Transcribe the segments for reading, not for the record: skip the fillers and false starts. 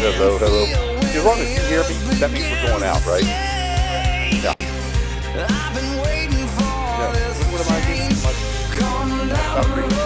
Hello, hello. As long as you hear me, that means we're going out, right? Yeah. What am I doing? About reading.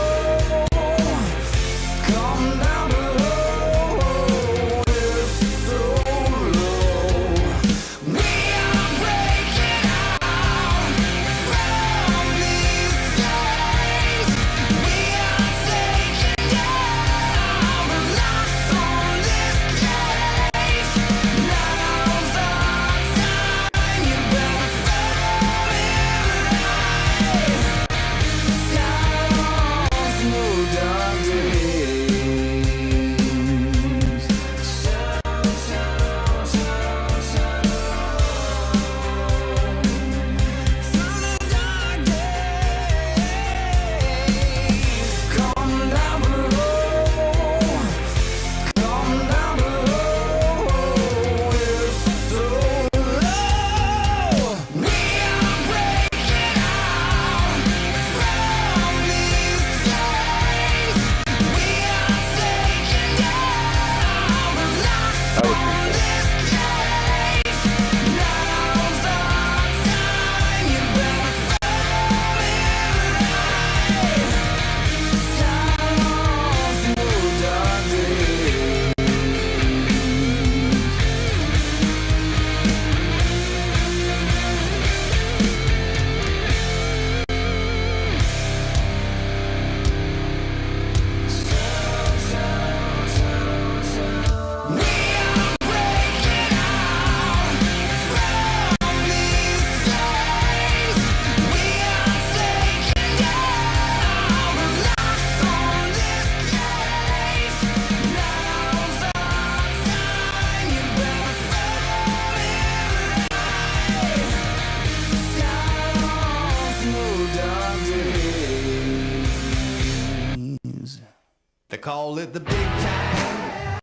They call it the big time.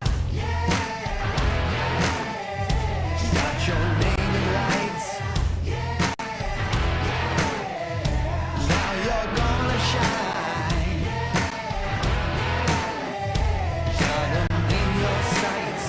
Got your name in lights. Now you're gonna shine. Got them in your sights.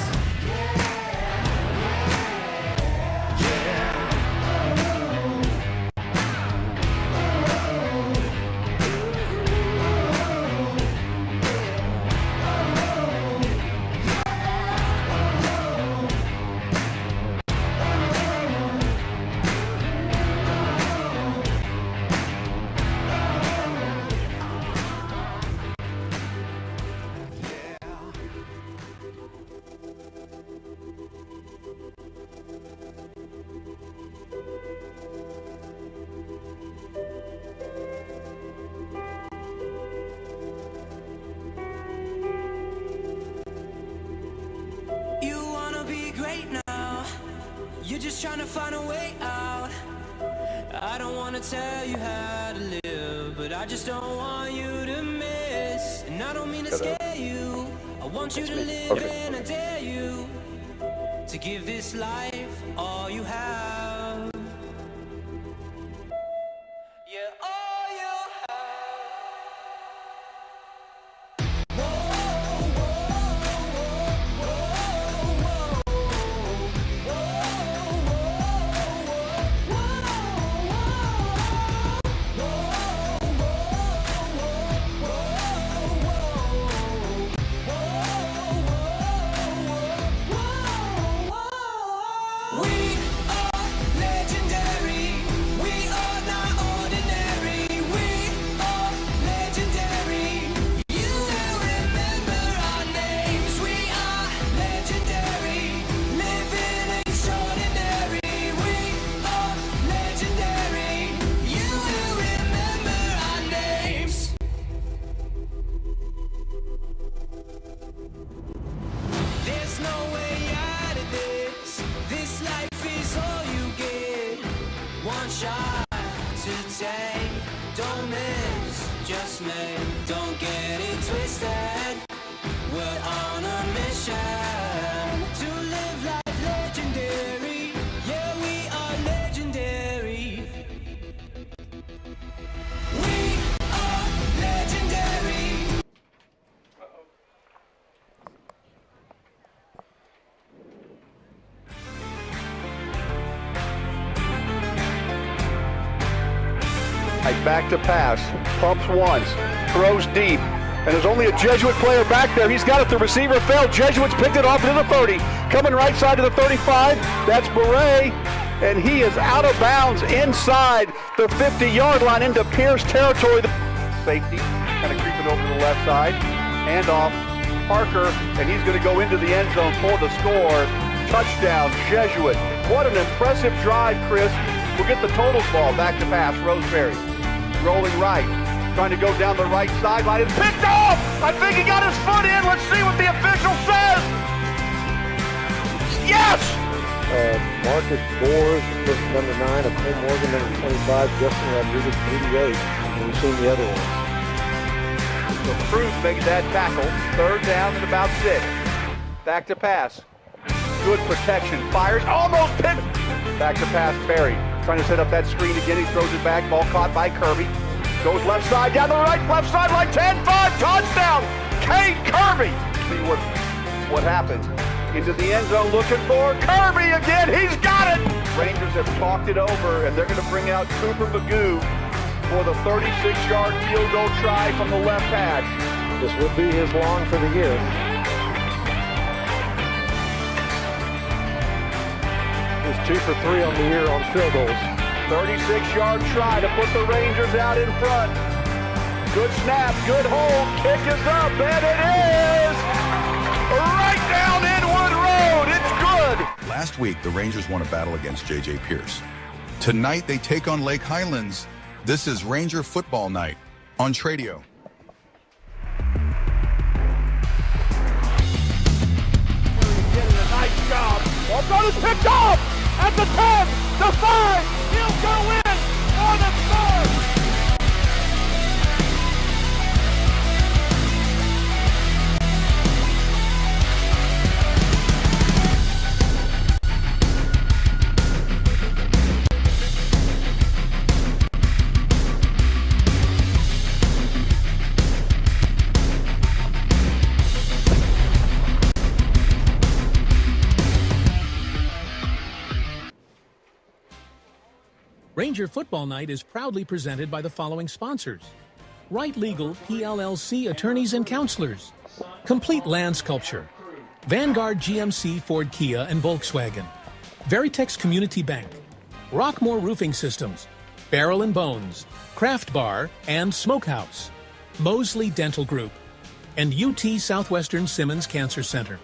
You're just trying to find a way out. I don't want to tell you how to live, but I just don't want you to miss. And I don't mean to scare you. I want you to live and I dare you to give this life all you have. Yeah, all you have. Shot to take, don't miss, just make, don't get it twisted. We're on a mission to live life legendary. Yeah, we are legendary. We are legendary. Back to pass, pumps once, throws deep, and there's only a Jesuit player back there. He's got it, the receiver fell. Jesuits picked it off into the 30, coming right side to the 35. That's Beret, and he is out of bounds inside the 50-yard line into Pierce territory. Safety kind of creeping over to the left side, hand off Parker, and he's going to go into the end zone for the score. Touchdown, Jesuit. What an impressive drive, Chris. We'll get the totals ball. Back to pass, Roseberry. Rolling right, trying to go down the right sideline. It's picked off! I think he got his foot in. Let's see what the official says. Yes! Marcus Boers, number 9, of Cole Morgan, number 25, Justin Rodriguez, 88. And we've seen the other ones. So Cruz makes that tackle. Third down and about 6. Back to pass. Good protection. Fires. Almost picked. Back to pass, Perry. Trying to set up that screen again. He throws it back. Ball caught by Kirby. Goes left side, down the right, left sideline, 10-5, touchdown! Kane Kirby! See what happens. Into the end zone looking for Kirby again. He's got it! Rangers have talked it over, and they're going to bring out Cooper Magoo for the 36-yard field goal try from the left hash. This would be his long for the year. He's 2 for 3 on the year on field goals. 36-yard try to put the Rangers out in front. Good snap, good hold, kick is up, and it is! Right down Inwood Road, it's good! Last week, the Rangers won a battle against J.J. Pierce. Tonight, they take on Lake Highlands. This is Ranger Football Night on Tradio. Getting a nice job. Ball gun is picked off at the 10, the 5. He'll go in for the score. Ranger Football Night is proudly presented by the following sponsors: Right Legal PLLC Attorneys and Counselors, Complete Land Sculpture, Vanguard GMC Ford Kia and Volkswagen, Veritex Community Bank, Rockmore Roofing Systems, Barrel and Bones, Craft Bar and Smokehouse, Mosley Dental Group, and UT Southwestern Simmons Cancer Center.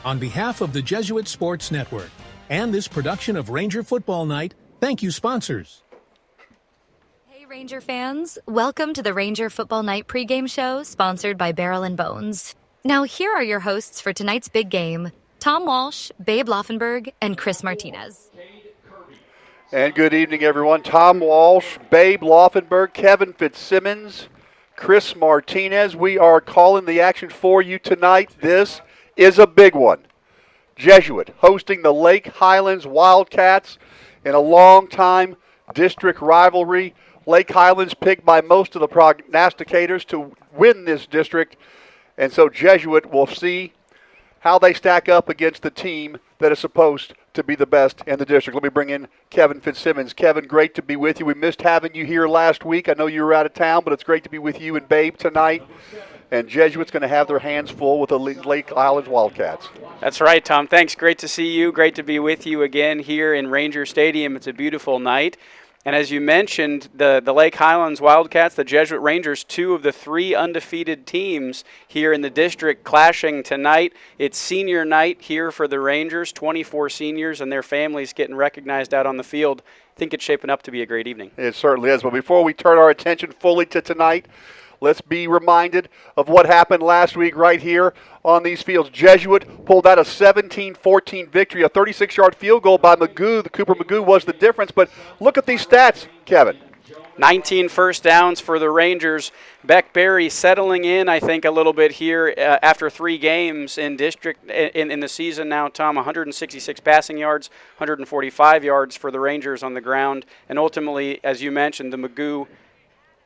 On behalf of the Jesuit Sports Network and this production of Ranger Football Night, thank you, sponsors. Hey, Ranger fans. Welcome to the Ranger Football Night pregame show, sponsored by Barrel and Bones. Now, here are your hosts for tonight's big game: Tom Walsh, Babe Laufenberg, and Chris Martinez. And good evening, everyone. Tom Walsh, Babe Laufenberg, Kevin Fitzsimmons, Chris Martinez. We are calling the action for you tonight. This is a big one. Jesuit hosting the Lake Highlands Wildcats in a long-time district rivalry. Lake Highlands picked by most of the prognosticators to win this district, and so Jesuit will see how they stack up against the team that is supposed to be the best in the district. Let me bring in Kevin Fitzsimmons. Kevin, great to be with you. We missed having you here last week. I know you were out of town, but it's great to be with you and Babe tonight. And Jesuit's going to have their hands full with the Lake Highlands Wildcats. That's right, Tom. Thanks. Great to see you. Great to be with you again here in Ranger Stadium. It's a beautiful night. And as you mentioned, the Lake Highlands Wildcats, the Jesuit Rangers, 2 of the 3 undefeated teams here in the district clashing tonight. It's senior night here for the Rangers, 24 seniors and their families getting recognized out on the field. I think it's shaping up to be a great evening. It certainly is. But before we turn our attention fully to tonight, let's be reminded of what happened last week right here on these fields. Jesuit pulled out a 17-14 victory, a 36-yard field goal by Magoo. The Cooper Magoo was the difference, but look at these stats, Kevin. 19 first downs for the Rangers. Beck Berry settling in, I think, a little bit here after 3 games in district in the season now, Tom. 166 passing yards, 145 yards for the Rangers on the ground. And ultimately, as you mentioned, the Magoo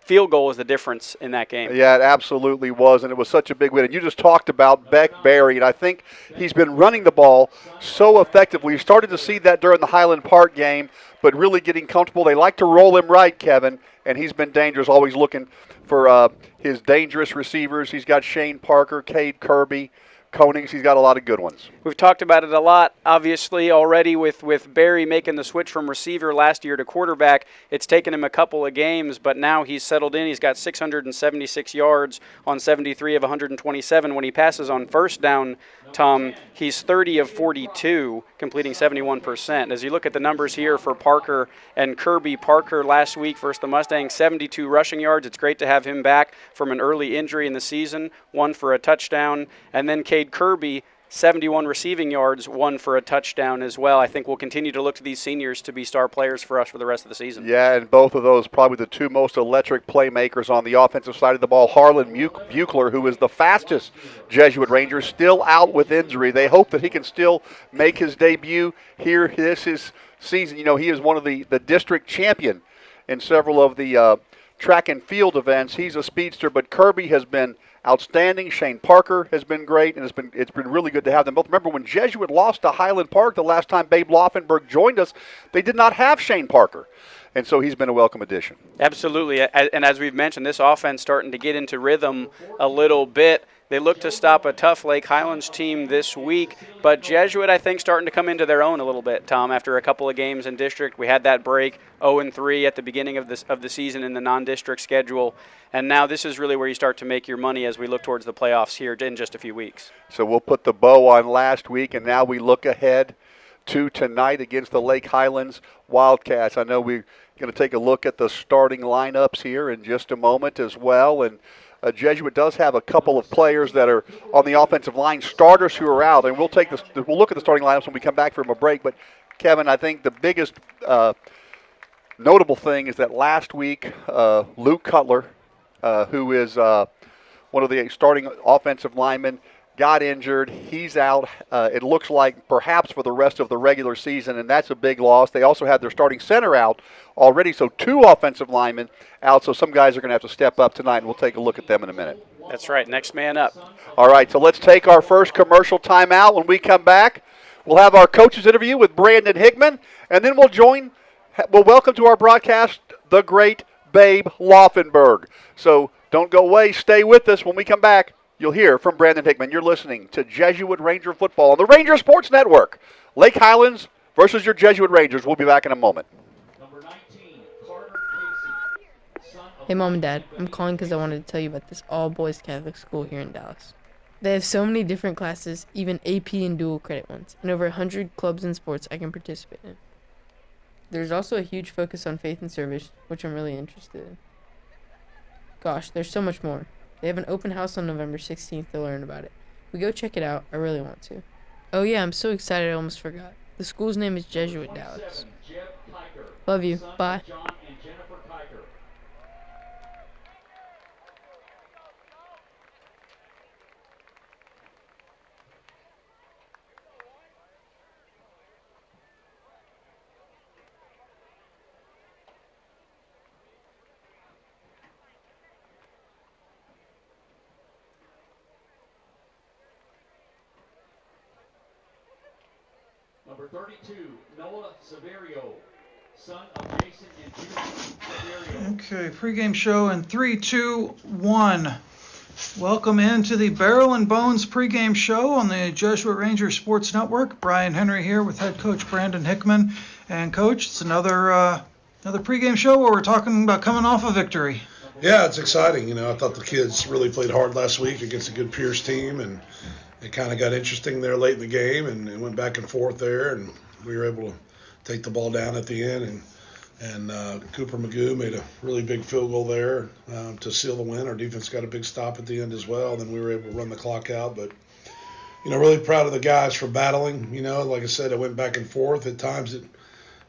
field goal was the difference in that game. Yeah, it absolutely was, and it was such a big win. And you just talked about Beck Berry, and I think he's been running the ball so effectively. You started to see that during the Highland Park game, but really getting comfortable. They like to roll him right, Kevin, and he's been dangerous, always looking for his dangerous receivers. He's got Shane Parker, Cade Kirby, Konings. He's got a lot of good ones. We've talked about it a lot, obviously, already with Barry making the switch from receiver last year to quarterback. It's taken him a couple of games, but now he's settled in. He's got 676 yards on 73 of 127. When he passes on first down, Tom, he's 30 of 42, completing 71%. As you look at the numbers here for Parker and Kirby, Parker last week versus the Mustangs, 72 rushing yards. It's great to have him back from an early injury in the season, 1 for a touchdown. And then Cade Kirby, 71 receiving yards, 1 for a touchdown as well. I think we'll continue to look to these seniors to be star players for us for the rest of the season. Yeah, and both of those probably the two most electric playmakers on the offensive side of the ball. Harlan Buechler, who is the fastest Jesuit Ranger, still out with injury. They hope that he can still make his debut here this season. You know, he is one of the district champion in several of the track and field events. He's a speedster, but Kirby has been outstanding. Shane Parker has been great, and it's been really good to have them both. Remember when Jesuit lost to Highland Park the last time Babe Laufenberg joined us, they did not have Shane Parker, and so he's been a welcome addition. Absolutely, and as we've mentioned, this offense starting to get into rhythm a little bit. They look to stop a tough Lake Highlands team this week, but Jesuit, I think, starting to come into their own a little bit, Tom, after a couple of games in district. We had that break, 0-3 at the beginning of the season in the non-district schedule, and now this is really where you start to make your money as we look towards the playoffs here in just a few weeks. So we'll put the bow on last week, and now we look ahead to tonight against the Lake Highlands Wildcats. I know we're going to take a look at the starting lineups here in just a moment as well, and Jesuit does have a couple of players that are on the offensive line, starters who are out, and we'll look at the starting lineups when we come back from a break. But Kevin, I think the biggest notable thing is that last week Luke Cutler, who is one of the starting offensive linemen, got injured. He's out, it looks like, perhaps for the rest of the regular season, and that's a big loss. They also had their starting center out already, so 2 offensive linemen out, so some guys are going to have to step up tonight, and we'll take a look at them in a minute. That's right, next man up. All right, so let's take our first commercial timeout. When we come back, we'll have our coaches interview with Brandon Hickman, and then we'll welcome to our broadcast the great Babe Laufenberg. So don't go away, stay with us. When we come back, you'll hear from Brandon Hickman. You're listening to Jesuit Ranger Football on the Ranger Sports Network. Lake Highlands versus your Jesuit Rangers. We'll be back in a moment. Hey, Mom and Dad, I'm calling because I wanted to tell you about this all-boys Catholic school here in Dallas. They have so many different classes, even AP and dual credit ones, and over 100 clubs and sports I can participate in. There's also a huge focus on faith and service, which I'm really interested in. Gosh, there's so much more. They have an open house on November 16th to learn about it. We go check it out. I really want to. Oh yeah, I'm so excited I almost forgot. The school's name is Jesuit Dallas. Love you. Bye. Number 32, Noah Severio, son of Jason and Judith Severio. Okay, pregame show in 3, 2, 1. Welcome into the Barrel and Bones pregame show on the Jesuit Ranger Sports Network. Brian Henry here with head coach Brandon Hickman. And coach, it's another pregame show where we're talking about coming off a victory. Yeah, it's exciting. You know, I thought the kids really played hard last week against a good Pierce team, and it kind of got interesting there late in the game, and it went back and forth there, and we were able to take the ball down at the end, and Cooper Magoo made a really big field goal there to seal the win. Our defense got a big stop at the end as well, then we were able to run the clock out. But, you know, really proud of the guys for battling. You know, like I said, it went back and forth. At times,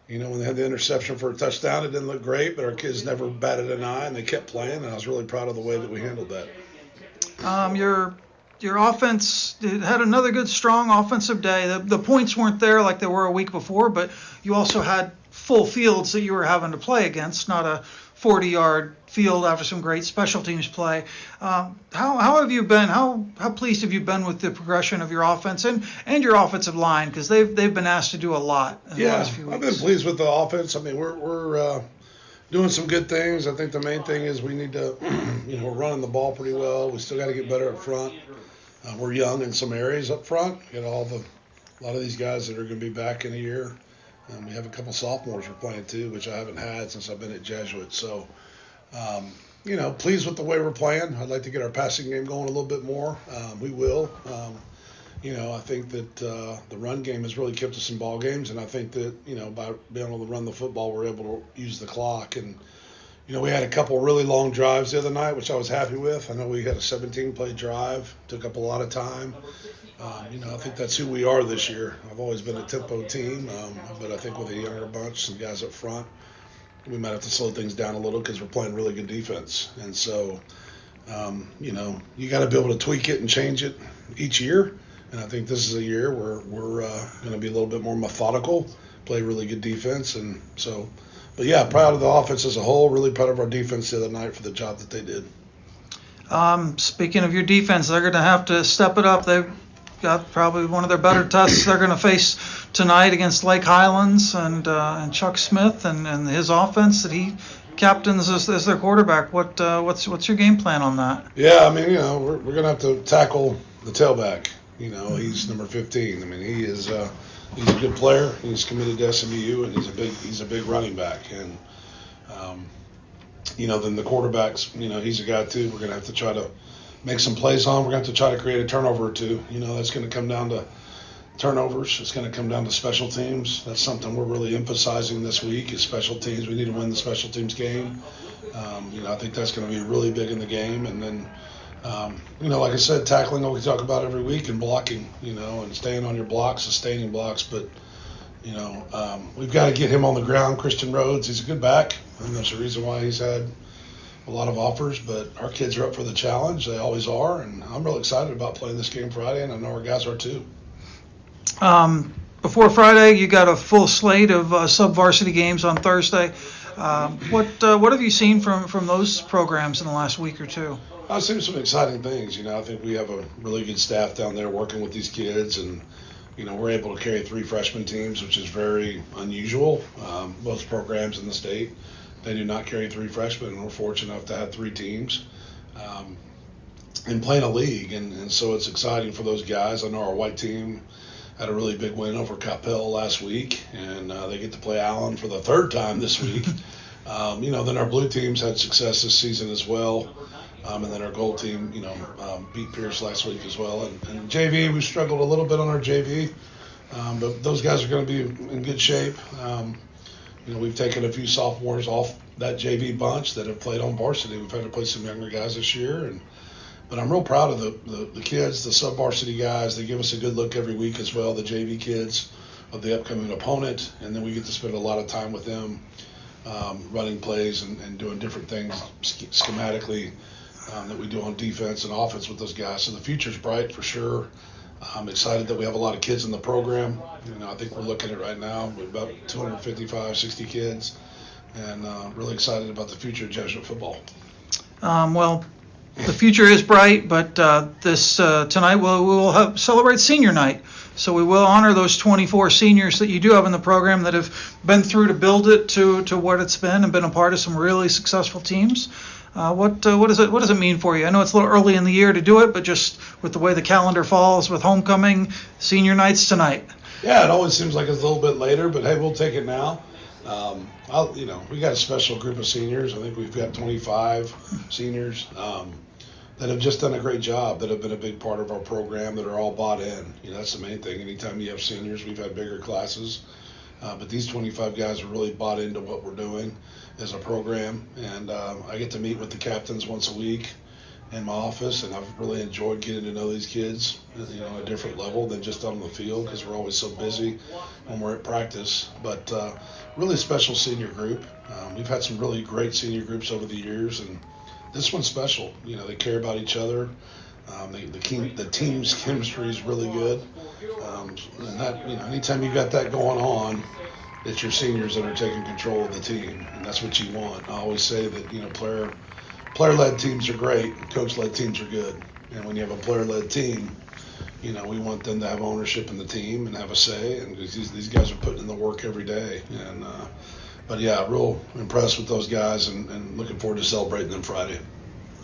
when they had the interception for a touchdown, it didn't look great, but our kids never batted an eye, and they kept playing, and I was really proud of the way that we handled that. Your offense had another good, strong offensive day. The points weren't there like they were a week before, but you also had full fields that you were having to play against, not a 40-yard field after some great special teams play. How have you been? How pleased have you been with the progression of your offense and your offensive line? Because they've been asked to do a lot in the last few weeks. I've been pleased with the offense. I mean, we're doing some good things. I think the main thing is we need to, we're running the ball pretty well. We still got to get better up front. We're young in some areas up front. A lot of these guys that are going to be back in a year. We have a couple sophomores we're playing too, which I haven't had since I've been at Jesuit. So, pleased with the way we're playing. I'd like to get our passing game going a little bit more. We will. I think that the run game has really kept us in ball games, and I think that, by being able to run the football, we're able to use the clock. And, we had a couple really long drives the other night, which I was happy with. I know we had a 17-play drive, took up a lot of time. I think that's who we are this year. I've always been a tempo team, but I think with a younger bunch, some guys up front, we might have to slow things down a little because we're playing really good defense. And so, you got to be able to tweak it and change it each year. And I think this is a year where we're going to be a little bit more methodical, play really good defense. And so, but yeah, proud of the offense as a whole, really proud of our defense the other night for the job that they did. Speaking of your defense, they're going to have to step it up. They've got probably one of their better tests they're going to face tonight against Lake Highlands and Chuck Smith and his offense that he captains as their quarterback. What's your game plan on that? Yeah, I mean, we're going to have to tackle the tailback. He's number 15. I mean, he's a good player. He's committed to SMU, and he's a big running back. And then the quarterbacks, he's a guy too. We're going to have to try to make some plays on. We're going to have to try to create a turnover or two. That's going to come down to turnovers. It's going to come down to special teams. That's something we're really emphasizing this week is special teams. We need to win the special teams game. I think that's going to be really big in the game. And then, like I said, tackling what we talk about every week and blocking, and staying on your blocks, sustaining blocks. But, we've got to get him on the ground. Christian Rhodes, he's a good back. And there's a reason why he's had a lot of offers, but our kids are up for the challenge. They always are, and I'm real excited about playing this game Friday, and I know our guys are too. Before Friday, you got a full slate of sub-varsity games on Thursday. What have you seen from those programs in the last week or two? I've seen some exciting things. I think we have a really good staff down there working with these kids, and we're able to carry 3 freshman teams, which is very unusual. Most programs in the state, they do not carry 3 freshmen, and we're fortunate enough to have 3 teams and playing a league, and so it's exciting for those guys. I know our white team had a really big win over Capel last week, and they get to play Allen for the 3rd time this week. Then our blue teams had success this season as well. And then our gold team, beat Pierce last week as well. And JV, we struggled a little bit on our JV, but those guys are going to be in good shape. We've taken a few sophomores off that JV bunch that have played on varsity. We've had to play some younger guys this year, but I'm real proud of the kids, the sub-varsity guys. They give us a good look every week as well, the JV kids of the upcoming opponent, and then we get to spend a lot of time with them running plays and doing different things schematically that we do on defense and offense with those guys. So the future's bright for sure. I'm excited that we have a lot of kids in the program. I think we're looking at right now with about 255, 60 kids, and really excited about the future of Jesuit football. The future is bright, but this tonight we will celebrate senior night. So we will honor those 24 seniors that you do have in the program that have been through to build it to what it's been and been a part of some really successful teams. What does it mean for you? I know it's a little early in the year to do it, but just with the way the calendar falls with homecoming, senior night's tonight. Yeah, it always seems like it's a little bit later, but hey, we'll take it now. We got a special group of seniors. I think we've got 25 seniors that have just done a great job, that have been a big part of our program, that are all bought in. That's the main thing. Anytime you have seniors, we've had bigger classes. But these 25 guys are really bought into what we're doing as a program. And I get to meet with the captains once a week in my office, and I've really enjoyed getting to know these kids at a different level than just on the field, because we're always so busy when we're at practice. But really special senior group. We've had some really great senior groups over the years, and this one's special. They care about each other. The team's chemistry is really good. And that, anytime you got that going on, it's your seniors that are taking control of the team, and that's what you want. I always say that, you know, player-led teams are great, coach-led teams are good. And when you have a player-led team, you know, we want them to have ownership in the team and have a say. And these guys are putting in the work every day. And but yeah, real impressed with those guys, and looking forward to celebrating them Friday.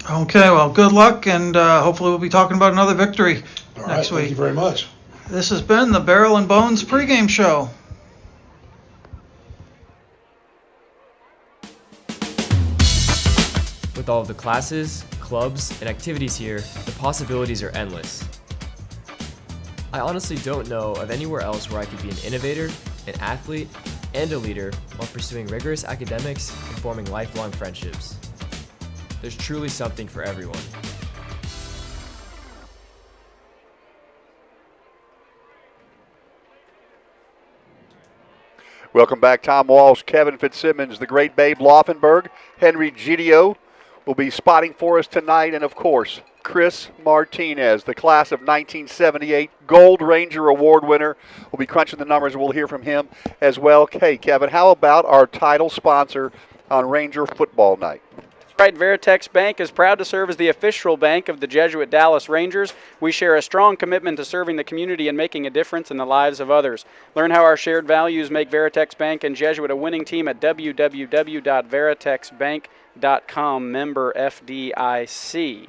Okay, well, good luck, and hopefully we'll be talking about another victory All next right, week. thank you very much. This has been the Barrel and Bones pregame show. With all of the classes, clubs, and activities here, the possibilities are endless. I honestly don't know of anywhere else where I could be an innovator, an athlete, and a leader while pursuing rigorous academics and forming lifelong friendships. There's truly something for everyone. Welcome back, Tom Walsh, Kevin Fitzsimmons, the great Babe Laufenberg, Henry Gidio will be spotting for us tonight, and of course, Chris Martinez, the class of 1978 Gold Ranger Award winner. We'll be crunching the numbers, and we'll hear from him as well. Hey, Kevin, how about our title sponsor on Ranger Football Night? Right, Veritex Bank is proud to serve as the official bank of the Jesuit Dallas Rangers. We share a strong commitment to serving the community and making a difference in the lives of others. Learn how our shared values make Veritex Bank and Jesuit a winning team at www.veritexbank.com, member FDIC.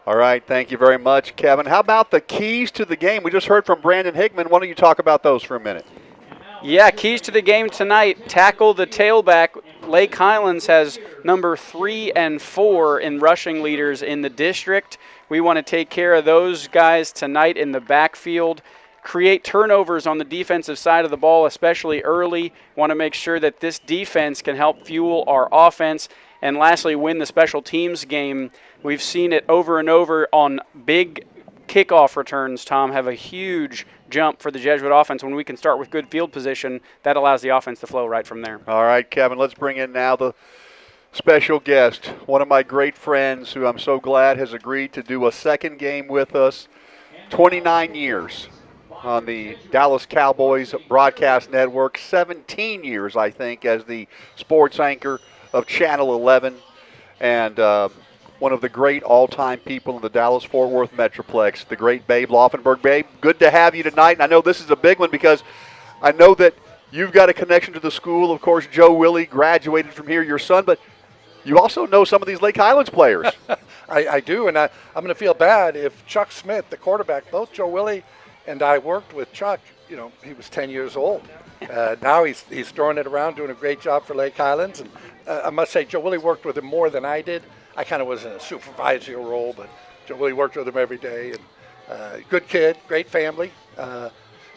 All right, thank you very much, Kevin. How about the keys to the game? We just heard from Brandon Hickman. Why don't you talk about those for a minute? Yeah, keys to the game tonight. Tackle the tailback. Lake Highlands has number 3 and 4 in rushing leaders in the district. We want to take care of those guys tonight in the backfield. Create turnovers on the defensive side of the ball, especially early. Want to make sure that this defense can help fuel our offense. And lastly, win the special teams game. We've seen it over and over on big kickoff returns, Tom, have a huge jump for the Jesuit offense. When we can start with good field position, that allows the offense to flow right from there. All right, Kevin, let's bring in now the special guest, one of my great friends who I'm so glad has agreed to do a second game with us. 29 years on the Dallas Cowboys broadcast network, 17 years, I think, as the sports anchor of Channel 11, and one of the great all-time people in the Dallas-Fort Worth Metroplex, the great Babe Laufenberg. Babe, good to have you tonight. And I know this is a big one because I know that you've got a connection to the school. Of course, Joe Willie graduated from here, your son, but you also know some of these Lake Highlands players. I do, and I'm going to feel bad if Chuck Smith, the quarterback, both Joe Willie and I worked with Chuck. You know, he was 10 years old. Now he's throwing it around, doing a great job for Lake Highlands. And I must say, Joe Willie worked with him more than I did. I kind of was in a supervisory role, but Joe Willie worked with him every day. And good kid, great family.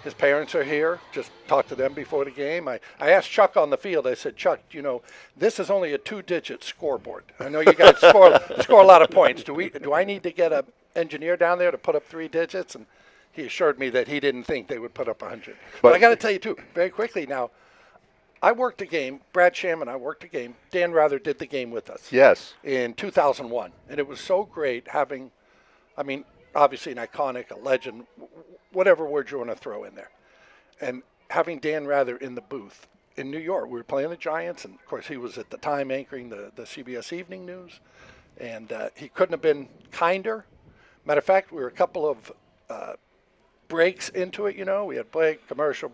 His parents are here. Just talked to them before the game. I asked Chuck on the field. I said, Chuck, you know, this is only a 2-digit scoreboard. I know you guys score a lot of points. Do I need to get an engineer down there to put up 3 digits? And he assured me that he didn't think they would put up 100. But I got to tell you, too, very quickly now, I worked a game. Brad Sham and I worked a game. Dan Rather did the game with us. Yes. In 2001. And it was so great having, I mean, obviously an iconic, a legend, whatever word you want to throw in there. And having Dan Rather in the booth in New York. We were playing the Giants, and, of course, he was at the time anchoring the CBS Evening News. And he couldn't have been kinder. Matter of fact, we were a couple of breaks into it, you know. We had play, commercial.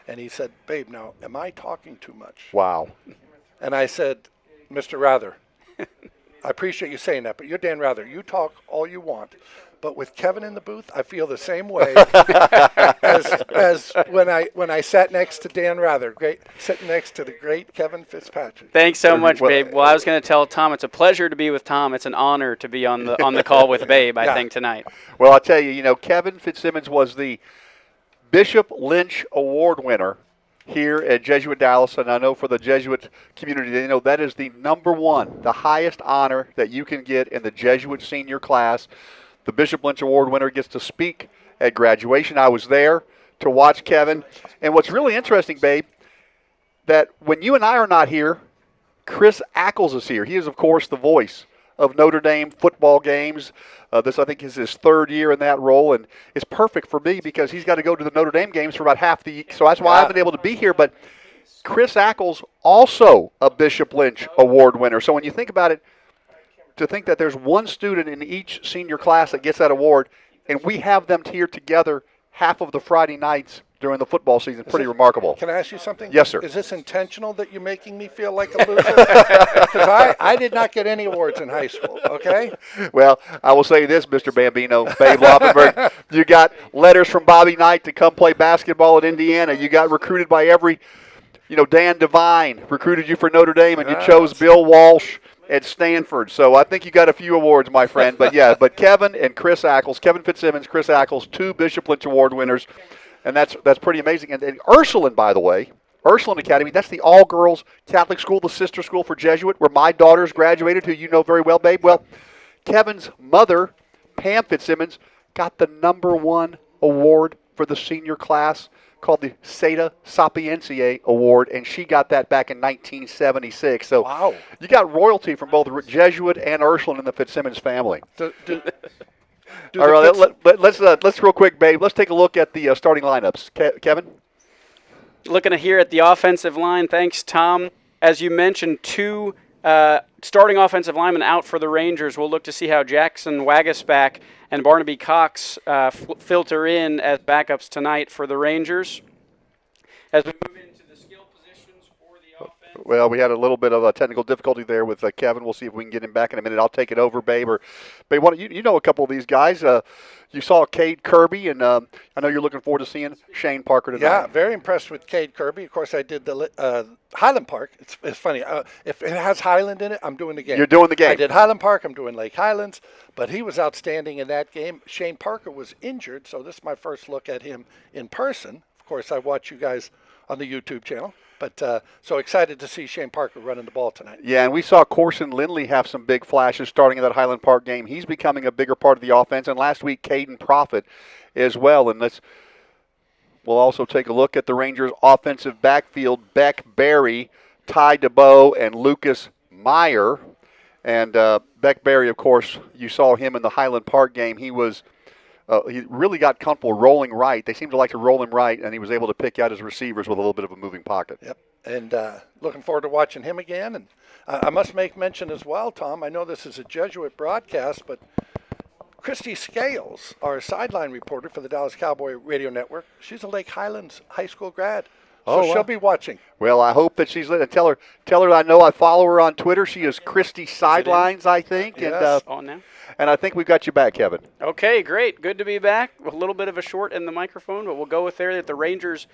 And he said, Babe, now, am I talking too much? Wow. And I said, Mr. Rather, I appreciate you saying that, but you're Dan Rather. You talk all you want. But with Kevin in the booth, I feel the same way as when I sat next to Dan Rather, sitting next to the great Kevin Fitzpatrick. Thanks so much, Babe. Well, I was going to tell Tom it's a pleasure to be with Tom. It's an honor to be on the call with Babe, I think, tonight. Well, I'll tell you, you know, Kevin Fitzsimmons was the Bishop Lynch Award winner here at Jesuit Dallas, and I know for the Jesuit community, they know that is the #1, the highest honor that you can get in the Jesuit senior class. The Bishop Lynch Award winner gets to speak at graduation. I was there to watch Kevin. And what's really interesting, Babe, that when you and I are not here, Chris Ackles is here. He is, of course, the voice of Notre Dame football games. This, I think, is his third year in that role, and it's perfect for me because he's got to go to the Notre Dame games for about half the year. So that's why I've been able to be here. But Chris Ackles, also a Bishop Lynch Award winner. So when you think about it, to think that there's one student in each senior class that gets that award, and we have them here together half of the Friday nights during the football season, pretty remarkable. Can I ask you something? Yes, sir. Is this intentional that you're making me feel like a loser? Because I did not get any awards in high school, okay? Well, I will say this, Mr. Bambino, Babe Laufenberg, you got letters from Bobby Knight to come play basketball at Indiana. You got recruited by every, Dan Devine recruited you for Notre Dame, and you chose Bill Walsh at Stanford. So I think you got a few awards, my friend. But but Kevin and Chris Ackles, Kevin Fitzsimmons, Chris Ackles, 2 Bishop Lynch Award winners, and that's pretty amazing. And Ursuline, by the way, Ursuline Academy, that's the all-girls Catholic school, the sister school for Jesuit, where my daughters graduated, who you know very well, Babe. Well, Kevin's mother, Pam Fitzsimmons, got the #1 award for the senior class, called the Seda Sapientiae Award, and she got that back in 1976. So wow, you got royalty from both Jesuit and Ursuline in the Fitzsimmons family. All right, let's real quick, Babe. Let's take a look at the starting lineups. Kevin? Looking here at the offensive line, thanks, Tom. As you mentioned, 2 starting offensive linemen out for the Rangers. We'll look to see how Jackson Wagasback and Barnaby Cox filter in as backups tonight for the Rangers. As we move into the skill positions for the offense. Well, we had a little bit of a technical difficulty there with Kevin. We'll see if we can get him back in a minute. I'll take it over, Babe. Babe, you know a couple of these guys. You saw Cade Kirby, and I know you're looking forward to seeing Shane Parker tonight. Yeah, very impressed with Cade Kirby. Of course, I did the Highland Park. It's funny. If it has Highland in it, I'm doing the game. You're doing the game. I did Highland Park. I'm doing Lake Highlands. But he was outstanding in that game. Shane Parker was injured, so this is my first look at him in person. Of course, I watch you guys on the YouTube channel. But so excited to see Shane Parker running the ball tonight. Yeah, and we saw Corson Lindley have some big flashes starting in that Highland Park game. He's becoming a bigger part of the offense. And last week, Caden Profit as well. And we'll also take a look at the Rangers' offensive backfield. Beck Berry, Ty DeBow, and Lucas Meyer. And Beck Berry, of course, you saw him in the Highland Park game. He really got comfortable rolling right. They seemed to like to roll him right, and he was able to pick out his receivers with a little bit of a moving pocket. Yep, and looking forward to watching him again. And I must make mention as well, Tom, I know this is a Jesuit broadcast, but Christy Scales, our sideline reporter for the Dallas Cowboy Radio Network, she's a Lake Highlands high school grad. So she'll be watching. Well, I hope that she's lit. Tell her I know I follow her on Twitter. She is Christy Sidelines, I think. Yes. On now. And I think we've got you back, Kevin. Okay, great. Good to be back. A little bit of a short in the microphone, but we'll go with there at the Rangers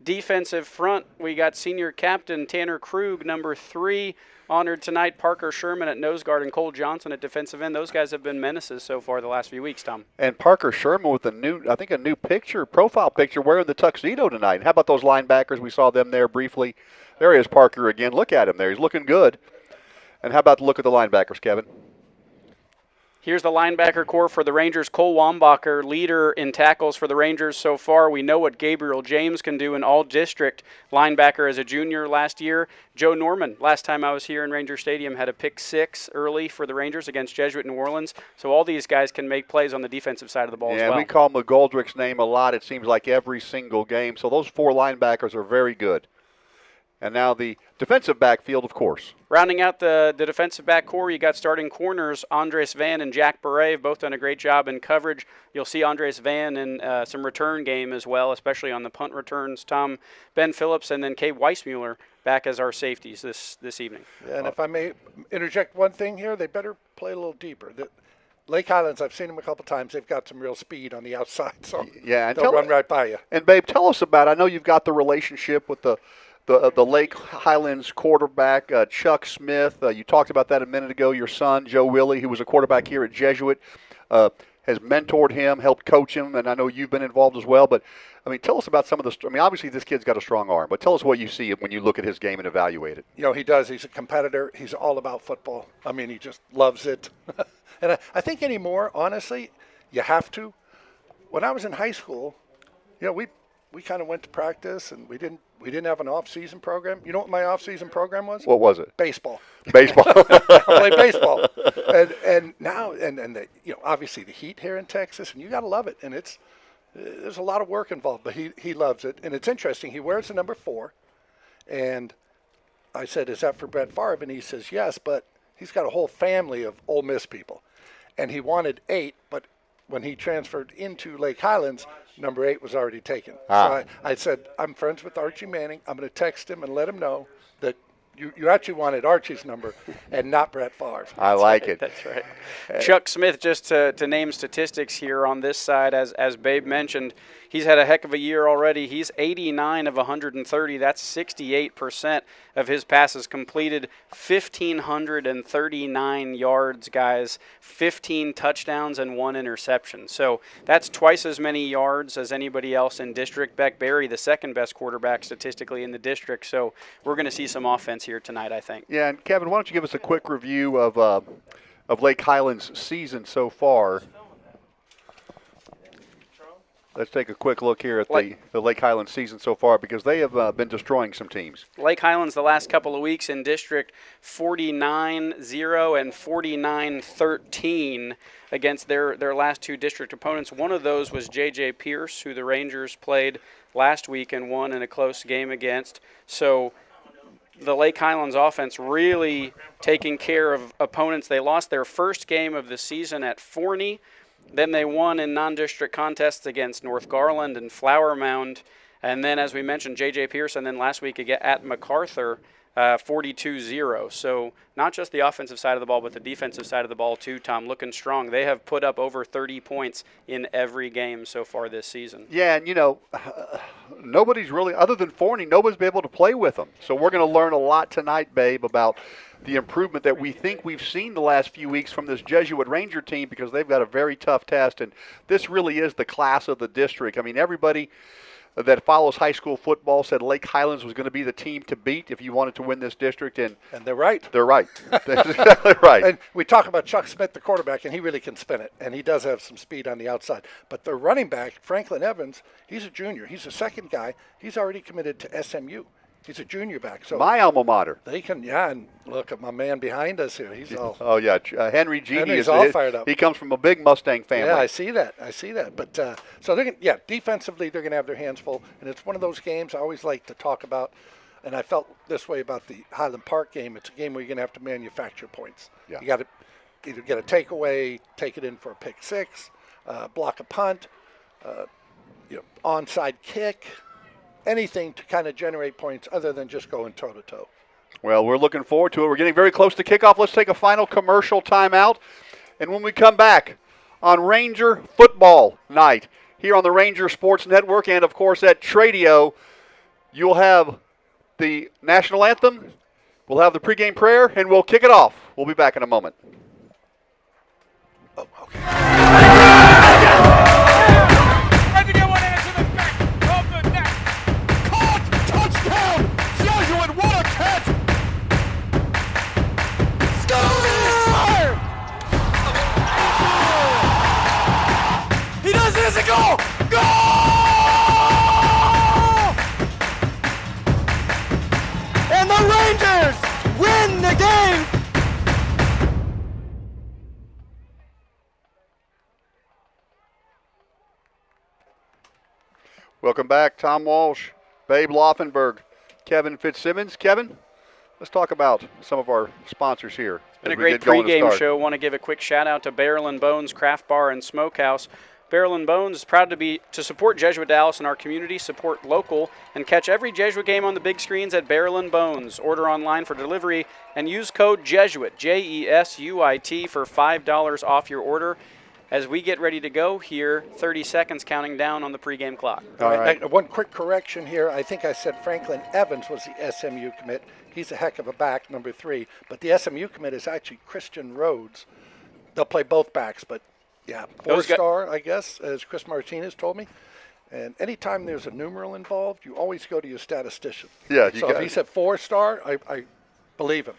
defensive front. We got senior captain Tanner Krug, number 3, honored tonight. Parker Sherman at nose guard and Cole Johnson at defensive end. Those guys have been menaces so far the last few weeks, Tom. And Parker Sherman with a new profile picture, wearing the tuxedo tonight. How about those linebackers? We saw them there briefly. There he is, Parker again. Look at him there. He's looking good. And how about the look at the linebackers, Kevin? Here's the linebacker core for the Rangers. Cole Wambacher, leader in tackles for the Rangers so far. We know what Gabriel James can do in all-district linebacker as a junior last year. Joe Norman, last time I was here in Ranger Stadium, had a pick 6 early for the Rangers against Jesuit New Orleans. So all these guys can make plays on the defensive side of the ball as well. Yeah, we call McGoldrick's name a lot, it seems like, every single game. So those 4 linebackers are very good. And now the defensive backfield, of course. Rounding out the defensive back core, you got starting corners, Andres Van and Jack Beret, have both done a great job in coverage. You'll see Andres Van in some return game as well, especially on the punt returns. Tom, Ben Phillips, and then Kay Weissmuller back as our safeties this evening. Yeah, and if I may interject one thing here, they better play a little deeper. Lake Highlands, I've seen them a couple times. They've got some real speed on the outside, so yeah, and they'll run right by you. And, Babe, tell us about, I know you've got the relationship with the Lake Highlands quarterback, Chuck Smith. You talked about that a minute ago. Your son, Joe Willie, who was a quarterback here at Jesuit, has mentored him, helped coach him, and I know you've been involved as well. But, I mean, tell us about some of the – I mean, obviously this kid's got a strong arm, but tell us what you see when you look at his game and evaluate it. You know, he does. He's a competitor. He's all about football. I mean, he just loves it. And I think anymore, honestly, you have to. When I was in high school, you know, we kind of went to practice, and we didn't have an off-season program. You know what my off-season program was? What was it? Baseball. Baseball. I played baseball, and now obviously the heat here in Texas, and you got to love it. And there's a lot of work involved, but he loves it, and it's interesting. He wears the number 4, and I said, "Is that for Brett Favre?" And he says, "Yes, but he's got a whole family of Ole Miss people, and he wanted 8, but when he transferred into Lake Highlands, number 8 was already taken." So I said, "I'm friends with Archie Manning. I'm going to text him and let him know that you actually wanted Archie's number and not Brett Favre's." I like it. That's right. Chuck Smith, just to name statistics here on this side, as Babe mentioned, he's had a heck of a year already. He's 89 of 130. That's 68% of his passes completed. 1,539 yards, guys. 15 touchdowns and 1 interception. So that's twice as many yards as anybody else in district. Beck Berry, the second best quarterback statistically in the district. So we're going to see some offense here tonight, I think. Yeah, and Kevin, why don't you give us a quick review of Lake Highlands' season so far? Let's take a quick look here at the Lake Highlands season so far, because they have been destroying some teams. Lake Highlands the last couple of weeks in district 49-0 and 49-13 against their last 2 district opponents. One of those was J.J. Pierce, who the Rangers played last week and won in a close game against. So the Lake Highlands offense really taking care of opponents. They lost their first game of the season at Forney. Then they won in non-district contests against North Garland and Flower Mound. And then, as we mentioned, J.J. Pierce, and then last week again at MacArthur, 42-0. So not just the offensive side of the ball, but the defensive side of the ball too, Tom, looking strong. They have put up over 30 points in every game so far this season. Yeah, and, nobody's really, other than Forney, nobody's been able to play with them. So we're going to learn a lot tonight, Babe, about the improvement that we think we've seen the last few weeks from this Jesuit Ranger team, because they've got a very tough test, and this really is the class of the district. I mean, everybody that follows high school football said Lake Highlands was going to be the team to beat if you wanted to win this district, and they're right. They're right. That's exactly right. And we talk about Chuck Smith, the quarterback, and he really can spin it, and he does have some speed on the outside. But their running back, Franklin Evans, he's a junior. He's the second guy. He's already committed to SMU. He's a junior back. So my alma mater. They can, and look at my man behind us here. He's all. Oh yeah, Henry Genie is all fired up. He comes from a big Mustang family. Yeah, I see that. But so they're defensively they're gonna have their hands full, and it's one of those games I always like to talk about. And I felt this way about the Highland Park game. It's a game where you're gonna have to manufacture points. Yeah. You got to either get a takeaway, take it in for a pick six, block a punt, onside kick. Anything to kind of generate points other than just going toe-to-toe. Well, we're looking forward to it. We're getting very close to kickoff. Let's take a final commercial timeout. And when we come back on Ranger Football Night here on the Ranger Sports Network and, of course, at Tradio, you'll have the national anthem, we'll have the pregame prayer, and we'll kick it off. We'll be back in a moment. Oh, okay. It's a goal! Goal! And the Rangers win the game! Welcome back, Tom Walsh, Babe Laufenberg, Kevin Fitzsimmons. Kevin, let's talk about some of our sponsors here. It's been a great pregame show. Want to give a quick shout out to Barrel and Bones Craft Bar and Smokehouse. Barrel and Bones is proud to support Jesuit Dallas in our community, support local, and catch every Jesuit game on the big screens at Barrel and Bones. Order online for delivery and use code JESUIT, Jesuit, for $5 off your order. As we get ready to go here, 30 seconds counting down on the pregame clock. All right. One quick correction here. I think I said Franklin Evans was the SMU commit. He's a heck of a back, number 3. But the SMU commit is actually Christian Rhodes. They'll play both backs, but yeah, 4-star, I guess, as Chris Martinez told me. And anytime there's a numeral involved, you always go to your statistician. Yeah. So if he said 4-star, I believe him.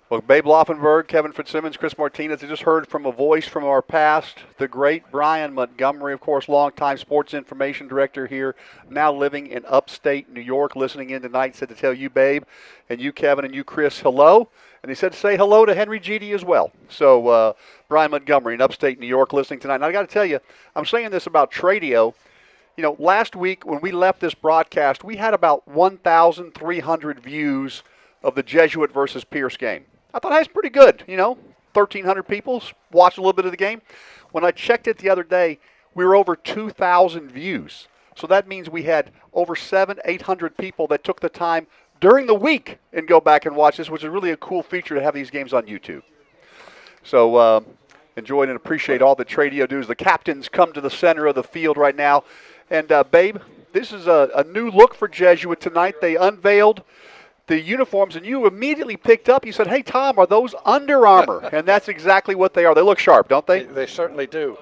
Well, Babe Laufenberg, Kevin Fitzsimmons, Chris Martinez, I just heard from a voice from our past, the great Brian Montgomery, of course, longtime sports information director here, now living in upstate New York, listening in tonight, said to tell you, Babe, and you, Kevin, and you, Chris, hello. And he said to say hello to Henry G.D. as well. So Brian Montgomery in upstate New York listening tonight. And I got to tell you, I'm saying this about Tradio. You know, last week when we left this broadcast, we had about 1,300 views of the Jesuit versus Pierce game. I thought that's pretty good, 1,300 people watched a little bit of the game. When I checked it the other day, we were over 2,000 views. So that means we had over 800 people that took the time during the week and go back and watch this, which is really a cool feature to have these games on YouTube. So enjoyed and appreciate all that Tradio does. The captains come to the center of the field right now. And, Babe, this is a new look for Jesuit tonight. They unveiled the uniforms, and you immediately picked up. You said, hey, Tom, are those Under Armour? And that's exactly what they are. They look sharp, don't they? They certainly do.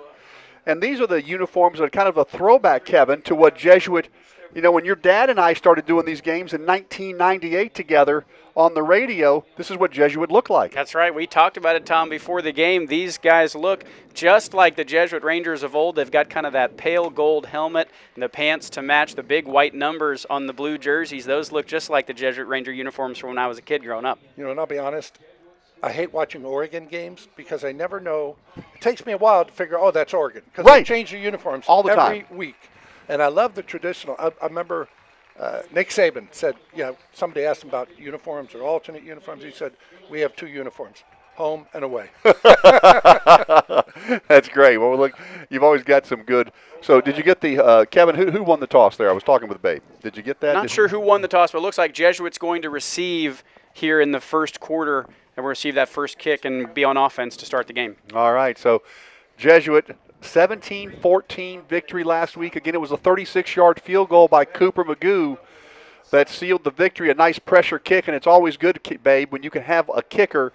And these are the uniforms that are kind of a throwback, Kevin, to what Jesuit, when your dad and I started doing these games in 1998 together on the radio, this is what Jesuit looked like. That's right. We talked about it, Tom, before the game. These guys look just like the Jesuit Rangers of old. They've got kind of that pale gold helmet and the pants to match the big white numbers on the blue jerseys. Those look just like the Jesuit Ranger uniforms from when I was a kid growing up. And I'll be honest, I hate watching Oregon games because I never know. It takes me a while to figure, that's Oregon. Because they change their uniforms all the every time. Week. And I love the traditional. I remember Nick Saban said, somebody asked him about uniforms or alternate uniforms. He said, we have 2 uniforms, home and away. That's great. Well, look, you've always got some good. So did you get the, Kevin, who won the toss there? I was talking with Babe. Did you get that? Not sure who won the toss, but it looks like Jesuit's going to receive here in the first quarter, and we'll receive that first kick and be on offense to start the game. All right, so Jesuit 17-14 victory last week. Again, it was a 36-yard field goal by Cooper Magoo that sealed the victory, a nice pressure kick, and it's always good, Babe, when you can have a kicker.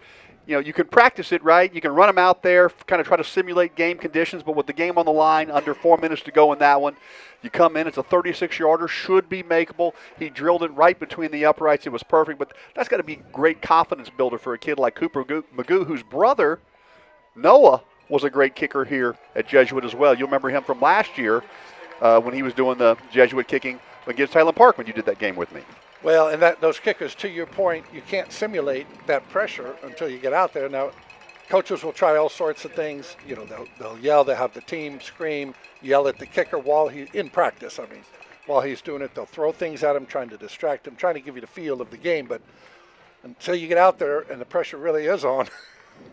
You can practice it, right? You can run them out there, kind of try to simulate game conditions, but with the game on the line, under 4 minutes to go in that one, you come in, it's a 36-yarder, should be makeable. He drilled it right between the uprights. It was perfect, but that's got to be great confidence builder for a kid like Cooper Magoo, whose brother, Noah, was a great kicker here at Jesuit as well. You'll remember him from last year when he was doing the Jesuit kicking against Highland Park when you did that game with me. Well, and those kickers, to your point, you can't simulate that pressure until you get out there. Now, coaches will try all sorts of things. They'll yell, they'll have the team scream, yell at the kicker while he's in practice. While he's doing it, they'll throw things at him, trying to distract him, trying to give you the feel of the game. But until you get out there and the pressure really is on,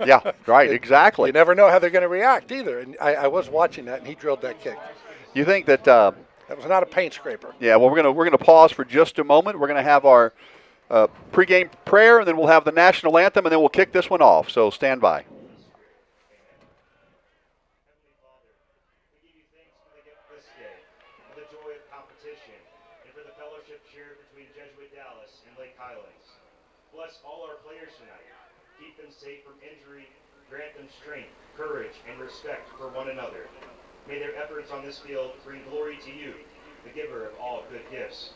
yeah, right, exactly. You never know how they're going to react either. And I was watching that, and he drilled that kick. You think that that was not a paint scraper? Yeah. Well, we're gonna pause for just a moment. We're gonna have our pregame prayer, and then we'll have the national anthem, and then we'll kick this one off. So stand by. Lake Highlands. Bless all our players tonight. Keep them safe from injury. Grant them strength, courage, and respect for one another. May their efforts on this field bring glory to you, the giver of all good gifts.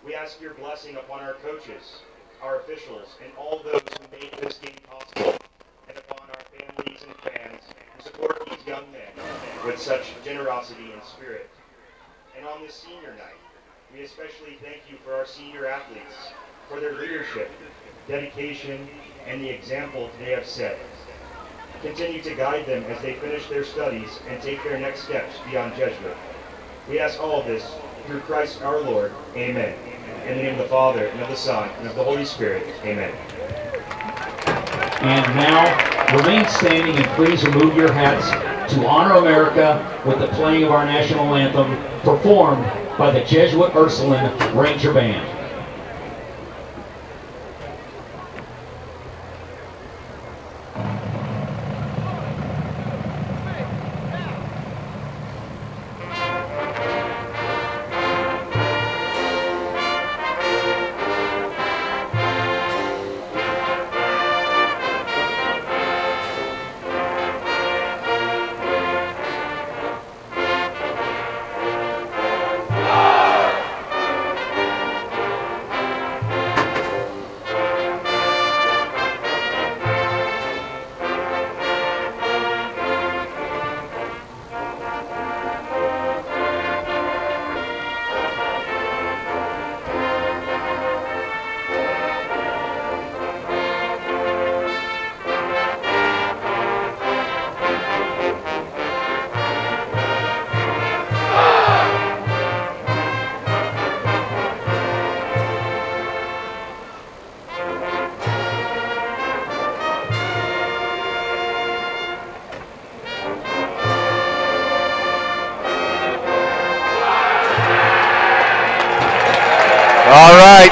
We ask your blessing upon our coaches, our officials, and all those who made this game possible, and upon our families and fans who support these young men with such generosity and spirit. And on this senior night, we especially thank you for our senior athletes, for their leadership, dedication, and the example they have set. Continue to guide them as they finish their studies and take their next steps beyond Jesuit. We ask all of this through Christ our Lord. Amen. In the name of the Father, and of the Son, and of the Holy Spirit. Amen. And now, remain standing and please remove your hats to honor America with the playing of our national anthem, performed by the Jesuit Ursuline Ranger Band.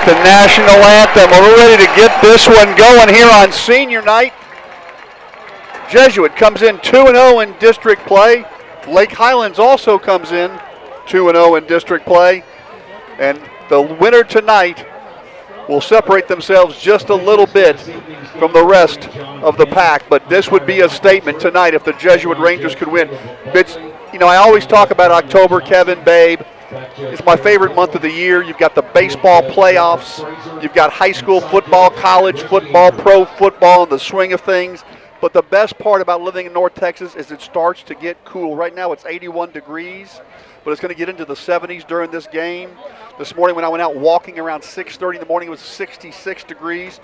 the national anthem. We're ready to get this one going here on senior night. Jesuit comes in 2-0 in district play. Lake Highlands also comes in 2-0 in district play. And the winner tonight will separate themselves just a little bit from the rest of the pack. But this would be a statement tonight if the Jesuit Rangers could win. It's, you know, I always talk about October, Kevin, Babe. It's my favorite month of the year. You've got the baseball playoffs. You've got high school football, college football, pro football, and the swing of things. But the best part about living in North Texas is it starts to get cool. Right now it's 81 degrees, but it's going to get into the 70s during this game. This morning when I went out walking around 6:30 in the morning, it was 66 degrees.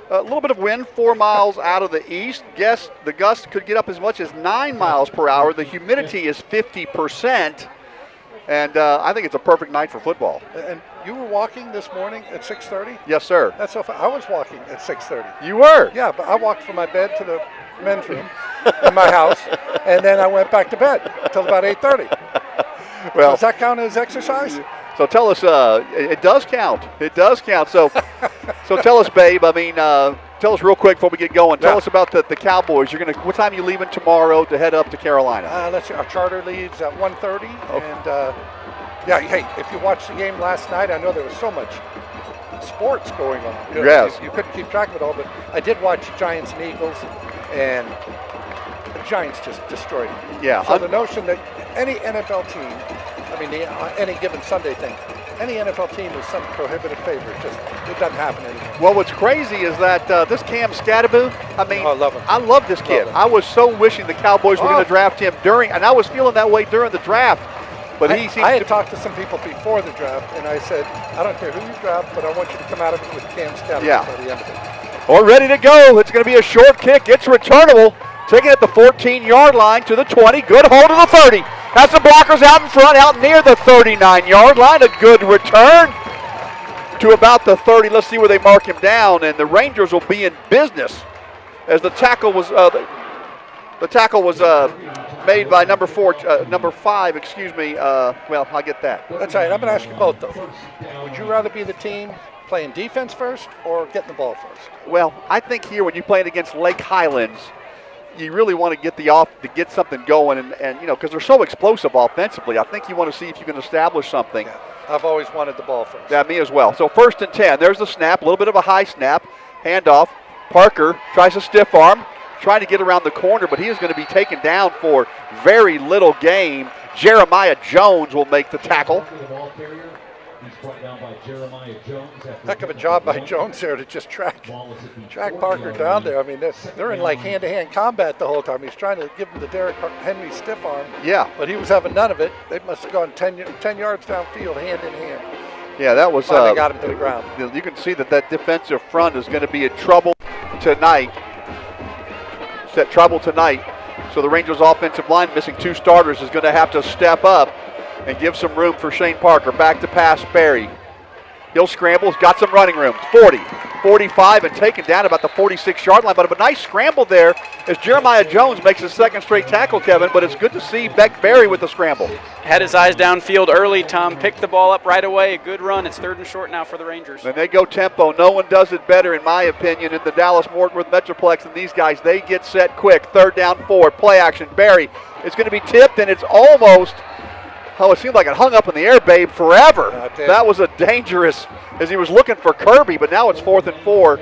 A little bit of wind, 4 miles out of the east. Guess the gusts could get up as much as 9 miles per hour. The humidity is 50%. And I think it's a perfect night for football. And you were walking this morning at 6:30? Yes, sir. That's so fun. I was walking at 6:30. You were? Yeah, but I walked from my bed to the men's room in my house, and then I went back to bed until about 8:30. Well, does that count as exercise? So tell us, it does count. It does count. So, so tell us, Babe. I mean, tell us real quick before we get going. Tell us about the Cowboys. You're gonna. What time are you leaving tomorrow to head up to Carolina? Let's see. Our charter leaves at 1:30, and yeah. Hey, if you watched the game last night, I know there was so much sports going on. You know, yes. You couldn't keep track of it all, but I did watch Giants and Eagles, and the Giants just destroyed it. Yeah. So the notion that any NFL team, I mean, any given Sunday thing, any NFL team is some prohibitive favorite. Just it doesn't happen anymore. Well, what's crazy is that this Cam Scattaboo, I mean, I love him. I love this kid. I was so wishing the Cowboys were going to draft him during, and I was feeling that way during the draft. But he seems I had talked to some people before the draft, and I said, I don't care who you draft, but I want you to come out of it with Cam Scattaboo by the end of it. We're ready to go. It's going to be a short kick. It's returnable. Taking it at the 14-yard line to the 20. Good hold to the 30. Has some blockers out in front, out near the 39-yard line. A good return to about the 30. Let's see where they mark him down. And the Rangers will be in business as the tackle was made by number 5. Excuse me. Well, I'll get that. That's all right. I'm going to ask you both though. Would you rather be the team playing defense first or getting the ball first? Well, I think here when you're playing against Lake Highlands, you really want to get something going, and you know, because they're so explosive offensively. I think you want to see if you can establish something. Yeah. I've always wanted the ball first. Yeah, me as well. So 1st and 10. There's the snap, a little bit of a high snap, handoff. Parker tries a stiff arm, trying to get around the corner, but he is going to be taken down for very little gain. Jeremiah Jones will make the tackle. Heck of a job by Jones there to just track Parker down there. I mean, they're in like hand-to-hand combat the whole time. He's trying to give him the Derrick Henry stiff arm. Yeah. But he was having none of it. They must have gone 10 yards downfield, hand in hand. Yeah, that was. Finally got him to the ground. You can see that defensive front is going to be in trouble tonight. So the Rangers offensive line, missing 2 starters, is going to have to step up and give some room for Shane Parker. Back to pass, Barry. He'll scramble, he's got some running room. 40, 45, and taken down about the 46-yard line. But a nice scramble there as Jeremiah Jones makes his 2nd straight tackle, Kevin. But it's good to see Beck Barry with the scramble. Had his eyes downfield early, Tom. Picked the ball up right away. A good run. It's 3rd and short now for the Rangers. And they go tempo. No one does it better, in my opinion, in the Dallas-Fort Worth Metroplex than these guys. They get set quick. 3rd down, 4. Play action. Barry is going to be tipped, and it's almost... Oh, it seemed like it hung up in the air, Babe, forever. That was a dangerous, as he was looking for Kirby, but now it's 4th and 4.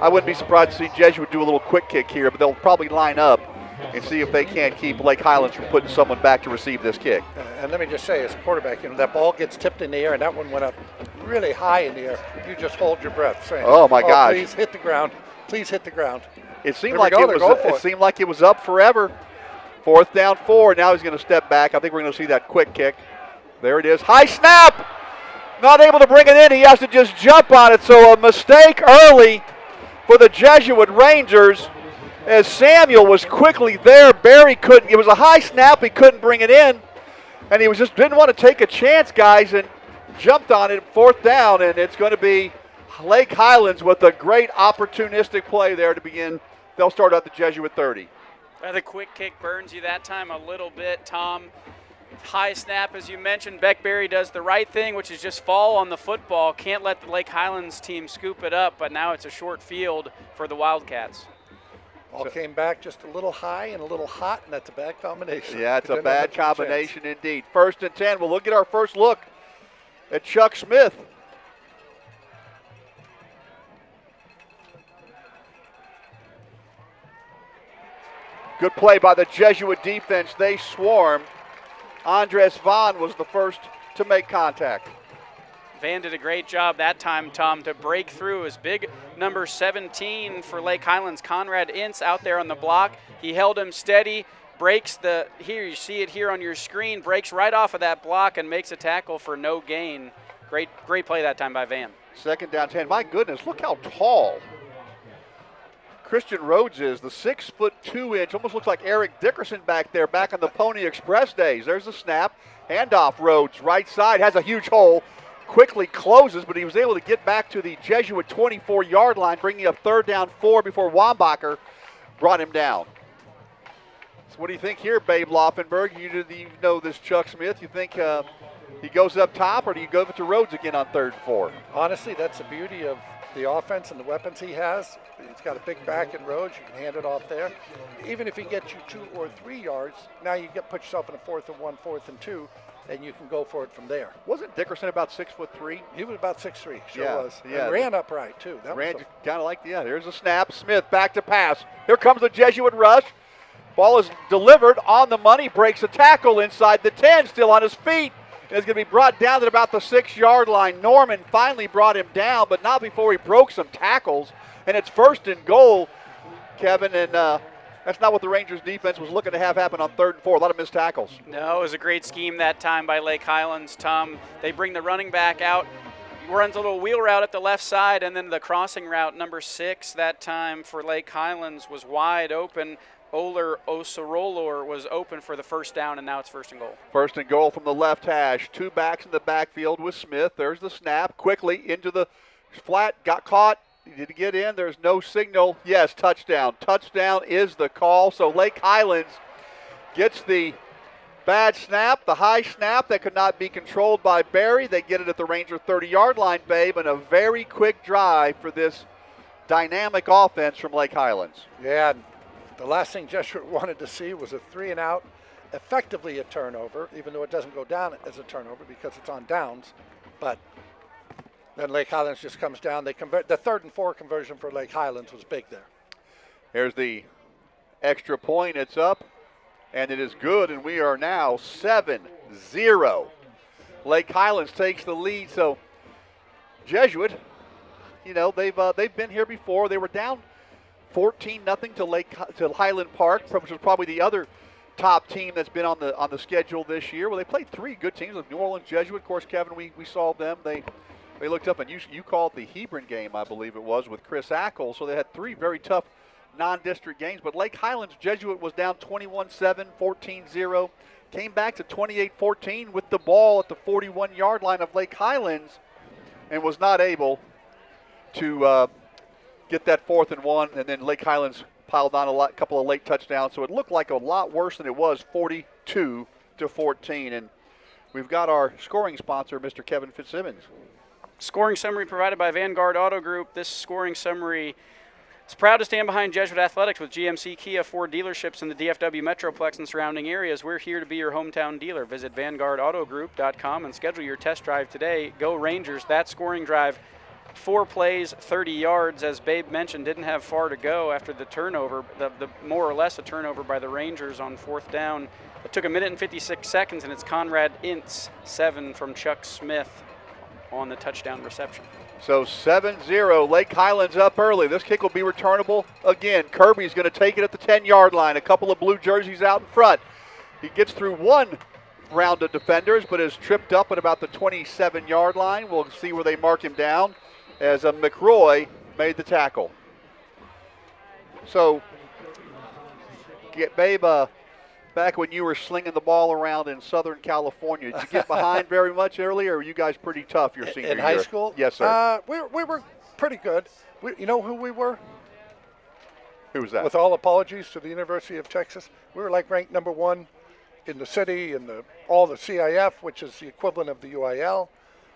I wouldn't be surprised to see Jesuit do a little quick kick here, but they'll probably line up and see if they can't keep Lake Highlands from putting someone back to receive this kick. And let me just say, as a quarterback, you know, that ball gets tipped in the air, and that one went up really high in the air. You just hold your breath, saying, "Oh my gosh! Please hit the ground! Please hit the ground!" It seemed like it seemed like it was up forever. 4th down, 4. Now he's going to step back. I think we're going to see that quick kick. There it is. High snap! Not able to bring it in. He has to just jump on it. So a mistake early for the Jesuit Rangers as Samuel was quickly there. Barry couldn't. It was a high snap. He couldn't bring it in. And he was just didn't want to take a chance, guys, and jumped on it. 4th down, and it's going to be Lake Highlands with a great opportunistic play there to begin. They'll start at the Jesuit 30. The quick kick burns you that time a little bit, Tom. High snap, as you mentioned. Beckberry does the right thing, which is just fall on the football. Can't let the Lake Highlands team scoop it up, but now it's a short field for the Wildcats. All came back just a little high and a little hot, and that's a bad combination. Yeah, it's a bad combination indeed. 1st and 10. We'll look at our first look at Chuck Smith. Good play by the Jesuit defense. They swarm. Andres Vaughn was the first to make contact. Van did a great job that time, Tom, to break through. His big number 17 for Lake Highlands, Conrad Ince, out there on the block. He held him steady, breaks here you see it here on your screen, breaks right off of that block and makes a tackle for no gain. Great play that time by Van. 2nd down 10. My goodness, look how tall Christian Rhodes is. The 6'2", almost looks like Eric Dickerson back there, back on the Pony Express days. There's the snap. Handoff, Rhodes, right side, has a huge hole. Quickly closes, but he was able to get back to the Jesuit 24-yard line, bringing up 3rd down 4 before Wambacher brought him down. So what do you think here, Babe Laufenberg? You know this Chuck Smith. You think he goes up top, or do you go to Rhodes again on 3rd and 4? Honestly, that's the beauty of the offense and the weapons he has. He's got a big back in Rhodes. You can hand it off there. Even if he gets you 2 or 3 yards, now you put yourself in a 4th and 1, 4th and 2, and you can go for it from there. Wasn't Dickerson about 6'3"? He was about 6'3", yeah, was. Yeah. And ran upright, too. Ran kind of like, yeah, there's a snap. Smith back to pass. Here comes the Jesuit rush. Ball is delivered on the money, breaks a tackle inside the 10, still on his feet. And it's going to be brought down at about the 6-yard line. Norman finally brought him down, but not before he broke some tackles. And it's 1st and goal, Kevin, and that's not what the Rangers defense was looking to have happen on 3rd and 4. A lot of missed tackles. No, it was a great scheme that time by Lake Highlands, Tom. They bring the running back out. He runs a little wheel route at the left side, and then the crossing route, number 6 that time for Lake Highlands, was wide open. Oler Osorolor was open for the 1st down, and now it's 1st and goal. 1st and goal from the left hash. 2 backs in the backfield with Smith. There's the snap. Quickly into the flat. Got caught. Did he get in? There's no signal. Yes, touchdown. Touchdown is the call. So Lake Highlands gets the bad snap, the high snap that could not be controlled by Barry. They get it at the Ranger 30-yard line, Babe, and a very quick drive for this dynamic offense from Lake Highlands. Yeah, the last thing Jesuit wanted to see was a 3-and-out, effectively a turnover, even though it doesn't go down as a turnover because it's on downs. But then Lake Highlands just comes down. They convert. The 3rd and 4 conversion for Lake Highlands was big there. Here's the extra point. It's up, and it is good, and we are now 7-0. Lake Highlands takes the lead. So Jesuit, they've been here before. They were down 14-0 to Highland Park, which was probably the other top team that's been on the schedule this year. Well, they played 3 good teams with New Orleans Jesuit. Of course, Kevin, we saw them. They looked up, and you called the Hebron game, I believe it was, with Chris Ackles. So they had 3 very tough non-district games. But Lake Highlands Jesuit was down 21-7, 14-0. Came back to 28-14 with the ball at the 41-yard line of Lake Highlands and was not able to get that 4th and 1. And then Lake Highlands piled on a couple of late touchdowns. So it looked like a lot worse than it was, 42-14. And we've got our scoring sponsor, Mr. Kevin Fitzsimmons. Scoring summary provided by Vanguard Auto Group. This scoring summary is proud to stand behind Jesuit Athletics with GMC Kia Ford dealerships in the DFW Metroplex and surrounding areas. We're here to be your hometown dealer. Visit VanguardAutoGroup.com and schedule your test drive today. Go Rangers. That scoring drive, 4 plays, 30 yards. As Babe mentioned, didn't have far to go after the turnover, the more or less a turnover by the Rangers on 4th down. It took 1 minute and 56 seconds, and it's Conrad Ince, 7 from Chuck Smith on the touchdown reception. So 7-0, Lake Highlands up early. This kick will be returnable again. Kirby's going to take it at the 10-yard line. A couple of blue jerseys out in front. He gets through 1 round of defenders, but is tripped up at about the 27-yard line. We'll see where they mark him down as McRoy made the tackle. So, Babe, back when you were slinging the ball around in Southern California, did you get behind very much earlier, or were you guys pretty tough your senior year? In high school? Yes, sir. We were pretty good. You know who we were? Who was that? With all apologies to the University of Texas, we were like ranked number 1 in the city and all the CIF, which is the equivalent of the UIL.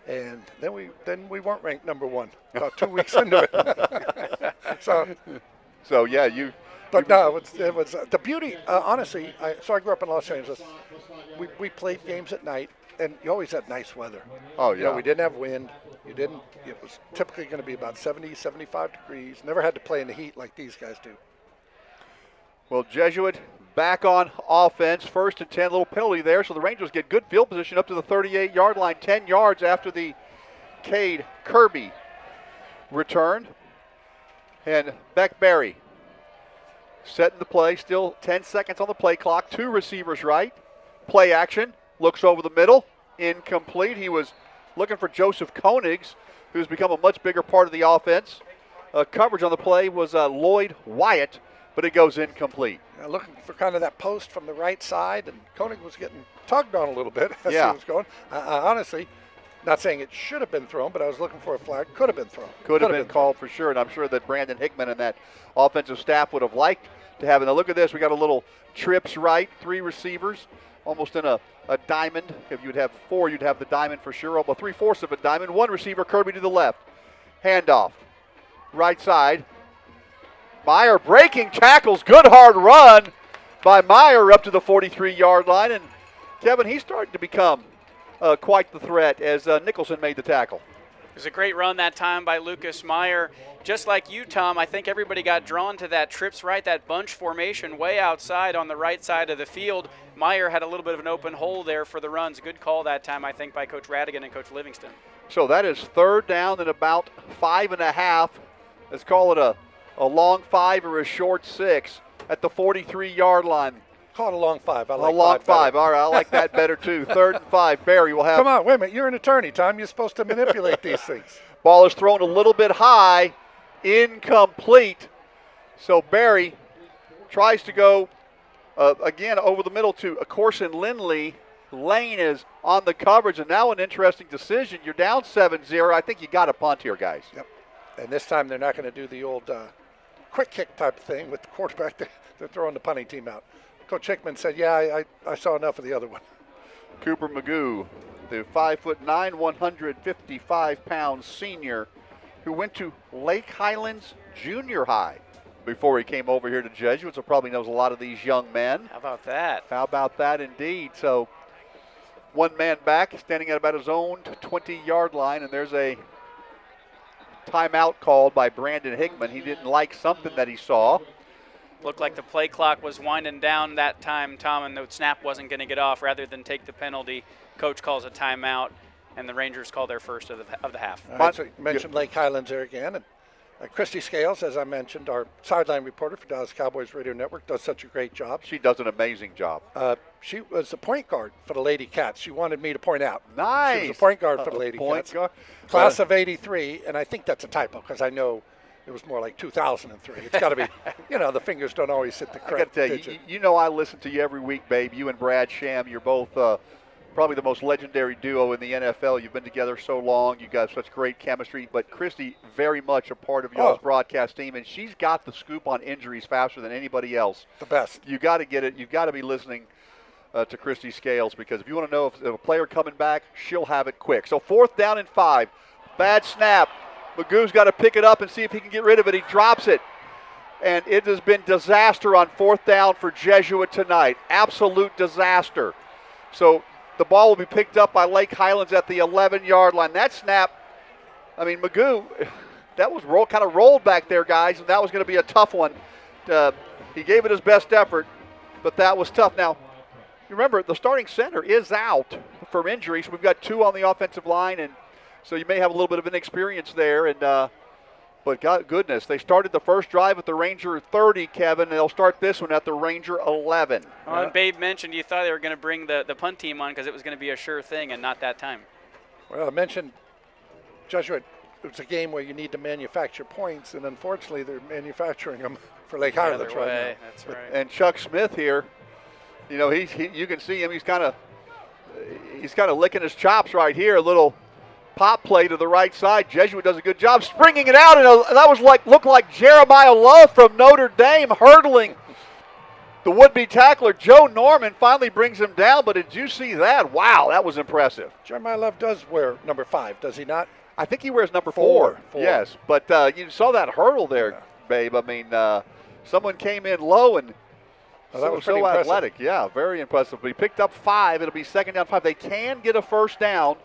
And then we weren't ranked number one about 2 weeks into it. So yeah, you. But no, it was the beauty. Honestly, I grew up in Los Angeles. We played games at night, and you always had nice weather. Oh yeah. You know, we didn't have wind. It was typically going to be about 70, 75 degrees. Never had to play in the heat like these guys do. Well, Jesuit back on offense. 1st and 10, little penalty there. So the Rangers get good field position up to the 38-yard line, 10 yards after the Cade Kirby return. And Beck Berry setting the play. Still 10 seconds on the play clock. 2 receivers right. Play action. Looks over the middle. Incomplete. He was looking for Joseph Koenigs, who's become a much bigger part of the offense. Coverage on the play was Lloyd Wyatt, but it goes incomplete. Looking for kind of that post from the right side, and Koenig was getting tugged on a little bit as he was going. Honestly, not saying it should have been thrown, but I was looking for a flag. Could have been thrown. Could have been called for sure, and I'm sure that Brandon Hickman and that offensive staff would have liked to have it. Now look at this. We got a little trips right, 3 receivers, almost in a diamond. If you'd have 4, you'd have the diamond for sure. Almost 3/4 of a diamond. 1 receiver, Kirby to the left. Handoff. Right side. Meyer breaking tackles. Good hard run by Meyer up to the 43-yard line. And Kevin, he's starting to become quite the threat as Nicholson made the tackle. It was a great run that time by Lucas Meyer. Just like you, Tom, I think everybody got drawn to that trips right, that bunch formation way outside on the right side of the field. Meyer had a little bit of an open hole there for the runs. Good call that time, I think, by Coach Radigan and Coach Livingston. So that is 3rd down and about 5.5. Let's call it a long 5 or a short 6 at the 43-yard line. Call it a long 5. I like a long 5. All right, I like that better too. 3rd and 5. Barry will have. Come on, wait a minute. You're an attorney, Tom. You're supposed to manipulate these things. Ball is thrown a little bit high, incomplete. So Barry tries to go again over the middle to Corson Lindley. Lane is on the coverage, and now an interesting decision. You're down 7-0. I think you got a punt here, guys. Yep. And this time they're not going to do the old quick kick type of thing with the quarterback. They're throwing the punting team out. Coach Hickman said, yeah, I saw enough of the other one. Cooper Magoo, the 5'9", 155-pound senior who went to Lake Highlands Junior High before he came over here to Jesuit, so probably knows a lot of these young men. How about that? How about that indeed? So 1 man back, standing at about his own 20-yard line, and there's a timeout called by Brandon Hickman. He didn't like something that he saw. Looked like the play clock was winding down that time, Tom, and the snap wasn't going to get off. Rather than take the penalty, coach calls a timeout, and the Rangers call their first of the half. Right, so you mentioned Lake Highlands there again. And Christy Scales, as I mentioned, our sideline reporter for Dallas Cowboys Radio Network, does such a great job. She does an amazing job. She was the point guard for the Lady Cats. She wanted me to point out. Nice. She was the point guard for the Lady Cats. Class of 83, and I think that's a typo because I know it was more like 2003. It's got to be, the fingers don't always hit the correct digit. I got to tell you, I listen to you every week, babe. You and Brad Sham, you're both probably the most legendary duo in the NFL. You've been together so long. You got such great chemistry. But Christy, very much a part of y'all's broadcast team, and she's got the scoop on injuries faster than anybody else. The best. You got to get it. You've got to be listening to Christy Scales because if you want to know if a player coming back, she'll have it quick. So 4th down and 5. Bad snap. Magoo's got to pick it up and see if he can get rid of it. He drops it. And it has been disaster on 4th down for Jesuit tonight. Absolute disaster. So the ball will be picked up by Lake Highlands at the 11-yard line. That snap, Magoo, that was kind of rolled back there, guys, and that was going to be a tough one. He gave it his best effort, but that was tough. Now, remember, the starting center is out for injury, so we've got 2 on the offensive line, and so you may have a little bit of inexperience there. But God goodness, they started the first drive at the Ranger 30, Kevin, and they'll start this one at the Ranger 11. And Babe mentioned you thought they were going to bring the punt team on because it was going to be a sure thing, and not that time. Well, I mentioned Jesuit. It's a game where you need to manufacture points, and unfortunately they're manufacturing them for Lake Highlands right now. That's right. And Chuck Smith here, you can see him. He's kind of licking his chops right here. A little pop play to the right side. Jesuit does a good job springing it out, and that was looked like Jeremiah Love from Notre Dame hurdling the would-be tackler, Joe Norman, finally brings him down. But did you see that? Wow, that was impressive. Jeremiah Love does wear number 5, does he not? I think he wears number 4. Yes, but you saw that hurdle there, babe. I mean, someone came in low and that was so impressive. athletic. Yeah, very impressive. But he picked up 5. It'll be second down 5. They can get a first down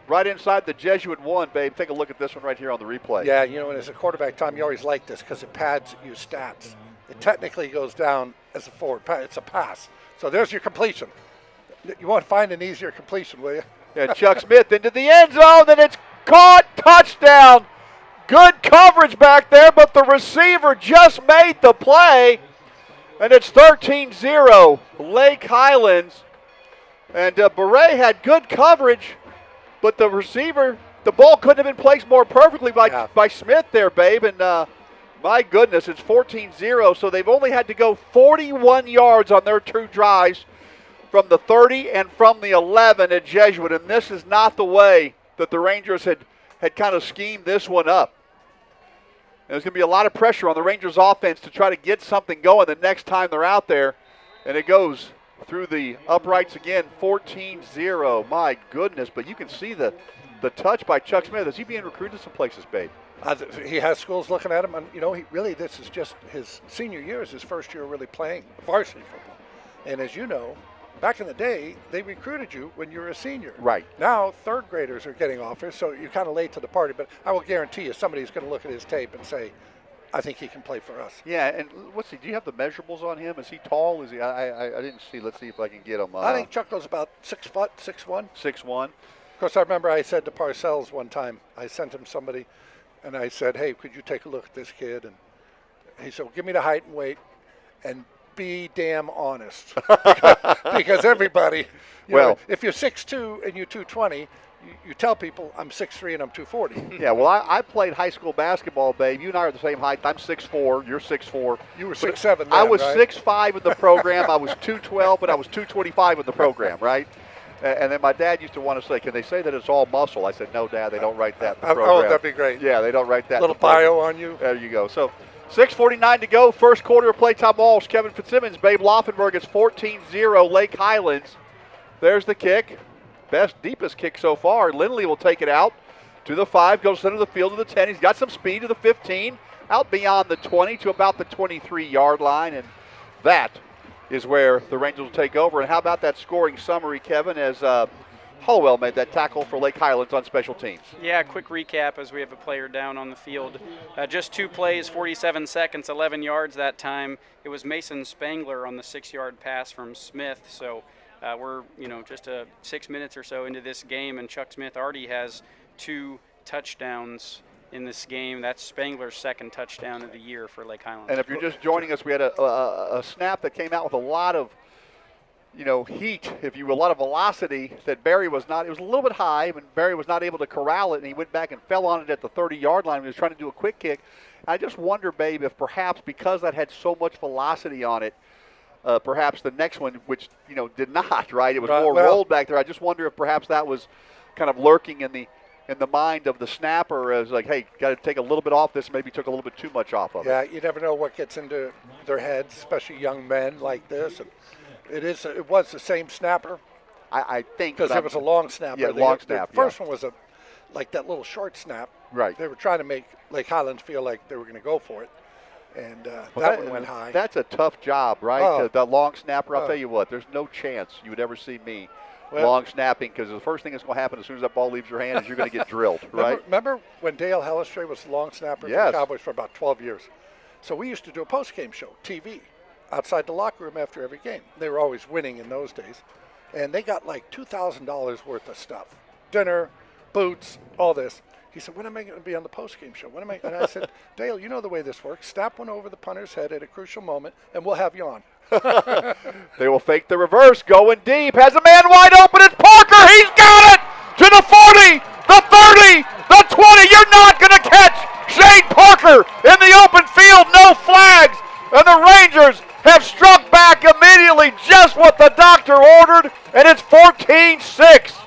right inside the Jesuit 1, babe. Take a look at this one right here on the replay. Yeah, you know, and as a quarterback, Tom, you always like this because it pads your stats. It technically goes down as a forward pass. It's a pass. So there's your completion. You want to find an easier completion, will you? Yeah, Chuck Smith into the end zone, and it's caught. Touchdown. Good coverage back there, but the receiver just made the play. And it's 13-0, Lake Highlands. And Beret had good coverage, but the receiver, the ball couldn't have been placed more perfectly by Smith there, babe. And my goodness, it's 14-0, so they've only had to go 41 yards on their 2 drives from the 30 and from the 11 at Jesuit. And this is not the way that the Rangers had kind of schemed this one up. There's going to be a lot of pressure on the Rangers offense to try to get something going the next time they're out there. And it goes through the uprights again, 14-0. My goodness, but you can see the touch by Chuck Smith. Is he being recruited some places, babe? He has schools looking at him, and, you know, this is just his senior year is his first year really playing varsity football. And as you know, back in the day, they recruited you when you were a senior. Right. Now, third graders are getting offers, so you're kind of late to the party. But I will guarantee you somebody's going to look at his tape and say, I think he can play for us. Yeah, and do you have the measurables on him? Is he tall? Is he? I didn't see. Let's see if I can get him. I think Chuck goes about 6 foot, 6'1". 6'1". Of course, I remember I said to Parcells one time, I sent him somebody, and I said, hey, could you take a look at this kid? And he said, well, give me the height and weight, and be damn honest. Because everybody, you know, if you're 6'2" and you're 220, you tell people I'm 6'3" and I'm 240. Yeah, well, I played high school basketball, babe. You and I are the same height. I'm 6'4". You're 6'4". You were 6'7". Then, I was right? 6'5" in the program. I was 212, but I was 225 in the program, right? And then my dad used to want to say, can they say that it's all muscle? I said, no, Dad, they don't write that in the program. Oh, that'd be great. Yeah, they don't write that. Little bio on you. There you go. So 6:49 to go. First quarter of play. Tom Walsh, Kevin Fitzsimmons, Babe Laufenberg. It's 14-0 Lake Highlands. There's the kick. Deepest kick so far. Lindley will take it out to the 5, goes center of the field to the 10. He's got some speed to the 15, out beyond the 20 to about the 23-yard line, and that is where the Rangers will take over. And how about that scoring summary, Kevin, as Hollowell made that tackle for Lake Highlands on special teams? Yeah, quick recap as we have a player down on the field. Just 2 plays, 47 seconds, 11 yards that time. It was Mason Spangler on the 6-yard pass from Smith. So we're, just 6 minutes or so into this game, and Chuck Smith already has 2 touchdowns in this game. That's Spangler's second touchdown of the year for Lake Highlands. And if you're just joining us, we had a snap that came out with a lot of, heat, if you will, a lot of velocity that Barry was not. It was a little bit high, but Barry was not able to corral it, and he went back and fell on it at the 30-yard line. He was trying to do a quick kick. I just wonder, babe, if perhaps because that had so much velocity on it, perhaps the next one, which, did not, right? It was more rolled back there. I just wonder if perhaps that was kind of lurking in the mind of the snapper as like, hey, got to take a little bit off this, maybe took a little bit too much off of it. Yeah, you never know what gets into their heads, especially young men like this. And it was the same snapper. I think. Because it was a long snapper. Yeah, long snap. The first one was like that little short snap. Right. They were trying to make Lake Highlands feel like they were going to go for it. And that one went high. That's a tough job, right? The long snapper, I'll tell you what, there's no chance you would ever see me long snapping, because the first thing that's going to happen as soon as that ball leaves your hand is you're going to get drilled, right? Remember when Dale Hellestray was the long snapper for the Cowboys for about 12 years? So we used to do a post-game show, TV, outside the locker room after every game. They were always winning in those days. And they got like $2,000 worth of stuff. Dinner, boots, all this. He said, when am I going to be on the post-game show? And I said, Dale, you know the way this works. Snap one over the punter's head at a crucial moment, and we'll have you on. They will fake the reverse, going deep. Has a man wide open. It's Parker. He's got it to the 40, the 30, the 20. You're not going to catch Shane Parker in the open field. No flags. And the Rangers have struck back immediately, just what the doctor ordered, and it's 14-6.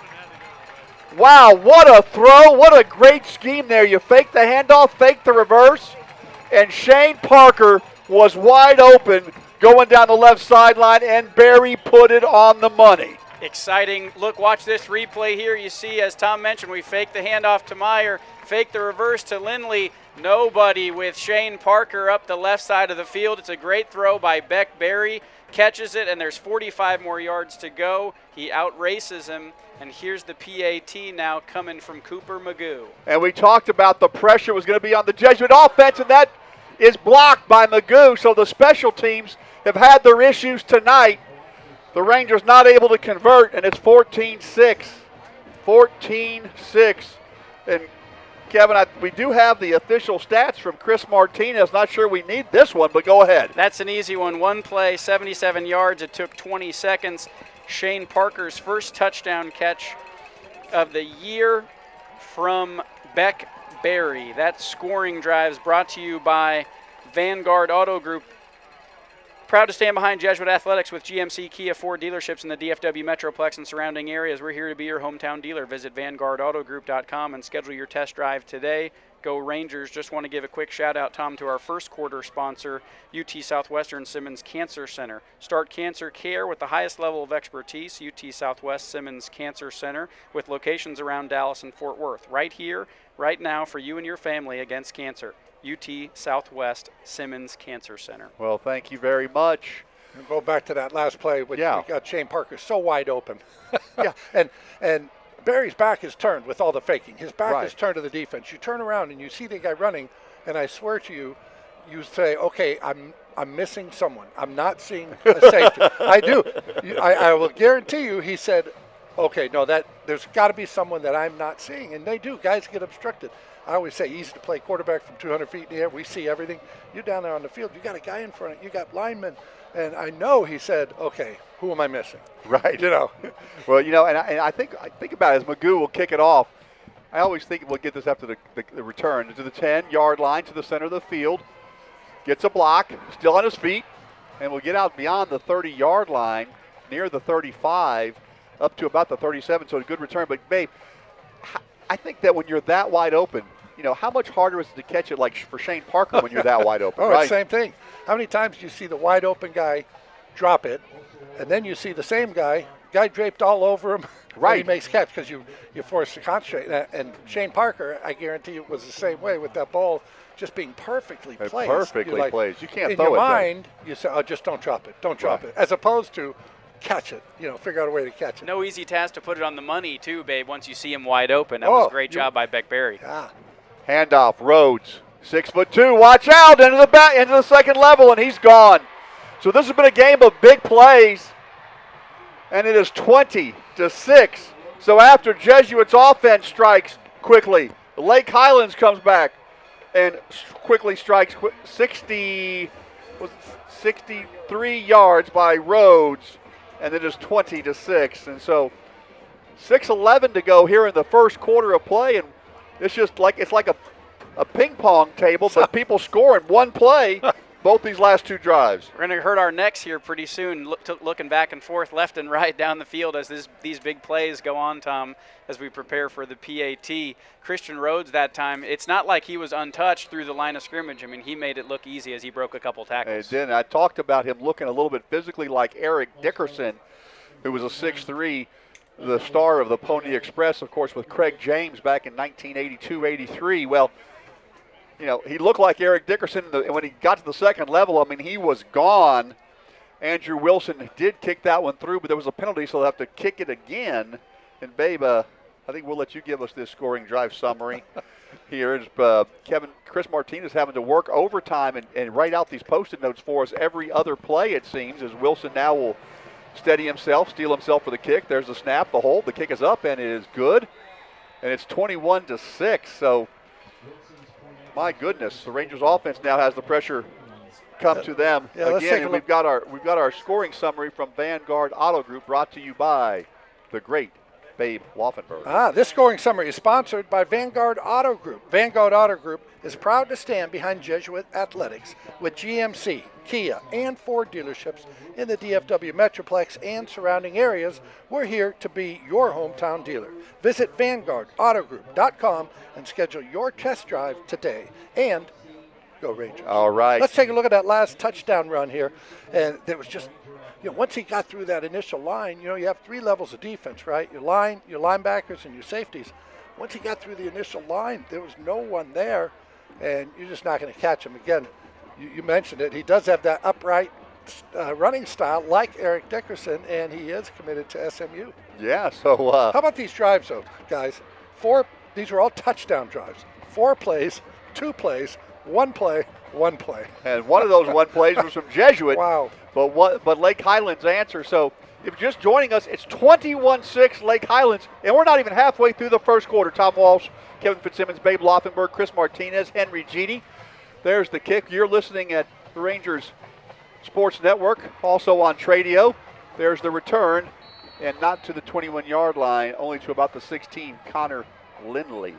Wow, what a throw. What a great scheme there. You fake the handoff, fake the reverse, and Shane Parker was wide open going down the left sideline, and Barry put it on the money. Exciting look. Watch this replay here. You see, as Tom mentioned, we faked the handoff to Meyer, faked the reverse to Lindley. Nobody with Shane Parker up the left side of the field. It's a great throw by Beck Barry. Catches it, and there's 45 more yards to go. He outraces him, and here's the PAT now coming from Cooper Magoo. And we talked about the pressure was going to be on the Jesuit offense, and that is blocked by Magoo. So the special teams have had their issues tonight. The Rangers not able to convert, and it's 14-6. 14-6. And Kevin, we do have the official stats from Chris Martinez. Not sure we need this one, but go ahead. That's an easy one. One play, 77 yards. It took 20 seconds. Shane Parker's first touchdown catch of the year from Beck Barry. That scoring drive is brought to you by Vanguard Auto Group. Proud to stand behind Jesuit Athletics with GMC Kia Ford dealerships in the DFW Metroplex and surrounding areas. We're here to be your hometown dealer. Visit VanguardAutoGroup.com and schedule your test drive today. Go Rangers. Just want to give a quick shout out, Tom, to our first quarter sponsor, UT Southwestern Simmons Cancer Center. Start cancer care with the highest level of expertise, UT Southwest Simmons Cancer Center, with locations around Dallas and Fort Worth. Right here, right now, for you and your family against cancer. UT Southwest Simmons Cancer Center. Well, thank you very much. And go back to that last play, which we got Shane Parker so wide open. And Barry's back is turned with all the faking. His back is turned to the defense. You turn around and you see the guy running, and I swear to you, you say, okay, I'm missing someone. I'm not seeing a safety. I do. I will guarantee you, he said, okay, no, there's got to be someone that I'm not seeing, and they do. Guys get obstructed. I always say easy to play quarterback from 200 feet in the air. We see everything. You're down there on the field. You got a guy in front of you. You got linemen. And I know he said, okay, who am I missing? Right. You know. Well, you know, and I think about it as Magoo will kick it off. I always think we'll get this after the return to the 10-yard line to the center of the field. Gets a block, still on his feet, and will get out beyond the 30-yard line, near the 35, up to about the 37. So a good return. But, babe, I think that when you're that wide open, you know, how much harder is it to catch it like for Shane Parker when you're that wide open, right? Right? Same thing. How many times do you see the wide open guy drop it, and then you see the same guy draped all over him, right? He makes catch because you force to concentrate. And Shane Parker, I guarantee you, was the same way with that ball just being perfectly placed. Perfectly placed. You can't throw it. In your mind, you say, oh, just don't drop it. Don't drop it. As opposed to catch it, you know, figure out a way to catch it. No easy task to put it on the money, too, babe, once you see him wide open. That was a great job by Beck Barry. Yeah. Handoff, Rhodes, 6'2", watch out, into the second level, and he's gone. So this has been a game of big plays, and it is 20-6. So after Jesuit's offense strikes quickly, Lake Highlands comes back and quickly strikes 63 yards by Rhodes, and it is 20-6. And so 6:11 to go here in the first quarter of play, and it's like a ping pong table, but people score in one play both these last two drives. We're going to hurt our necks here pretty soon, looking back and forth, left and right down the field as these big plays go on, Tom, as we prepare for the PAT. Christian Rhodes that time, it's not like he was untouched through the line of scrimmage. I mean, he made it look easy as he broke a couple tackles. It did. I talked about him looking a little bit physically like Eric Dickerson, who was a 6'3", the star of the Pony Express, of course, with Craig James back in 1982-83. Well, you know, he looked like Eric Dickerson, and when he got to the second level, I mean, he was gone. Andrew Wilson did kick that one through, but there was a penalty, so they'll have to kick it again. And, babe, I think we'll let you give us this scoring drive summary. Here is Chris Martinez having to work overtime and write out these Post-it notes for us every other play, it seems, as Wilson now will steady himself, steel himself for the kick. There's the snap, the hold. The kick is up, and it is good. And it's 21-6. So, my goodness, the Rangers offense now has the pressure come to them again. And we've got our scoring summary from Vanguard Auto Group, brought to you by the great Babe Laufenberg. This scoring summary is sponsored by Vanguard Auto Group. Vanguard Auto Group is proud to stand behind Jesuit Athletics with GMC, Kia, and Ford dealerships in the DFW Metroplex and surrounding areas. We're here to be your hometown dealer. Visit VanguardAutoGroup.com and schedule your test drive today. And Go Rangers. All right. Let's take a look at that last touchdown run here. And there was just, once he got through that initial line, you have 3 levels of defense, right? Your line, your linebackers, and your safeties. Once he got through the initial line, there was no one there, and you're just not going to catch him. Again, you mentioned it. He does have that upright running style like Eric Dickerson, and he is committed to SMU. Yeah, so. How about these drives, though, guys? These were all touchdown drives. 4 plays, 2 plays, 1 play, 1 play. And one of those 1 plays was from Jesuit. Wow. But Lake Highlands answer. So if you're just joining us, it's 21-6 Lake Highlands, and we're not even halfway through the first quarter. Tom Walsh, Kevin Fitzsimmons, Babe Loffenberg, Chris Martinez, Henry Jeaney. There's the kick. You're listening at the Rangers Sports Network, also on Tradio. There's the return, and not to the 21-yard line, only to about the 16, Corson Lindley,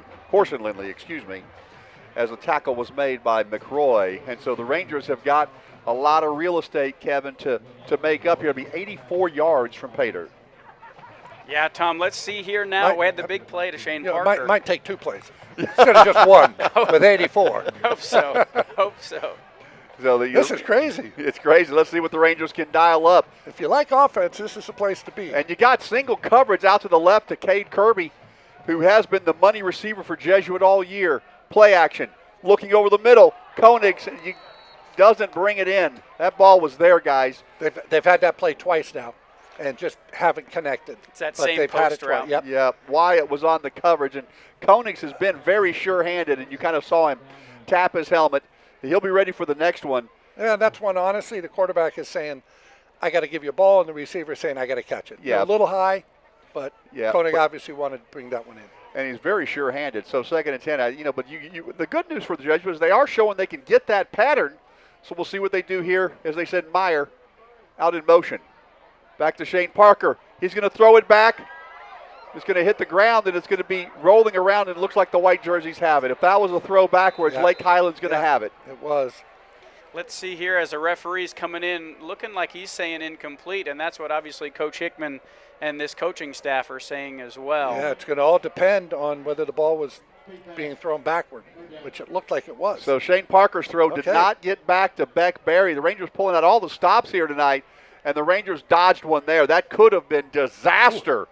as the tackle was made by McRoy. And so the Rangers have got a lot of real estate, Kevin, to make up here. It'll be 84 yards from Pater. Yeah, Tom, let's see here now. We had the big play to Shane Parker. Might take 2 plays instead of just 1 with 84. Hope so. So this is crazy. It's crazy. Let's see what the Rangers can dial up. If you like offense, this is the place to be. And you got single coverage out to the left to Cade Kirby, who has been the money receiver for Jesuit all year. Play action. Looking over the middle. Koenig doesn't bring it in. That ball was there, guys. They've had that play twice now and just haven't connected. It's that but same they've post had it route. Yep. Yeah, Wyatt was on the coverage, and Koenig has been very sure-handed, and you kind of saw him tap his helmet. He'll be ready for the next one. Yeah, that's one, honestly, the quarterback is saying, I got to give you a ball, and the receiver is saying, I got to catch it. Yeah. A little high, but Koenig but obviously wanted to bring that one in. And he's very sure-handed. So 2nd and 10. But the good news for the Jesuits is they are showing they can get that pattern. So we'll see what they do here. As they said, Meyer out in motion. Back to Shane Parker. He's going to throw it back. It's going to hit the ground, and it's going to be rolling around, and it looks like the white jerseys have it. If that was a throw backwards, Lake Highlands going to have it. It was. Let's see here as the referee's coming in, looking like he's saying incomplete, and that's what obviously Coach Hickman and this coaching staff are saying as well. Yeah, it's going to all depend on whether the ball was being thrown backward, which it looked like it was. So Shane Parker's throw did not get back to Beck Berry. The Rangers pulling out all the stops here tonight, and the Rangers dodged one there. That could have been disaster. Ooh.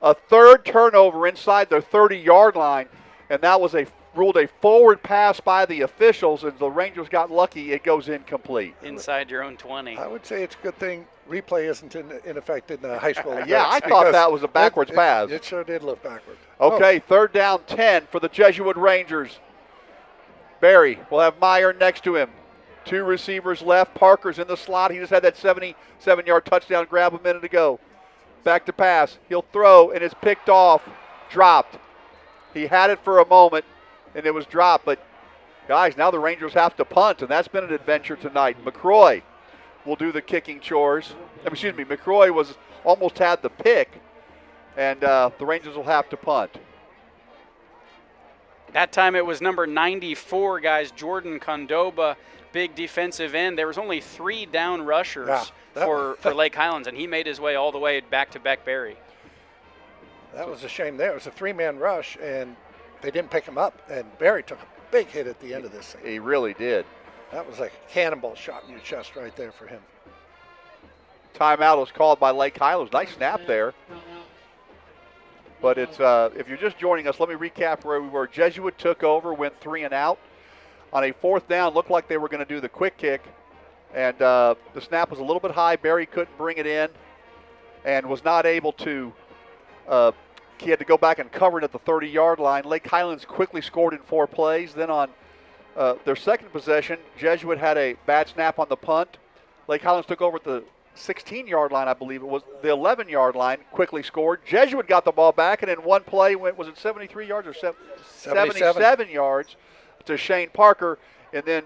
A 3rd turnover inside their 30-yard line, and that was ruled a forward pass by the officials, and the Rangers got lucky. It goes incomplete. Inside your own 20. I would say it's a good thing replay isn't in effect in high school. Yeah, I thought that was a backwards pass. It sure did look backward. Okay, 3rd down 10 for the Jesuit Rangers. Berry will have Meyer next to him. 2 receivers left. Parker's in the slot. He just had that 77-yard touchdown grab a minute ago. Back to pass. He'll throw, and it's picked off. Dropped. He had it for a moment, and it was dropped. But, guys, now the Rangers have to punt, and that's been an adventure tonight. McRoy will do the kicking chores. McRoy almost had the pick, and the Rangers will have to punt. That time it was number 94, guys, Jordan Condoba, big defensive end. There was only 3 down rushers for Lake Highlands, and he made his way all the way back to Beck Berry. That was a shame there. It was a 3-man rush, and they didn't pick him up, and Berry took a big hit at the end of this thing. He really did. That was like a cannonball shot in your chest right there for him. Timeout was called by Lake Highlands. Nice snap there. But it's if you're just joining us, let me recap where we were. Jesuit took over, went 3 and out. On a 4th down, looked like they were going to do the quick kick. And the snap was a little bit high. Berry couldn't bring it in and was not able to. He had to go back and cover it at the 30-yard line. Lake Highlands quickly scored in 4 plays. Then on their second possession, Jesuit had a bad snap on the punt. Lake Highlands took over at the 16-yard line, I believe it was, the 11-yard line, quickly scored. Jesuit got the ball back, and in one play went, was it 73 yards or 77 yards to Shane Parker. And then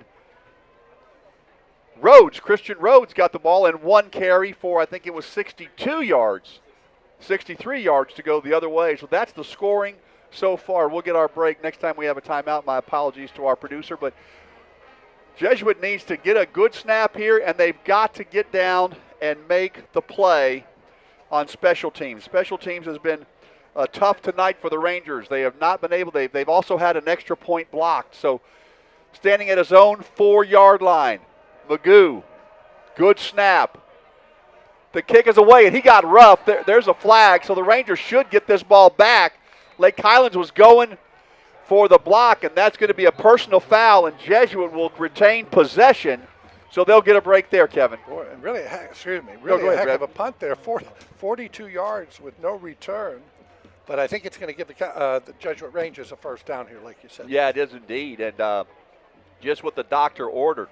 Christian Rhodes got the ball in 1 carry for, I think it was 62 yards. 63 yards to go the other way. So that's the scoring so far. We'll get our break next time we have a timeout. My apologies to our producer, but Jesuit needs to get a good snap here, and they've got to get down and make the play on special teams. Special teams has been tough tonight for the Rangers. They have not been able. They've also had an extra point blocked. So standing at his own 4-yard line. Magoo, good snap. The kick is away, and he got rough. There's a flag, so the Rangers should get this ball back. Lake Highlands was going for the block, and that's going to be a personal foul, and Jesuit will retain possession. So they'll get a break there, Kevin. Boy, and really, excuse me, No, really go a ahead, heck of Brad. a punt there, 42 yards with no return. But I think it's going to give the Jesuit Rangers a first down here, like you said. Yeah, it is indeed, and just what the doctor ordered.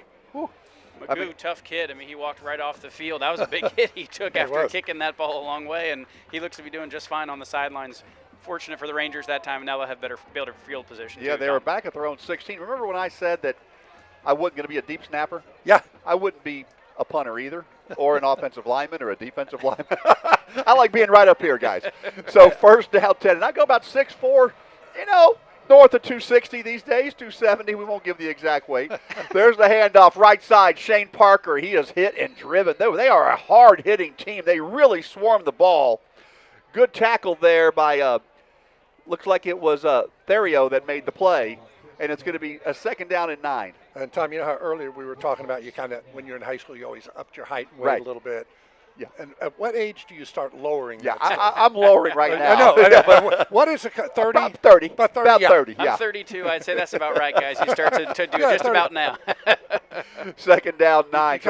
Magoo, tough kid. I mean, he walked right off the field. That was a big hit he took after kicking that ball a long way, and he looks to be doing just fine on the sidelines. Fortunate for the Rangers that time, and now they'll have better field position. Yeah, they were back at their own 16. Remember when I said that I wasn't going to be a deep snapper? Yeah. I wouldn't be a punter either, or an offensive lineman, or a defensive lineman. I like being right up here, guys. So first down 10. And I go about 6'4", north of 260 these days, 270. We won't give the exact weight. There's the handoff right side. Shane Parker, he is hit and driven. They are a hard-hitting team. They really swarm the ball. Good tackle there by, looks like it was Therio that made the play. And it's going to be a second down and 9. And, Tom, you know how earlier we were talking about you kind of, when you're in high school, you always upped your height and weight a little bit. Yeah. And at what age do you start lowering? Yeah, I'm lowering right now. I know. But what is it, 30? About 30. About 30, About 30, yeah. I'm 32. I'd say that's about right, guys. You start to do just 30. about now. Second down 9.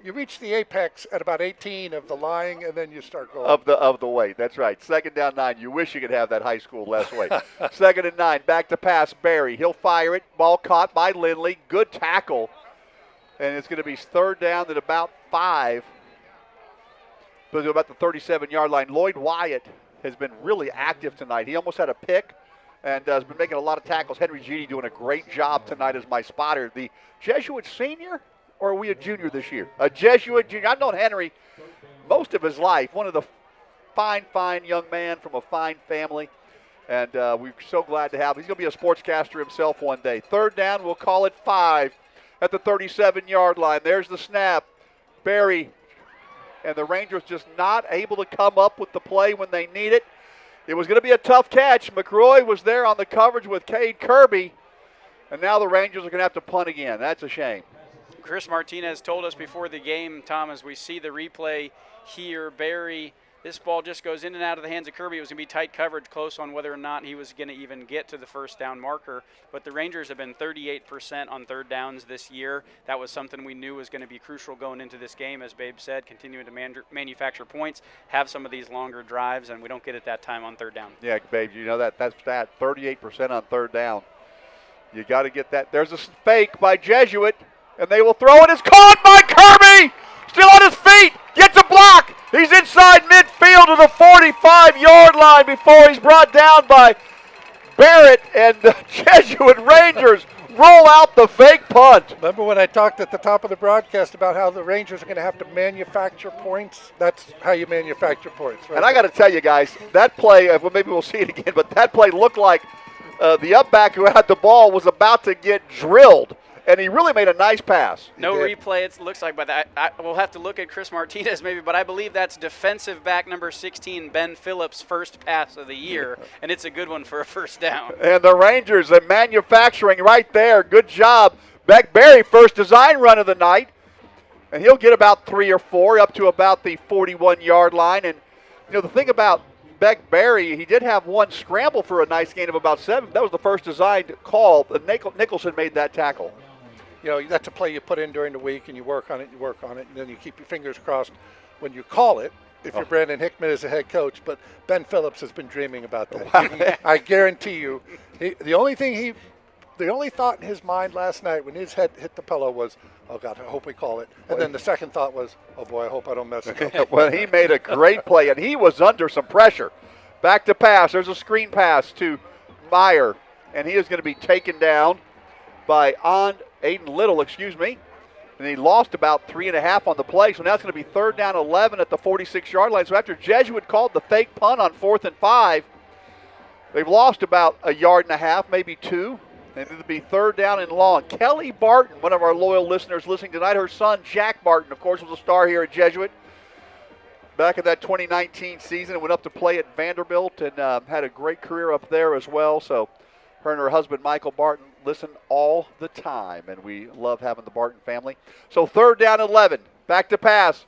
You reach the apex at about 18 of the lying, and then you start going. Of the weight. That's right. Second down 9. You wish you could have that high school less weight. Second and 9. Back to pass. Barry. He'll fire it. Ball caught by Lindley. Good tackle. And it's going to be third down at about 5. To about the 37-yard line. Lloyd Wyatt has been really active tonight. He almost had a pick and has been making a lot of tackles. Henry Gidi doing a great job tonight as my spotter. The Jesuit senior, or are we a junior this year? A Jesuit junior. I've known Henry most of his life. One of the fine young man from a fine family. And we're so glad to have him. He's going to be a sportscaster himself one day. Third down, we'll call it 5 at the 37-yard line. There's the snap. Barry. And the Rangers just not able to come up with the play when they need it. It was going to be a tough catch. McRoy was there on the coverage with Cade Kirby. And now the Rangers are going to have to punt again. That's a shame. Chris Martinez told us before the game, Tom, as we see the replay here, Barry, this ball just goes in and out of the hands of Kirby. It was going to be tight coverage, close on whether or not he was going to even get to the first down marker. But the Rangers have been 38% on third downs this year. That was something we knew was going to be crucial going into this game, as Babe said, continuing to manufacture points, have some of these longer drives, and we don't get it that time on third down. Yeah, Babe, you know that's stat, 38% on third down. You got to get that. There's a fake by Jesuit, and they will throw it. It's caught by Kirby! Still on his feet, gets a block. He's inside midfield to the 45-yard line before he's brought down by Barrett, and the Jesuit Rangers roll out the fake punt. Remember when I talked at the top of the broadcast about how the Rangers are going to have to manufacture points? That's how you manufacture points. Right? And I got to tell you guys, that play, well, maybe we'll see it again, but that play looked like the up back who had the ball was about to get drilled. And he really made a nice pass. No replay, it looks like, but we'll have to look at Chris Martinez maybe, but I believe that's defensive back number 16, Ben Phillips' first pass of the year, and it's a good one for a first down. And the Rangers are manufacturing right there. Good job. Beck Berry, first design run of the night. And he'll get about 3 or 4 up to about the 41-yard line. And, the thing about Beck Berry, he did have one scramble for a nice gain of about 7. That was the first designed call. Nicholson made that tackle. That's a play you put in during the week, and you work on it, and then you keep your fingers crossed when you call it, if you're Brandon Hickman as a head coach. But Ben Phillips has been dreaming about that. I guarantee you, the only thought in his mind last night when his head hit the pillow was, oh, God, I hope we call it. And then the second thought was, oh, boy, I hope I don't mess it up. Well, he made a great play, and he was under some pressure. Back to pass. There's a screen pass to Meyer, and he is going to be taken down by Aiden Little, and he lost about 3.5 on the play. So now it's going to be third down 11 at the 46-yard line. So after Jesuit called the fake punt on 4th and 5, they've lost about 1.5 yards, maybe 2. And it'll be third down and long. Kelly Barton, one of our loyal listeners listening tonight, her son Jack Barton, of course, was a star here at Jesuit. Back in that 2019 season, went up to play at Vanderbilt and had a great career up there as well. So her and her husband Michael Barton listen all the time, and we love having the Barton family. So 3rd down 11. Back to pass.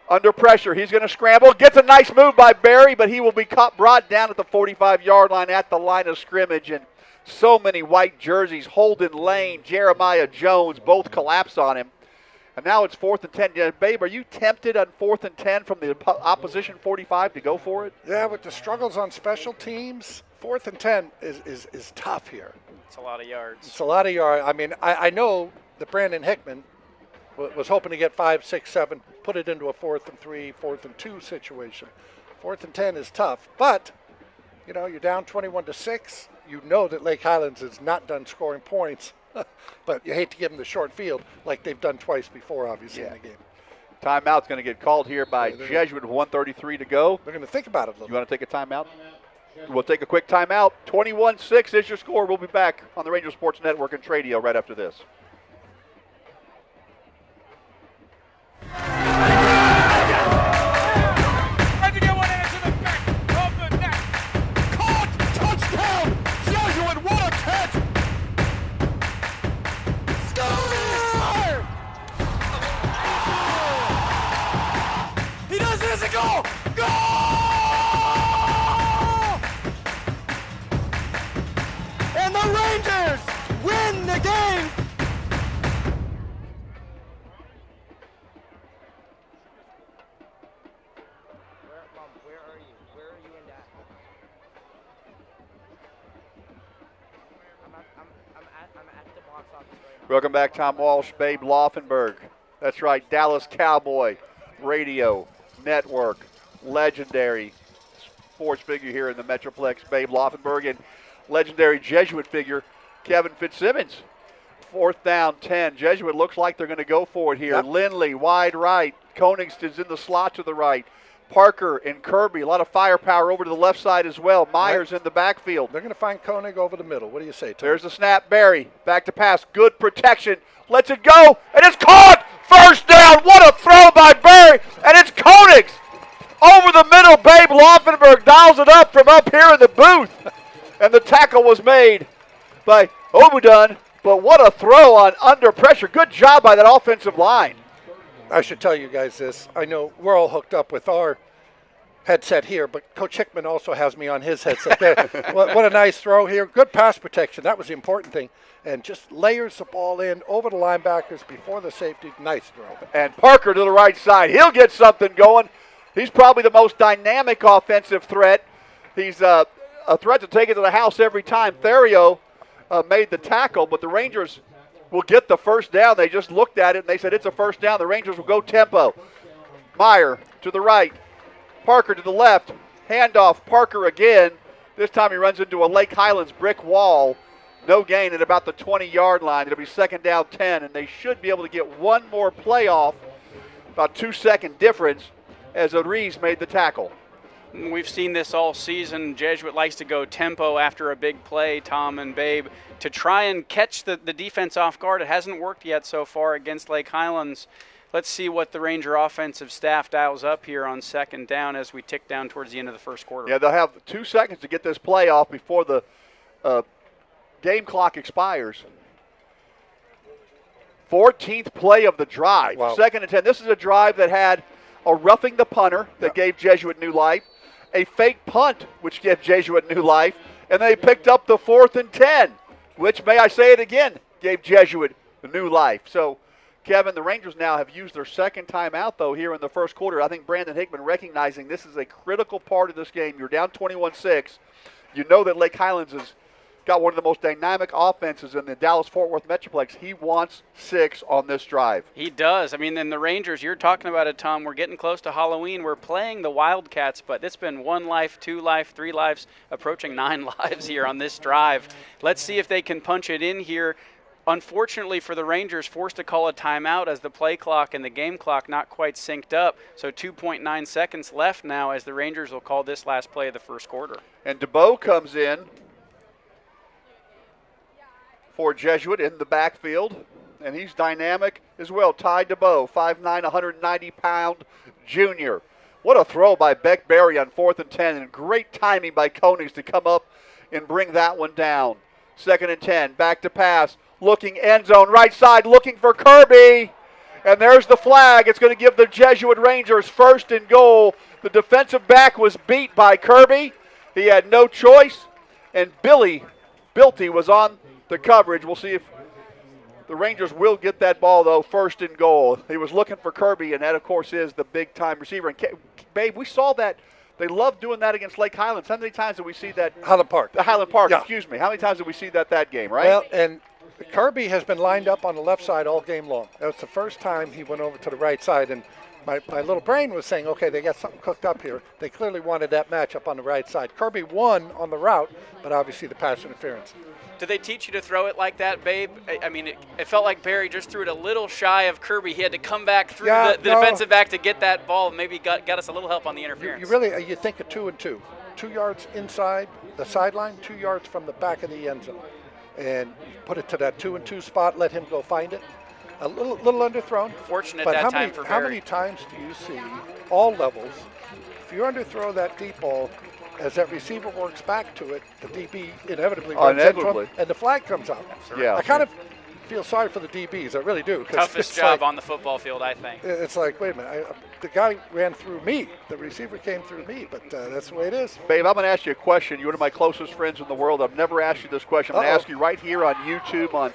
Under pressure. He's going to scramble. Gets a nice move by Barry, but he will be brought down at the 45-yard line at the line of scrimmage. And so many white jerseys. Holden Lane, Jeremiah Jones, both collapse on him. And now it's 4th and 10. Yeah, Babe, are you tempted on 4th and 10 from the opposition 45 to go for it? Yeah, with the struggles on special teams, 4th and 10 is tough here. It's a lot of yards. It's a lot of yards. I mean, I know that Brandon Hickman was hoping to get 5, 6, 7, put it into a 4th and 3, 4th and 2 situation. 4th and 10 is tough, but you know, you're down 21-6. You know that Lake Highlands is not done scoring points, but you hate to give them the short field like they've done twice before, obviously, in the game. Timeout's going to get called here by Jesuit with 1:33 to go. They're going to think about it a little. You want to take a timeout? We'll take a quick timeout. 21-6 is your score. We'll be back on the Ranger Sports Network and Tradio right after this. Goal! Goal! And the Rangers win the game! Where are you? Where are you in that? I'm at the box office right now. Welcome back, Tom Walsh, Babe Laufenberg. That's right, Dallas Cowboy Radio Network, legendary sports figure here in the Metroplex, Babe Laufenberg, and legendary Jesuit figure, Kevin Fitzsimmons. 4th down 10. Jesuit looks like they're going to go for it here. Yep. Lindley, wide right. Koenigston's in the slot to the right. Parker and Kirby, a lot of firepower over to the left side as well. Myers in the backfield. They're going to find Koenig over the middle. What do you say, Tom? There's the snap. Barry, back to pass. Good protection. Lets it go, and it's caught! 1st down. What a throw by Barry, and it's Koenigs. Over the middle, Babe Laufenberg dials it up from up here in the booth. And the tackle was made by Obudun. But what a throw on under pressure. Good job by that offensive line. I should tell you guys this. I know we're all hooked up with our headset here, but Coach Hickman also has me on his headset there. What a nice throw here. Good pass protection. That was the important thing. And just layers the ball in over the linebackers before the safety. Nice throw. And Parker to the right side. He'll get something going. He's probably the most dynamic offensive threat. He's a threat to take it to the house every time. Therio made the tackle, but the Rangers will get the 1st down. They just looked at it, and they said it's a 1st down. The Rangers will go tempo. Meyer to the right. Parker to the left. Handoff. Parker again. This time he runs into a Lake Highlands brick wall. No gain at about the 20-yard line. It'll be 2nd down 10, and they should be able to get one more play off, about 2-second difference, as Odriz made the tackle. We've seen this all season. Jesuit likes to go tempo after a big play, Tom and Babe, to try and catch the defense off guard. It hasn't worked yet so far against Lake Highlands. Let's see what the Ranger offensive staff dials up here on 2nd down as we tick down towards the end of the 1st quarter. Yeah, they'll have 2 seconds to get this play off before the game clock expires. 14th play of the drive. Wow. 2nd and 10. This is a drive that had a roughing the punter that gave Jesuit new life, a fake punt which gave Jesuit new life, and they picked up the 4th and 10, which, may I say it again, gave Jesuit new life. So, Kevin, the Rangers now have used their 2nd timeout, though, here in the 1st quarter. I think Brandon Hickman recognizing this is a critical part of this game. You're down 21-6. You know that Lake Highlands has got one of the most dynamic offenses in the Dallas-Fort Worth Metroplex. He wants 6 on this drive. He does. I mean, then the Rangers, you're talking about it, Tom. We're getting close to Halloween. We're playing the Wildcats, but it's been 1 life, 2 life, 3 lives, approaching 9 lives here on this drive. Let's see if they can punch it in here. Unfortunately for the Rangers, forced to call a timeout as the play clock and the game clock not quite synced up. So 2.9 seconds left now as the Rangers will call this last play of the 1st quarter. And DeBow comes in for Jesuit in the backfield, and he's dynamic as well. Ty DeBow, 5'9", 190-pound junior. What a throw by Beck Berry on 4th and 10, and great timing by Koenigs to come up and bring that one down. 2nd and 10. Back to pass. Looking end zone, right side, looking for Kirby. And there's the flag. It's going to give the Jesuit Rangers 1st and goal. The defensive back was beat by Kirby. He had no choice. And Bilty was on the coverage. We'll see if the Rangers will get that ball, though, 1st and goal. He was looking for Kirby, and that, of course, is the big-time receiver. And, Babe, we saw that. They love doing that against Lake Highlands. How many times did we see that? Highland Park. Highland Park, yeah. Excuse me. How many times did we see that game, right? Well, and Kirby has been lined up on the left side all game long. That was the first time he went over to the right side, and my little brain was saying, okay, they got something cooked up here. They clearly wanted that matchup on the right side. Kirby won on the route, but obviously the pass interference. Did they teach you to throw it like that, Babe? I mean, it felt like Barry just threw it a little shy of Kirby. He had to come back through the defensive back to get that ball. Maybe got us a little help on the interference. You think of 2 and 2. 2 yards inside the sideline, 2 yards from the back of the end zone. And you put it to that 2 and 2 spot, let him go find it. A little underthrown. Fortunate but that time for Barry. How many times do you see, all levels, if you underthrow that deep ball, as that receiver works back to it, the DB inevitably runs into him, and the flag comes out. Yeah. I kind of feel sorry for the DBs. I really do. Toughest job on the football field, I think. It's like, wait a minute, the guy ran through me. The receiver came through me, but that's the way it is. Babe, I'm going to ask you a question. You're one of my closest friends in the world. I've never asked you this question. I'm going to ask you right here on YouTube, on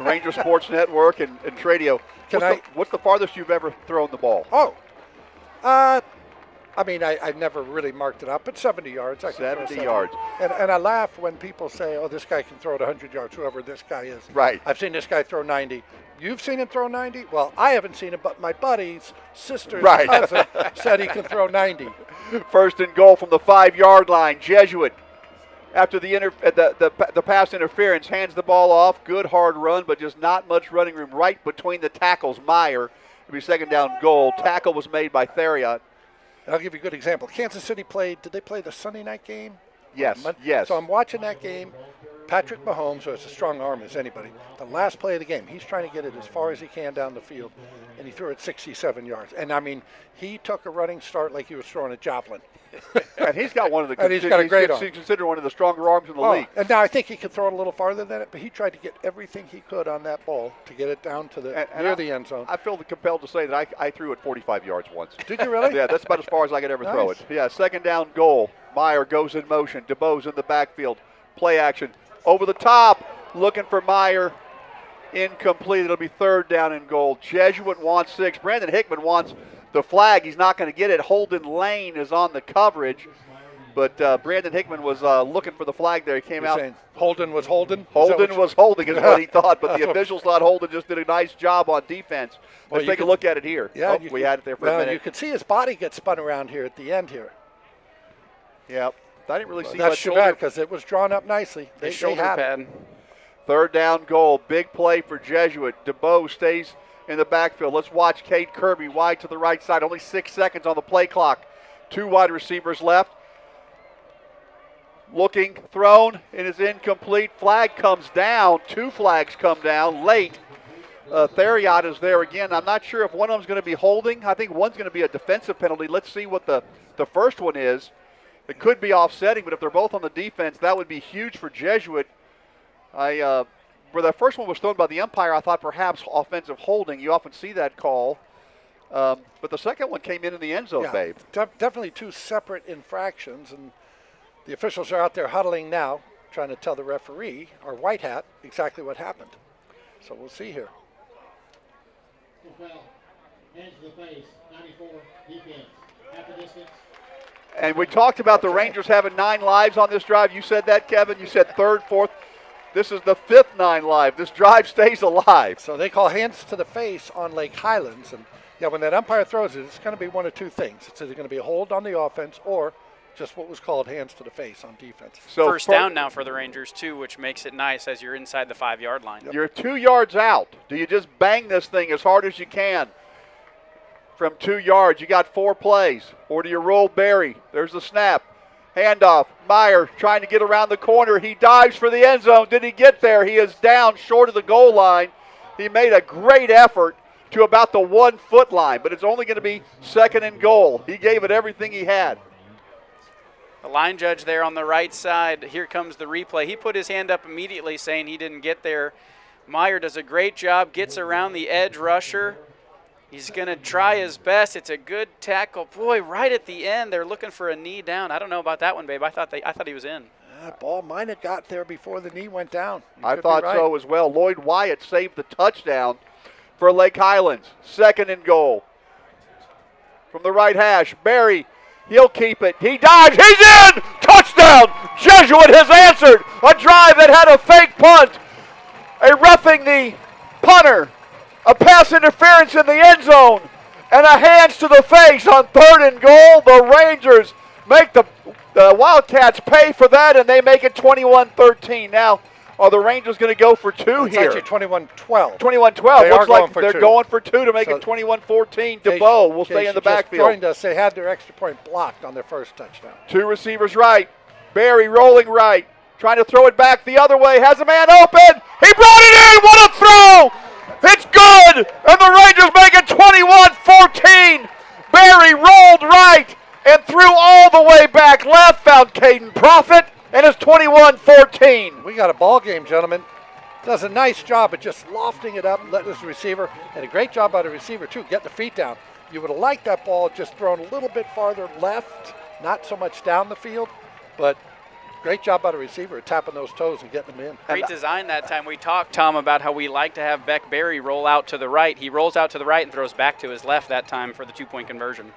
Ranger Sports Network and Tradio. What's the farthest you've ever thrown the ball? I mean, I never really marked it up, but 70 yards. 70 yards. And I laugh when people say, oh, this guy can throw it 100 yards, whoever this guy is. Right. I've seen this guy throw 90. You've seen him throw 90? Well, I haven't seen it, but my buddy's sister's cousin said he can throw 90. 1st and goal from the 5-yard line. Jesuit, after the pass interference, hands the ball off. Good hard run, but just not much running room right between the tackles. Meyer, it'll be 2nd down goal. Tackle was made by Theriot. I'll give you a good example. Kansas City did they play the Sunday night game? Yes, yes. So I'm watching that game. Patrick Mahomes, who has a strong arm as anybody, the last play of the game, he's trying to get it as far as he can down the field, and he threw it 67 yards. And, I mean, he took a running start like he was throwing a javelin. And he's got one of the he's got a great arm. He's considered one of the stronger arms in the league. And now I think he can throw it a little farther than it, but he tried to get everything he could on that ball to get it down to near the end zone. I feel compelled to say that I threw it 45 yards once. Did you really? Yeah, that's about as far as I could ever throw it. Yeah, 2nd down goal. Meyer goes in motion. DeBoe's in the backfield. Play action. Over the top. Looking for Meyer. Incomplete. It'll be 3rd down and goal. Jesuit wants 6. Brandon Hickman wants the flag. He's not going to get it. Holden Lane is on the coverage. But Brandon Hickman was looking for the flag there. He came out. Saying Holden was holding? Holden was holding is what he thought, but the officials thought Holden just did a nice job on defense. Let's take a look at it here. Yeah, we had it there for a minute. You could see his body get spun around here at the end here. Yeah, I didn't really see that's much too bad because it was drawn up nicely. They shoulder pad. 3rd down goal. Big play for Jesuit. DeBoe stays in the backfield. Let's watch Cade Kirby wide to the right side. Only 6 seconds on the play clock. 2 wide receivers left. Looking, thrown, it is incomplete. Flag comes down. 2 flags come down late. Theriot is there again. I'm not sure if one of them is going to be holding. I think one's going to be a defensive penalty. Let's see what the first one is. It could be offsetting, but if they're both on the defense, that would be huge for Jesuit. Where the first one was thrown by the umpire, I thought perhaps offensive holding. You often see that call. But the second one came in the end zone, Babe. Definitely 2 separate infractions, and the officials are out there huddling now, trying to tell the referee, or white hat, exactly what happened. So we'll see here. Hands to the face, 94, defense, half a distance. And we talked about the Rangers having 9 lives on this drive. You said that, Kevin. You said 3rd, 4th. This is the 5th 9 live. This drive stays alive. So they call hands to the face on Lake Highlands. And, yeah, when that umpire throws it, it's going to be one of 2 things. It's either going to be a hold on the offense or just what was called hands to the face on defense. So first down now for the Rangers, too, which makes it nice as you're inside the 5-yard line. You're 2 yards out. Do you just bang this thing as hard as you can? From 2 yards, you got 4 plays. Or do you roll Barry? There's the snap. Handoff. Meyer trying to get around the corner. He dives for the end zone. Did he get there? He is down short of the goal line. He made a great effort to about the 1-foot line, but it's only going to be 2nd and goal. He gave it everything he had. The line judge there on the right side. Here comes the replay. He put his hand up immediately saying he didn't get there. Meyer does a great job, gets around the edge rusher. He's going to try his best. It's a good tackle. Boy, right at the end, they're looking for a knee down. I don't know about that one, babe. I thought he was in. That ball might have got there before the knee went down. I thought so as well. Lloyd Wyatt saved the touchdown for Lake Highlands. 2nd and goal. From the right hash, Barry, he'll keep it. He dives. He's in! Touchdown! Jesuit has answered a drive that had a fake punt, a roughing the punter, a pass interference in the end zone, and a hands to the face on 3rd and goal. The Rangers make the Wildcats pay for that, and they make it 21-13. Now, are the Rangers going to go for 2 it's here? Actually 21-12. 21-12. Looks like they're two. going for 2 to make it 21-14. DeBow will stay in the backfield. Joined us. They had their extra point blocked on their first touchdown. 2 receivers right. Barry rolling right. Trying to throw it back the other way. Has a man open. He brought it in. What a throw! It's good! And the Rangers make it 21-14. Barry rolled right and threw all the way back left. Found Caden Profit. And it's 21-14. We got a ball game, gentlemen. Does a nice job of just lofting it up, letting his receiver, and a great job by the receiver, too, getting the feet down. You would have liked that ball just thrown a little bit farther left, not so much down the field, but great job by the receiver tapping those toes and getting them in. Great design that time. We talked, Tom, about how we like to have Beck Berry roll out to the right. He rolls out to the right and throws back to his left that time for the 2-point conversion.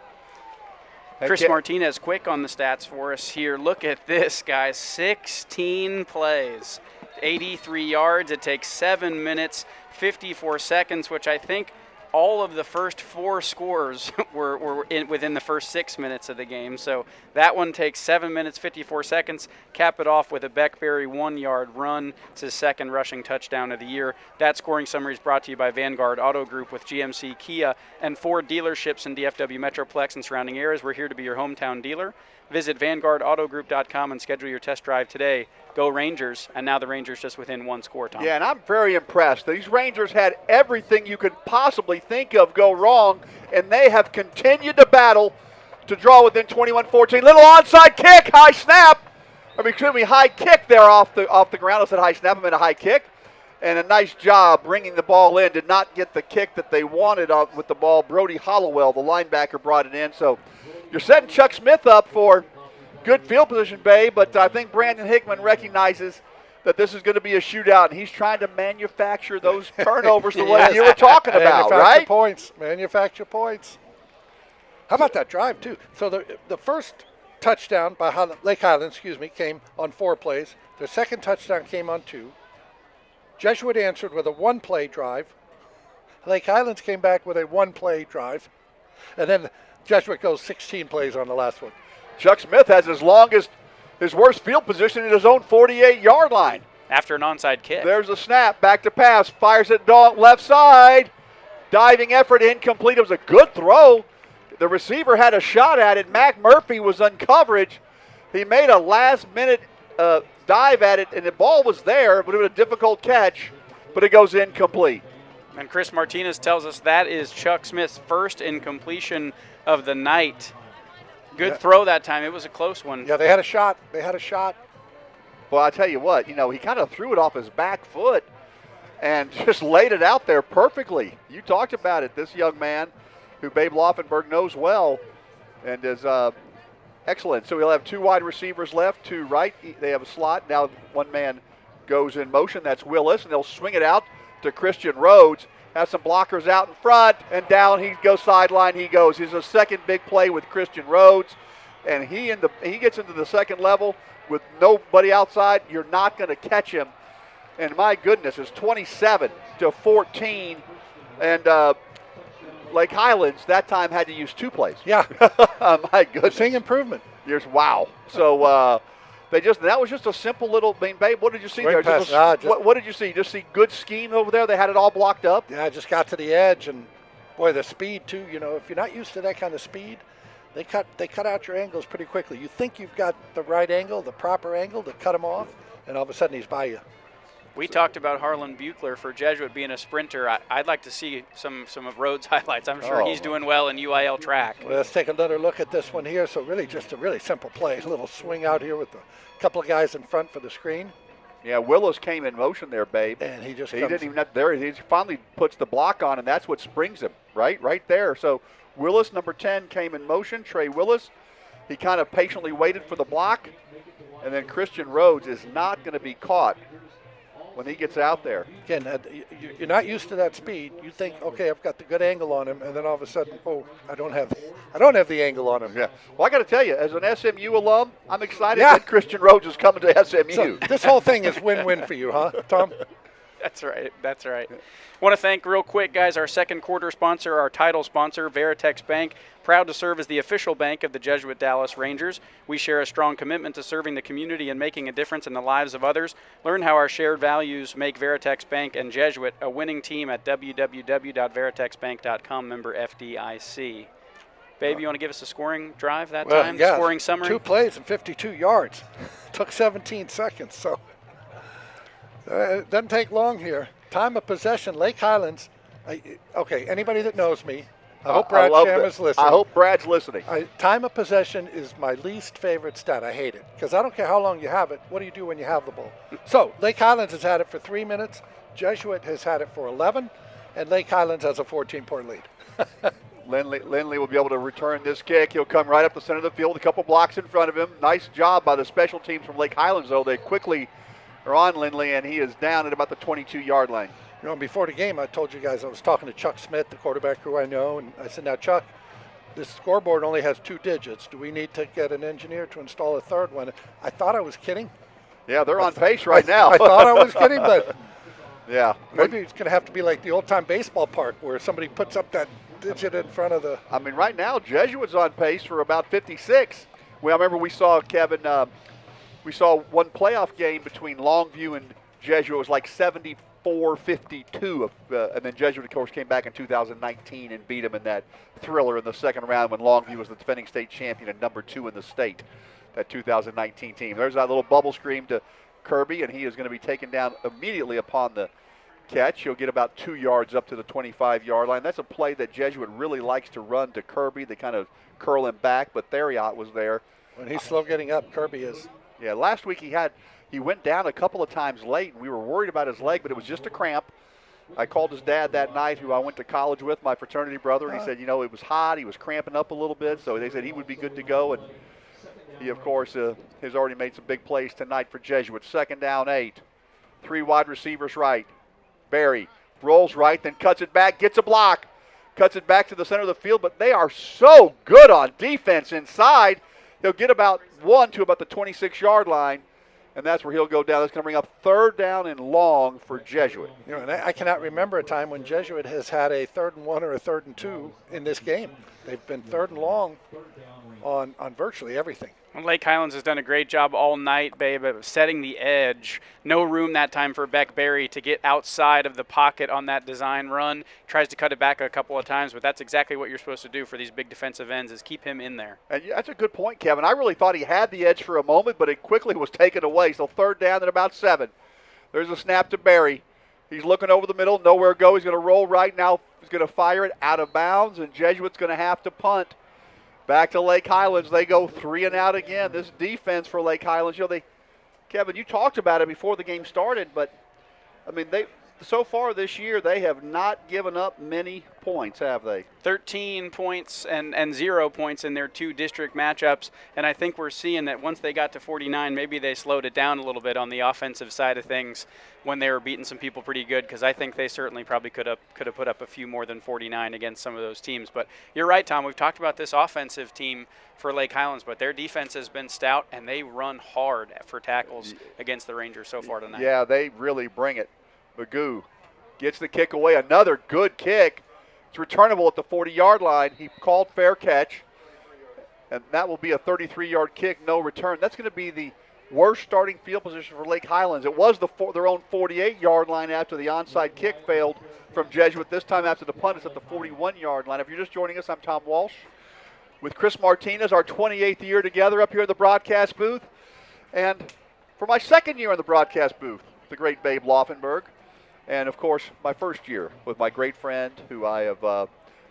Chris Martinez quick on the stats for us here. Look at this, guys. 16 plays, 83 yards. It takes 7 minutes, 54 seconds, which I think all of the first 4 scores were within the first 6 minutes of the game. So that one takes 7 minutes, 54 seconds. Cap it off with a Beckberry 1-yard run. It's his 2nd rushing touchdown of the year. That scoring summary is brought to you by Vanguard Auto Group with GMC, Kia, and Ford dealerships in DFW Metroplex and surrounding areas. We're here to be your hometown dealer. Visit VanguardAutoGroup.com and schedule your test drive today. Go Rangers, and now the Rangers just within 1 score, Tom. Yeah, and I'm very impressed. These Rangers had everything you could possibly think of go wrong, and they have continued to battle to draw within 21-14. Little onside kick, high snap. High kick there off the ground. I said high snap, I meant a high kick. And a nice job bringing the ball in. Did not get the kick that they wanted with the ball. Brody Hollowell, the linebacker, brought it in. So you're setting Chuck Smith up for good field position, Babe, but I think Brandon Hickman recognizes that this is going to be a shootout, and he's trying to manufacture those turnovers the way you were talking about, right? Manufacture points. How about that drive, too? So the first touchdown by Lake Highlands, came on 4 plays. Their second touchdown came on 2. Jesuit answered with a 1-play drive. Lake Highlands came back with a 1-play drive. And then Jesuit goes 16 plays on the last one. Chuck Smith has his worst field position in his own 48-yard line. After an onside kick. There's a snap, back to pass, fires it left side. Diving effort, incomplete. It was a good throw. The receiver had a shot at it. Mac Murphy was on coverage. He made a last-minute dive at it, and the ball was there, but it was a difficult catch, but it goes incomplete. And Chris Martinez tells us that is Chuck Smith's first incompletion of the night. Good throw that time. It was a close one. Yeah, they had a shot. Well, I tell you what, he kind of threw it off his back foot and just laid it out there perfectly. You talked about it. This young man, who Babe Laufenberg knows well, and is excellent. So we'll have 2 wide receivers left, 2 right. They have a slot. Now 1 man goes in motion. That's Willis, and they'll swing it out to Christian Rhodes. Has some blockers out in front, and down he goes, sideline he goes. He's a second big play with Christian Rhodes, and he gets into the second level with nobody outside. You're not going to catch him. And my goodness, it's 27-14, and Lake Highlands that time had to use 2 plays. Yeah, my goodness, seeing improvement. Wow. So that was just a simple little. Babe, what did you see Great there? pass. What did you see? Just see good scheme over there. They had it all blocked up. Yeah, I just got to the edge, and boy, the speed too. If you're not used to that kind of speed, they cut out your angles pretty quickly. You think you've got the right angle, the proper angle to cut him off, and all of a sudden he's by you. We talked about Harlan Buechler for Jesuit being a sprinter. I'd like to see some of Rhodes' highlights. I'm sure he's doing well in UIL track. Well, let's take another look at this one here. So really just a really simple play. A little swing out here with a couple of guys in front for the screen. Yeah, Willis came in motion there, babe. And he just didn't even have there. He finally puts the block on, and that's what springs him, right there. So Willis, number 10, came in motion. Trey Willis. He kind of patiently waited for the block, and then Christian Rhodes is not going to be caught when he gets out there. Again, you're not used to that speed. You think, okay, I've got the good angle on him, and then all of a sudden, oh, I don't have the angle on him. Yeah. Well, I got to tell you, as an SMU alum, I'm excited that Christian Rhodes is coming to SMU. So this whole thing is win-win for you, huh, Tom? That's right. That's right. Want to thank real quick, guys, our second quarter sponsor, our title sponsor, Veritex Bank. Proud to serve as the official bank of the Jesuit Dallas Rangers. We share a strong commitment to serving the community and making a difference in the lives of others. Learn how our shared values make Veritex Bank and Jesuit a winning team at www.veritexbank.com, member FDIC. Babe, you want to give us a scoring drive that time? Yeah, scoring summary? 2 plays and 52 yards. Took 17 seconds, so it doesn't take long here. Time of possession, Lake Highlands. Okay, anybody that knows me, I hope Brad Sham is listening. I hope Brad's listening. Time of possession is my least favorite stat. I hate it because I don't care how long you have it. What do you do when you have the ball? So Lake Highlands has had it for 3 minutes. Jesuit has had it for 11, and Lake Highlands has a 14-point lead. Lindley will be able to return this kick. He'll come right up the center of the field, a couple blocks in front of him. Nice job by the special teams from Lake Highlands, though. They quickly are on Lindley, and he is down at about the 22-yard line. You know, before the game, I told you guys I was talking to Chuck Smith, the quarterback who I know, and I said, now, Chuck, this scoreboard only has 2 digits. Do we need to get an engineer to install a third one? I thought I was kidding. Yeah, they're on pace right now. I thought I was kidding, but yeah, maybe it's going to have to be like the old-time baseball park where somebody puts up that digit in front of the... I mean, right now, Jesuit's on pace for about 56. Well, I remember we saw, Kevin, we saw one playoff game between Longview and Jesuit. It was like 74-52. And then Jesuit, of course, came back in 2019 and beat them in that thriller in the second round when Longview was the defending state champion and number 2 in the state, that 2019 team. There's that little bubble screen to Kirby, and he is going to be taken down immediately upon the catch. He'll get about 2 yards up to the 25-yard line. That's a play that Jesuit really likes to run to Kirby. They kind of curl him back, but Theriot was there. When he's slow getting up, Kirby is. Yeah, last week he went down a couple of times late, and we were worried about his leg, but it was just a cramp. I called his dad that night, who I went to college with, my fraternity brother, and he said, you know, it was hot. He was cramping up a little bit, so they said he would be good to go. And he, of course, has already made some big plays tonight for Jesuit. 2nd down, 8. 3 wide receivers right. Barry rolls right, then cuts it back, gets a block, cuts it back to the center of the field, but they are so good on defense inside. He'll get about 1 to about the 26-yard line, and that's where he'll go down. That's going to bring up 3rd down and long for Jesuit. You know, and I cannot remember a time when Jesuit has had a 3rd and 1 or a 3rd and 2 in this game. They've been 3rd and long on virtually everything. Lake Highlands has done a great job all night, babe, of setting the edge. No room that time for Beck Berry to get outside of the pocket on that design run. Tries to cut it back a couple of times, but that's exactly what you're supposed to do for these big defensive ends, is keep him in there. And that's a good point, Kevin. I really thought he had the edge for a moment, but it quickly was taken away. So 3rd down at about 7. There's a snap to Berry. He's looking over the middle, nowhere to go. He's going to roll right now. He's going to fire it out of bounds, and Jesuit's going to have to punt. Back to Lake Highlands. They go 3 and out again. This defense for Lake Highlands, you know, Kevin, you talked about it before the game started, but I mean, so far this year they have not given up many points, have they? 13 points and 0 points in their 2 district matchups, and I think we're seeing that once they got to 49, maybe they slowed it down a little bit on the offensive side of things when they were beating some people pretty good, because I think they certainly probably could have put up a few more than 49 against some of those teams. But you're right, Tom. We've talked about this offensive team for Lake Highlands, but their defense has been stout, and they run hard for tackles against the Rangers so far tonight. Yeah, they really bring it. Magoo gets the kick away. Another good kick. It's returnable at the 40-yard line. He called fair catch, and that will be a 33-yard kick, no return. That's going to be the worst starting field position for Lake Highlands. It was their own 48-yard line after the onside kick failed from Jesuit. This time after the punt, it's at the 41-yard line. If you're just joining us, I'm Tom Walsh with Chris Martinez, our 28th year together up here in the broadcast booth. And for my 2nd year in the broadcast booth, the great Babe Laufenberg. And, of course, my first year with my great friend who I have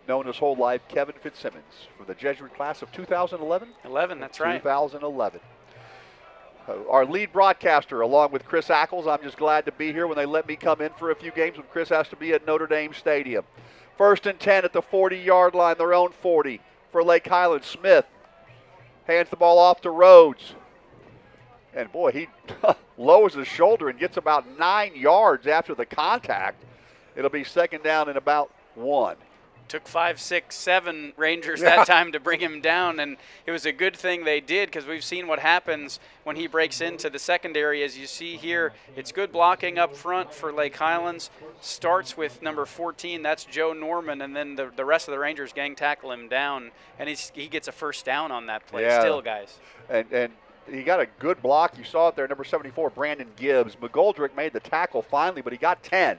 known his whole life, Kevin Fitzsimmons, from the Jesuit class of 2011? 11, that's right. 2011. Our lead broadcaster, along with Chris Ackles. I'm just glad to be here when they let me come in for a few games when Chris has to be at Notre Dame Stadium. 1st and 10 at the 40-yard line, their own 40 for Lake Highlands. Smith hands the ball off to Rhodes. And, boy, he lowers his shoulder and gets about 9 yards after the contact. It'll be 2nd down and about 1. Took 5, 6, 7 Rangers that time to bring him down, and it was a good thing they did because we've seen what happens when he breaks into the secondary. As you see here, it's good blocking up front for Lake Highlands. Starts with number 14, that's Joe Norman, and then the rest of the Rangers gang tackle him down, and he gets a 1st down on that play still, guys. And he got a good block. You saw it there, number 74, Brandon Gibbs. McGoldrick made the tackle finally, but he got 10.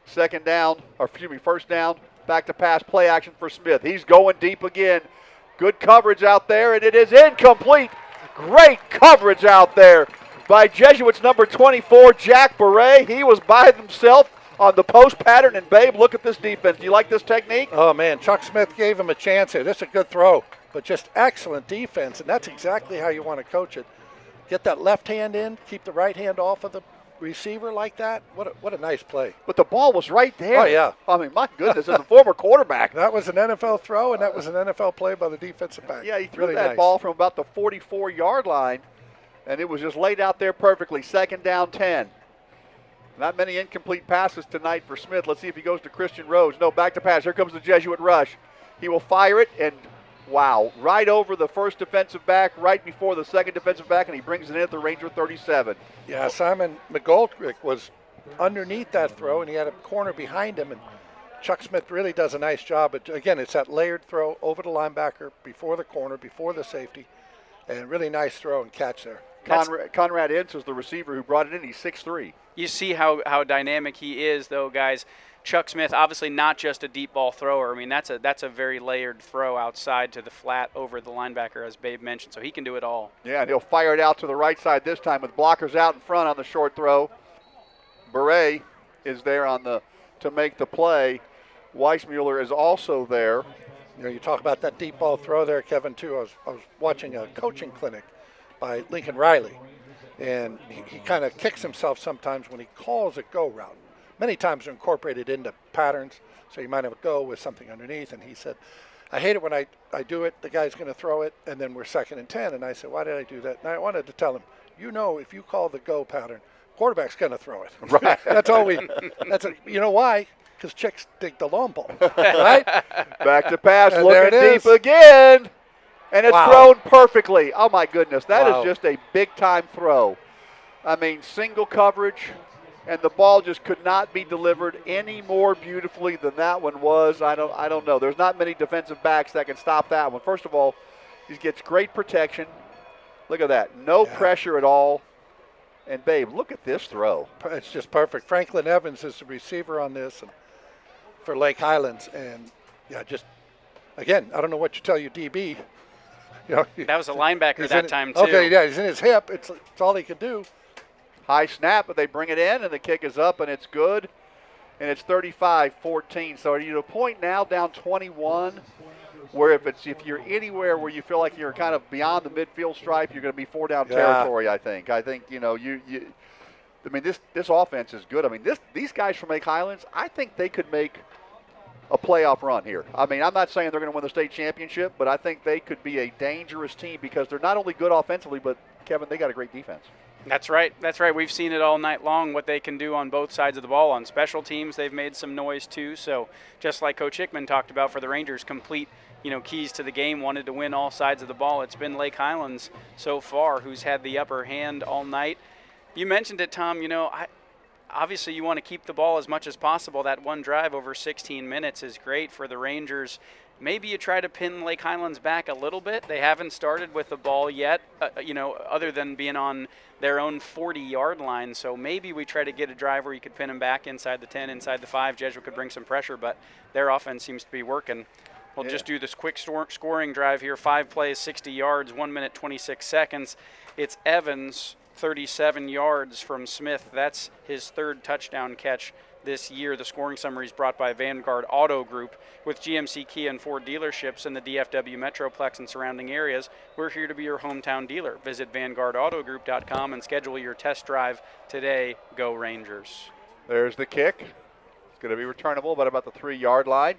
1st down. Back to pass, play action for Smith. He's going deep again. Good coverage out there, and it is incomplete. Great coverage out there by Jesuits number 24, Jack Beret. He was by himself on the post pattern, and Babe, look at this defense. Do you like this technique? Oh, man, Chuck Smith gave him a chance here. This is a good throw, but just excellent defense, and that's exactly how you want to coach it. Get that left hand in, keep the right hand off of the receiver like that. What a nice play. But the ball was right there. Oh, yeah. I mean, my goodness, as a former quarterback. That was an NFL throw, and that was an NFL play by the defensive back. Yeah, he threw really that nice. ball from about the 44-yard line, and it was just laid out there perfectly. 2nd down, 10. Not many incomplete passes tonight for Smith. Let's see if he goes to Christian Rhodes. No, back to pass. Here comes the Jesuit rush. He will fire it, and wow, right over the first defensive back, right before the second defensive back, and he brings it in at the Ranger 37. Yeah, Simon McGoldrick was underneath that throw, and he had a corner behind him, and Chuck Smith really does a nice job. But again, it's that layered throw over the linebacker, before the corner, before the safety, and really nice throw and catch there. Conrad Ince is the receiver who brought it in. He's 6'3". You see how dynamic he is, though, guys. Chuck Smith, obviously not just a deep ball thrower. I mean, that's a very layered throw outside to the flat over the linebacker, as Babe mentioned, so he can do it all. Yeah, and he'll fire it out to the right side this time with blockers out in front on the short throw. Beret is there to make the play. Weissmuller is also there. You know, you talk about that deep ball throw there, Kevin, too. I was watching a coaching clinic by Lincoln Riley, and he kind of kicks himself sometimes when he calls a go route. Many times they're incorporated into patterns, so you might have a go with something underneath. And he said, I hate it when I do it, the guy's going to throw it, and then we're 2nd and 10. And I said, why did I do that? And I wanted to tell him, if you call the go pattern, quarterback's going to throw it. Right. You know why? Because chicks dig the long ball, right? Back to pass, and looking deep again, and it's thrown perfectly. Oh, my goodness, that is just a big-time throw. I mean, single coverage, and the ball just could not be delivered any more beautifully than that one was. I don't know. There's not many defensive backs that can stop that one. First of all, he gets great protection. Look at that. No pressure at all. And, Babe, look at this throw. It's just perfect. Franklin Evans is the receiver on this for Lake Highlands. And, just, again, I don't know what you tell your DB. That was a linebacker that time, too. Okay, yeah, he's in his hip. It's all he could do. High snap, but they bring it in, and the kick is up, and it's good. And it's 35-14. So are you at a point now down 21 where if you're anywhere where you feel like you're kind of beyond the midfield stripe, you're going to be 4-down territory, I think. I think, this offense is good. I mean, these guys from Lake Highlands, I think they could make a playoff run here. I mean, I'm not saying they're going to win the state championship, but I think they could be a dangerous team because they're not only good offensively, but, Kevin, they got a great defense. That's right. We've seen it all night long, what they can do on both sides of the ball. On special teams, they've made some noise too. So just like Coach Hickman talked about for the Rangers, complete keys to the game, wanted to win all sides of the ball. It's been Lake Highlands so far who's had the upper hand all night. You mentioned it, Tom. Obviously you want to keep the ball as much as possible. That one drive over 16 minutes is great for the Rangers. Maybe you try to pin Lake Highlands back a little bit. They haven't started with the ball yet, other than being on their own 40-yard line. So maybe we try to get a drive where you could pin them back inside the 10, inside the 5. Jesuit could bring some pressure, but their offense seems to be working. We'll just do this quick scoring drive here. 5 plays, 60 yards, 1 minute, 26 seconds. It's Evans 37 yards from Smith. That's his third touchdown catch this year. The scoring summary is brought by Vanguard Auto Group. With GMC, Kia, and Ford dealerships in the DFW Metroplex and surrounding areas, we're here to be your hometown dealer. Visit VanguardAutoGroup.com and schedule your test drive today. Go Rangers. There's the kick. It's going to be returnable, but about the 3-yard line.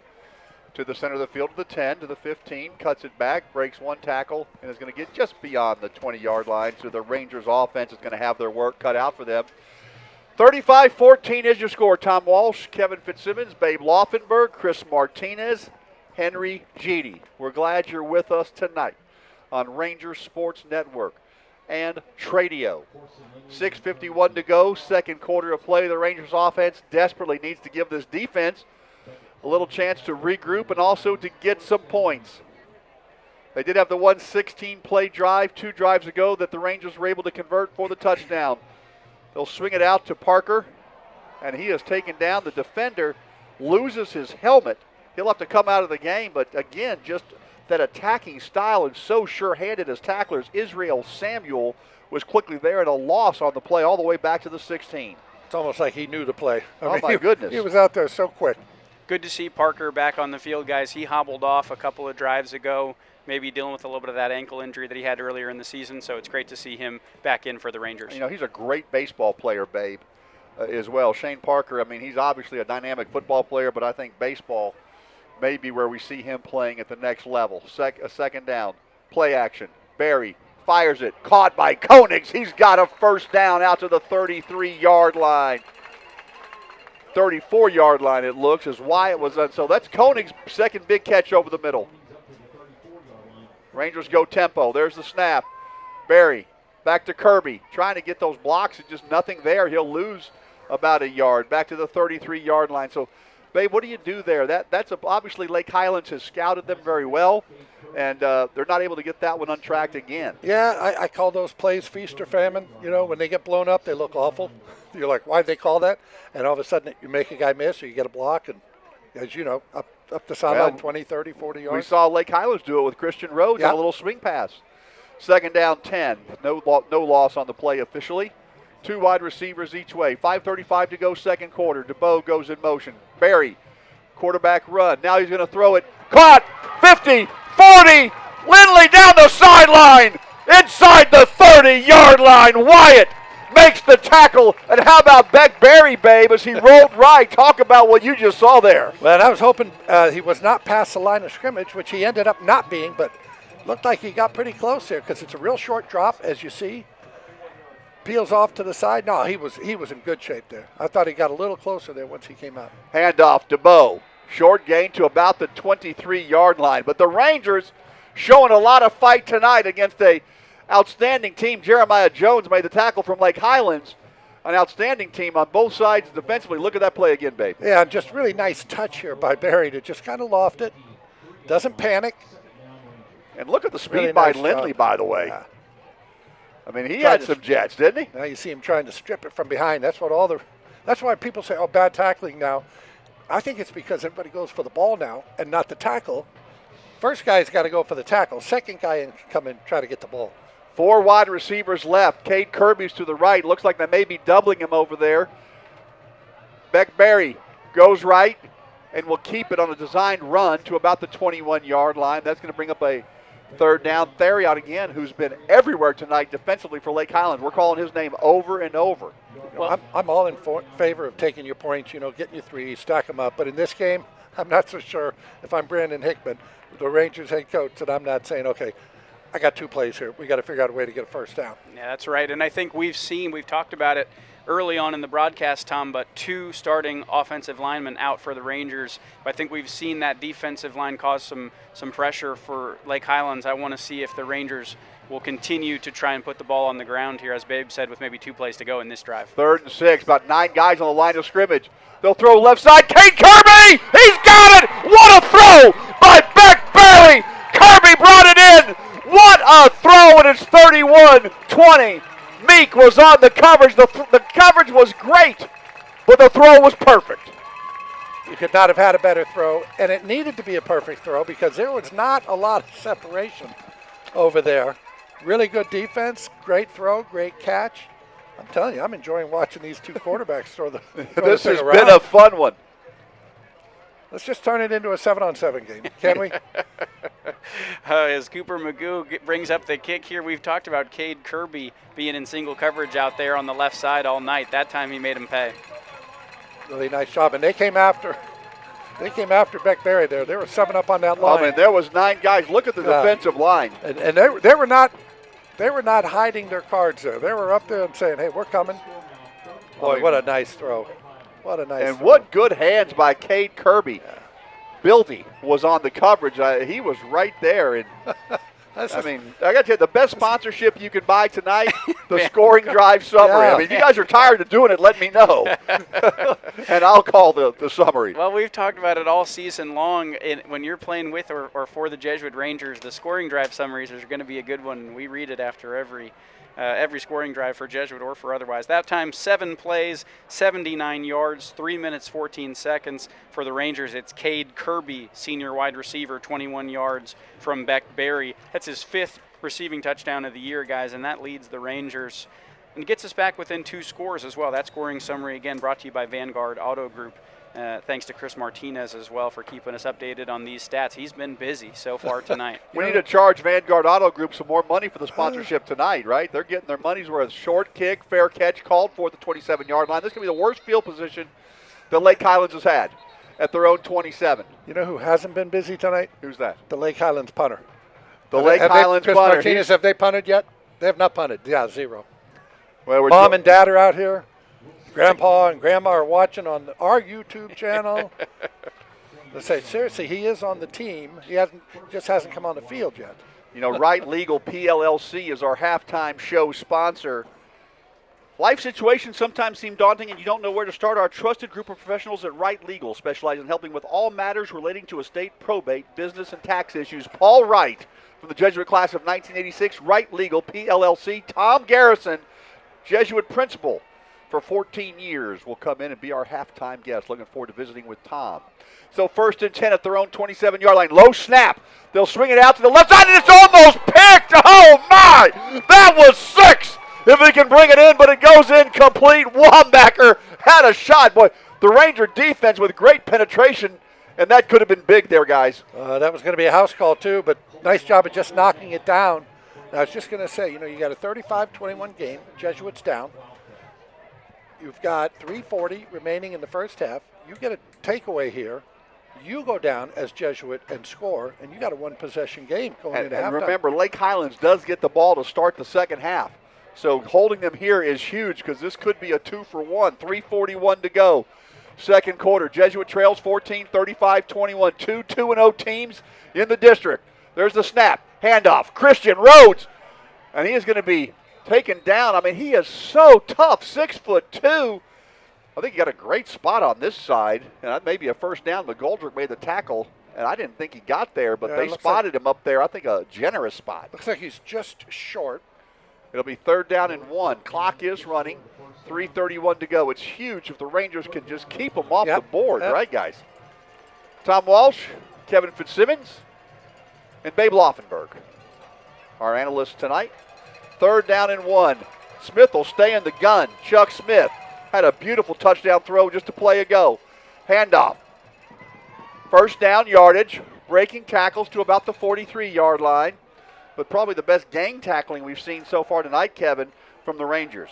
To the center of the field, to the 10, to the 15, cuts it back, breaks one tackle, and is going to get just beyond the 20-yard line. So the Rangers offense is going to have their work cut out for them. 35-14 is your score. Tom Walsh, Kevin Fitzsimmons, Babe Laufenberg, Chris Martinez, Henry Jeedy. We're glad you're with us tonight on Rangers Sports Network and Tradio. 6:51 to go, second quarter of play. The Rangers offense desperately needs to give this defense a little chance to regroup and also to get some points. They did have the 116-play drive 2 drives ago that the Rangers were able to convert for the touchdown. They'll swing it out to Parker, and he is taken down. The defender loses his helmet. He'll have to come out of the game, but again, just that attacking style and so sure-handed as tacklers. Israel Samuel was quickly there and a loss on the play all the way back to the 16. It's almost like he knew the play. My goodness. He was out there so quick. Good to see Parker back on the field, guys. He hobbled off a couple of drives ago, maybe dealing with a little bit of that ankle injury that he had earlier in the season, so it's great to see him back in for the Rangers. You know, he's a great baseball player, Babe, as well. Shane Parker, I mean, he's obviously a dynamic football player, but I think baseball may be where we see him playing at the next level. A second down, play action. Barry fires it, caught by Koenigs. He's got a first down out to the 33-yard line. 34-yard line, it looks, as Wyatt was done. So that's Koenig's second big catch over the middle. Rangers go tempo. There's the snap. Barry back to Kirby, trying to get those blocks, and just nothing there. He'll lose about a yard. Back to the 33-yard line. So, Babe, what do you do there? That's obviously Lake Highlands has scouted them very well, and they're not able to get that one untracked again. Yeah, I call those plays feast or famine. You know, when they get blown up, they look awful. You're like, why'd they call that? And all of a sudden, you make a guy miss or you get a block, and as you know, up the sideline, 20, 30, 40 yards. We saw Lake Highlands do it with Christian Rhodes on a little swing pass. Second down, 10. No loss on the play officially. 2 wide receivers each way. 5:35 to go, second quarter. DeBow goes in motion. Barry, quarterback run. Now he's going to throw it. Caught! 50, 40. Lindley down the sideline. Inside the 30-yard line. Wyatt makes the tackle. And how about Beck Barry, Babe, as he rolled right? Talk about what you just saw there. Well, I was hoping he was not past the line of scrimmage, which he ended up not being, but looked like he got pretty close there because it's a real short drop, as you see. Peels off to the side. No, he was in good shape there. I thought he got a little closer there once he came out. Handoff to Bo. Short gain to about the 23-yard line. But the Rangers showing a lot of fight tonight against a outstanding team. Jeremiah Jones made the tackle from Lake Highlands. An outstanding team on both sides defensively. Look at that play again, Babe. Yeah, just really nice touch here by Barry to just kind of loft it. Doesn't panic. And look at the speed Really by nice Lindley, job. by the way. Yeah. I mean, he had some jets, didn't he? Now you see him trying to strip it from behind. That's why people say, oh, bad tackling now. I think it's because everybody goes for the ball now and not the tackle. First guy's got to go for the tackle. Second guy can come and try to get the ball. 4 wide receivers left. Cade Kirby's to the right. Looks like they may be doubling him over there. Beck Barry goes right and will keep it on a designed run to about the 21-yard line. That's going to bring up a third down. Theriot again, who's been everywhere tonight defensively for Lake Highlands. We're calling his name over and over. Well, I'm all in favor of taking your points, getting your 3, stack them up. But in this game, I'm not so sure if I'm Brandon Hickman, the Rangers head coach, that I'm not saying, okay, I got 2 plays here. We got to figure out a way to get a first down. Yeah, that's right. And I think we've talked about it early on in the broadcast, Tom, but 2 starting offensive linemen out for the Rangers. I think we've seen that defensive line cause some pressure for Lake Highlands. I want to see if the Rangers will continue to try and put the ball on the ground here, as Babe said, with maybe 2 plays to go in this drive. 3rd and 6, about 9 guys on the line of scrimmage. They'll throw left side. Cade Kirby! He's got it! What a throw by Beck Barry! Kirby brought it in! What a throw, and it's 31-20. Meek was on the coverage. The coverage was great, but the throw was perfect. You could not have had a better throw, and it needed to be a perfect throw because there was not a lot of separation over there. really good defense, great throw, great catch. I'm telling you, I'm enjoying watching these two quarterbacks throw the This thing has around. been a fun one. Let's just turn it into a 7-on-7 game, can we? As Cooper Magoo brings up the kick here, we've talked about Cade Kirby being in single coverage out there on the left side all night. That time he made him pay. Really nice job, and they came after Beck Berry there. They were 7 up on that line. I mean, there was 9 guys. Look at the defensive line. And they were not hiding their cards there. They were up there and saying, "Hey, we're coming." Boy, what a nice throw! What a nice And throw. what good hands by Cade Kirby. Bilty was on the coverage. He was right there. And I mean, I got to tell you, the best sponsorship you can buy tonight, the scoring drive summary. Yeah. I mean, you guys are tired of doing it, let me know. And I'll call the summary. Well, we've talked about it all season long. When you're playing with or for the Jesuit Rangers, the scoring drive summaries are going to be a good one. We read it after every scoring drive for Jesuit or for otherwise. That time, 7 plays, 79 yards, 3 minutes, 14 seconds. For the Rangers, it's Cade Kirby, senior wide receiver, 21 yards from Beck Berry. That's his 5th receiving touchdown of the year, guys, and that leads the Rangers and gets us back within 2 scores as well. That scoring summary, again, brought to you by Vanguard Auto Group. Thanks to Chris Martinez as well for keeping us updated on these stats. He's been busy so far tonight. We need to charge Vanguard Auto Group some more money for the sponsorship tonight, right? They're getting their money's worth. Short kick, fair catch, called for at the 27-yard line. This could be the worst field position that Lake Highlands has had at their own 27. You know who hasn't been busy tonight? Who's that? The Lake Highlands punter. Lake Highlands Chris punter. Martinez, have they punted yet? They have not punted. Yeah, 0. Well, Mom and Dad are out here. Grandpa and Grandma are watching on our YouTube channel. Let's say, seriously, he is on the team. He just hasn't come on the field yet. You know, Right Legal PLLC is our halftime show sponsor. Life situations sometimes seem daunting and you don't know where to start. Our trusted group of professionals at Right Legal specialize in helping with all matters relating to estate, probate, business, and tax issues. Paul Wright from the Jesuit class of 1986, Right Legal PLLC. Tom Garrison, Jesuit principal for 14 years, will come in and be our halftime guest. Looking forward to visiting with Tom. So 1st and 10 at their own 27-yard line. Low snap. They'll swing it out to the left side, and it's almost picked. Oh, my! That was 6 if he can bring it in, but it goes incomplete. Wambacher had a shot. Boy, the Ranger defense with great penetration, and that could have been big there, guys. That was going to be a house call, too, but nice job of just knocking it down. And I was just going to say, you got a 35-21 game. Jesuits down. You've got 3:40 remaining in the first half. You get a takeaway here. You go down as Jesuit and score, and you got a 1-possession game going into halftime. And remember, Lake Highlands does get the ball to start the second half. So holding them here is huge because this could be a 2-for-1. 3:41 to go. Second quarter. Jesuit trails 14, 35-21. 2-0 teams in the district. There's the snap. Handoff. Christian Rhodes. And he is going to be taken down. I mean, he is so tough, 6'2". I think he got a great spot on this side, and that may be a first down. McGoldrick made the tackle, and I didn't think he got there, but they spotted him up there. I think a generous spot. Looks like he's just short. It'll be 3rd down and 1. Clock is running. 3:31 to go. It's huge if the Rangers can just keep them off the board, right, guys? Tom Walsh, Kevin Fitzsimmons, and Babe Laufenberg, our analysts tonight. 3rd down and 1. Smith will stay in the gun. Chuck Smith had a beautiful touchdown throw just a play ago. Handoff. First down yardage. Breaking tackles to about the 43-yard line. But probably the best gang tackling we've seen so far tonight, Kevin, from the Rangers.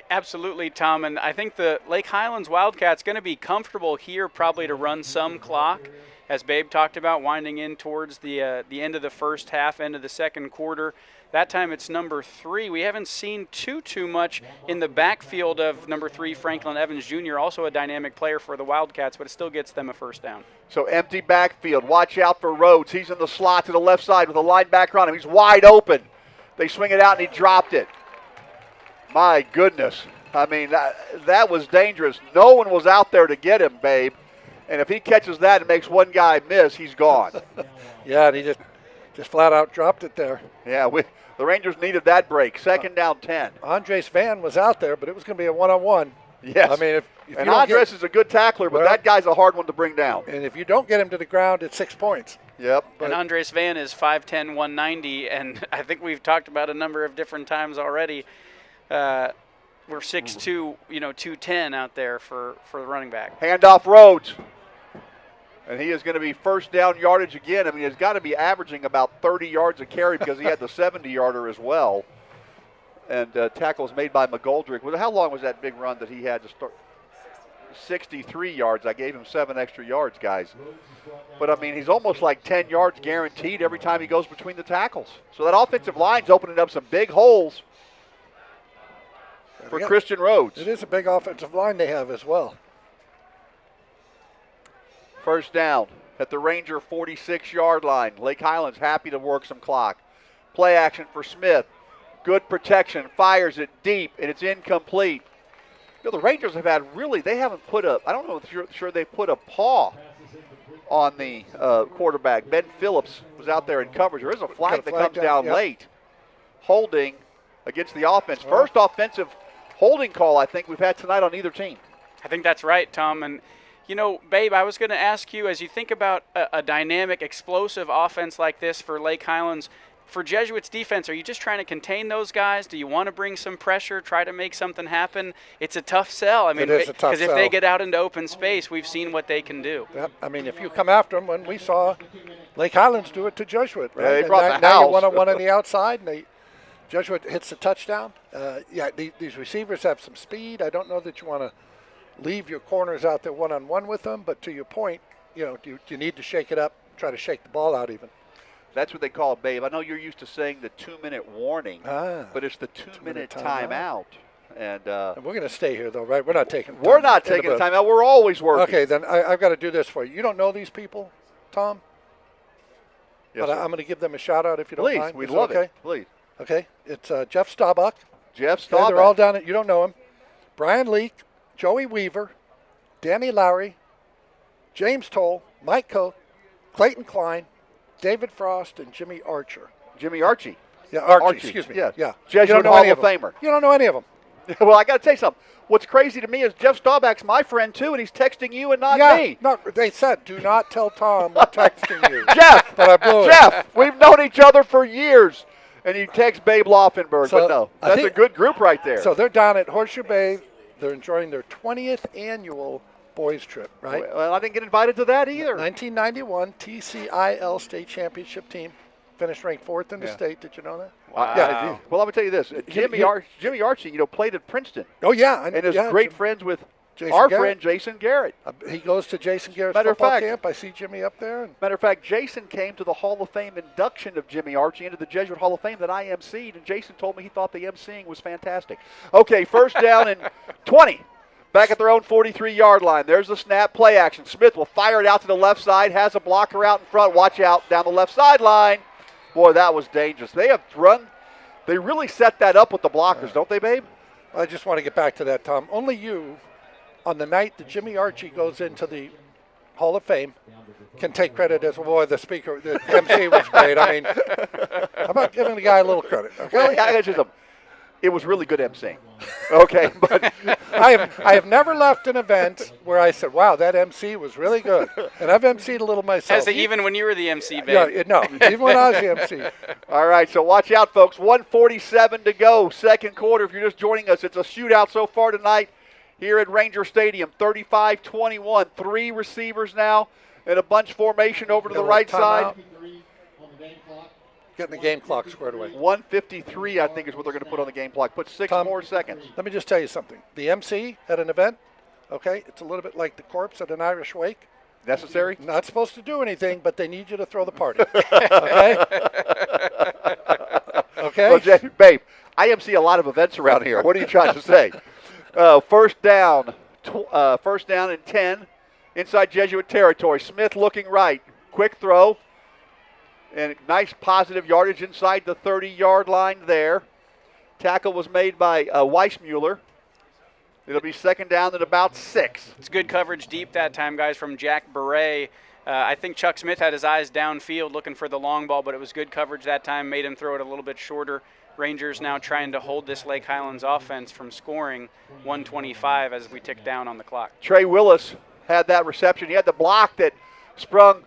Absolutely, Tom. And I think the Lake Highlands Wildcats going to be comfortable here probably to run some clock. As Babe talked about, winding in towards the end of the first half, end of the second quarter. That time it's number 3. We haven't seen too much in the backfield of number 3, Franklin Evans Jr., also a dynamic player for the Wildcats, but it still gets them a first down. So empty backfield. Watch out for Rhodes. He's in the slot to the left side with a linebacker on him. He's wide open. They swing it out, and he dropped it. My goodness. I mean, that was dangerous. No one was out there to get him, Babe. And if he catches that and makes one guy miss, he's gone. Yeah, and he just flat out dropped it there. Yeah, the Rangers needed that break. 2nd down 10. Andres Van was out there, but it was going to be a one-on-one. Yes. I mean, if and Andres is a good tackler, but that guy's a hard one to bring down. And if you don't get him to the ground, it's 6 points. Yep. And Andres Van is 5'10", 190, and I think we've talked about a number of different times already. We're 6'2", 210 out there for the running back. Handoff Rhodes. And he is going to be first down yardage again. I mean, he's got to be averaging about 30 yards a carry because he had the 70-yarder as well. And tackles made by McGoldrick. Well, how long was that big run that he had to start? 63 yards. I gave him 7 extra yards, guys. But, I mean, he's almost like 10 yards guaranteed every time he goes between the tackles. So that offensive line's opening up some big holes for Christian Rhodes. It is a big offensive line they have as well. First down at the Ranger 46-yard line. Lake Highlands happy to work some clock. Play action for Smith. Good protection. Fires it deep, and it's incomplete. You know, the Rangers have had they haven't put I don't know if you're sure they put a paw on the quarterback. Ben Phillips was out there in coverage. There is a flag that comes down late. Holding against the offense. First offensive holding call I think we've had tonight on either team. I think that's right, Tom. And, Babe, I was going to ask you, as you think about a dynamic, explosive offense like this for Lake Highlands, for Jesuit's defense, are you just trying to contain those guys? Do you want to bring some pressure, try to make something happen? It's a tough sell. I mean, because if they get out into open space, we've seen what they can do. Yep. I mean, if you come after them, when we saw Lake Highlands do it to Jesuit, right? Yeah, they brought the house. Now you one-on-one on the outside, and Jesuit hits the touchdown. These receivers have some speed. I don't know that you want to leave your corners out there one-on-one with them, but to your point, you need to shake it up, try to shake the ball out even. That's what they call it, Babe. I know you're used to saying the 2-minute warning, but it's the 2-minute timeout. And we're going to stay here, though, right? We're not taking a timeout. We're always working. Okay, then I've got to do this for you. You don't know these people, Tom? Yes, but I'm going to give them a shout-out if you don't mind. Please, we'd love it. Please. Okay, it's Jeff Staubach. Jeff Staubach. They're all down at, you don't know him. Brian Leake, Joey Weaver, Danny Lowry, James Toll, Mike Koch, Clayton Klein, David Frost, and Jimmy Archer. Jimmy Archie. Yeah, Archie. Excuse me. Yeah. Jesuit Hall of Famer. You don't know any of them. Well, I got to tell you something. What's crazy to me is Jeff Staubach's my friend, too, and he's texting you and not me. No, they said, do not tell Tom we're texting you. Jeff, but I blew it. Jeff, we've known each other for years. And he texts Babe Laufenberg, but no. That's a good group right there. So they're down at Horseshoe Bay. They're enjoying their 20th annual boys trip, right? Well, I didn't get invited to that either. 1991 TCIL state championship team. Finished ranked 4th in the state. Did you know that? Wow. Yeah. Well, I'm going to tell you this. Jimmy Archie, played at Princeton. Oh, yeah. And is great friends with our friend Jason Garrett. He goes to Jason Garrett's football camp. I see Jimmy up there. Matter of fact, Jason came to the Hall of Fame induction of Jimmy Archie into the Jesuit Hall of Fame that I emceed, and Jason told me he thought the emceeing was fantastic. Okay, first down and 20. Back at their own 43-yard line. There's the snap, play action. Smith will fire it out to the left side, has a blocker out in front. Watch out down the left sideline. Boy, that was dangerous. They really set that up with the blockers, don't they, Babe? I just want to get back to that, Tom. Only you, on the night that Jimmy Archie goes into the Hall of Fame, can take credit as, boy, the MC was great. I mean, how about giving the guy a little credit? Okay? Well, I got to tell you something. It was really good emceeing. Okay, but I have never left an event where I said, wow, that MC was really good. And I've emceed a little myself. Even when you were the MC, babe. Yeah, no, even when I was the MC. All right, so watch out, folks. 1:47 to go, second quarter. If you're just joining us, it's a shootout so far tonight here at Ranger Stadium, 35-21. 3 receivers now in a bunch formation over to the right side. Getting the game clock squared away. 1:53, I think, is what they're going to put on the game clock. Put 6 more seconds. Let me just tell you something. The MC at an event, okay, it's a little bit like the corpse at an Irish wake. Necessary? Not supposed to do anything, but they need you to throw the party. Okay? Okay? Well, babe, I MC a lot of events around here. What are you trying to say? First down and 10 inside Jesuit territory. Smith looking right. Quick throw. And nice positive yardage inside the 30-yard line there. Tackle was made by Weissmuller. It'll be second down at about 6. It's good coverage deep that time, guys, from Jack Beret. I think Chuck Smith had his eyes downfield looking for the long ball, but it was good coverage that time, made him throw it a little bit shorter. Rangers now trying to hold this Lake Highlands offense from scoring 125 as we tick down on the clock. Trey Willis had that reception. He had the block that sprung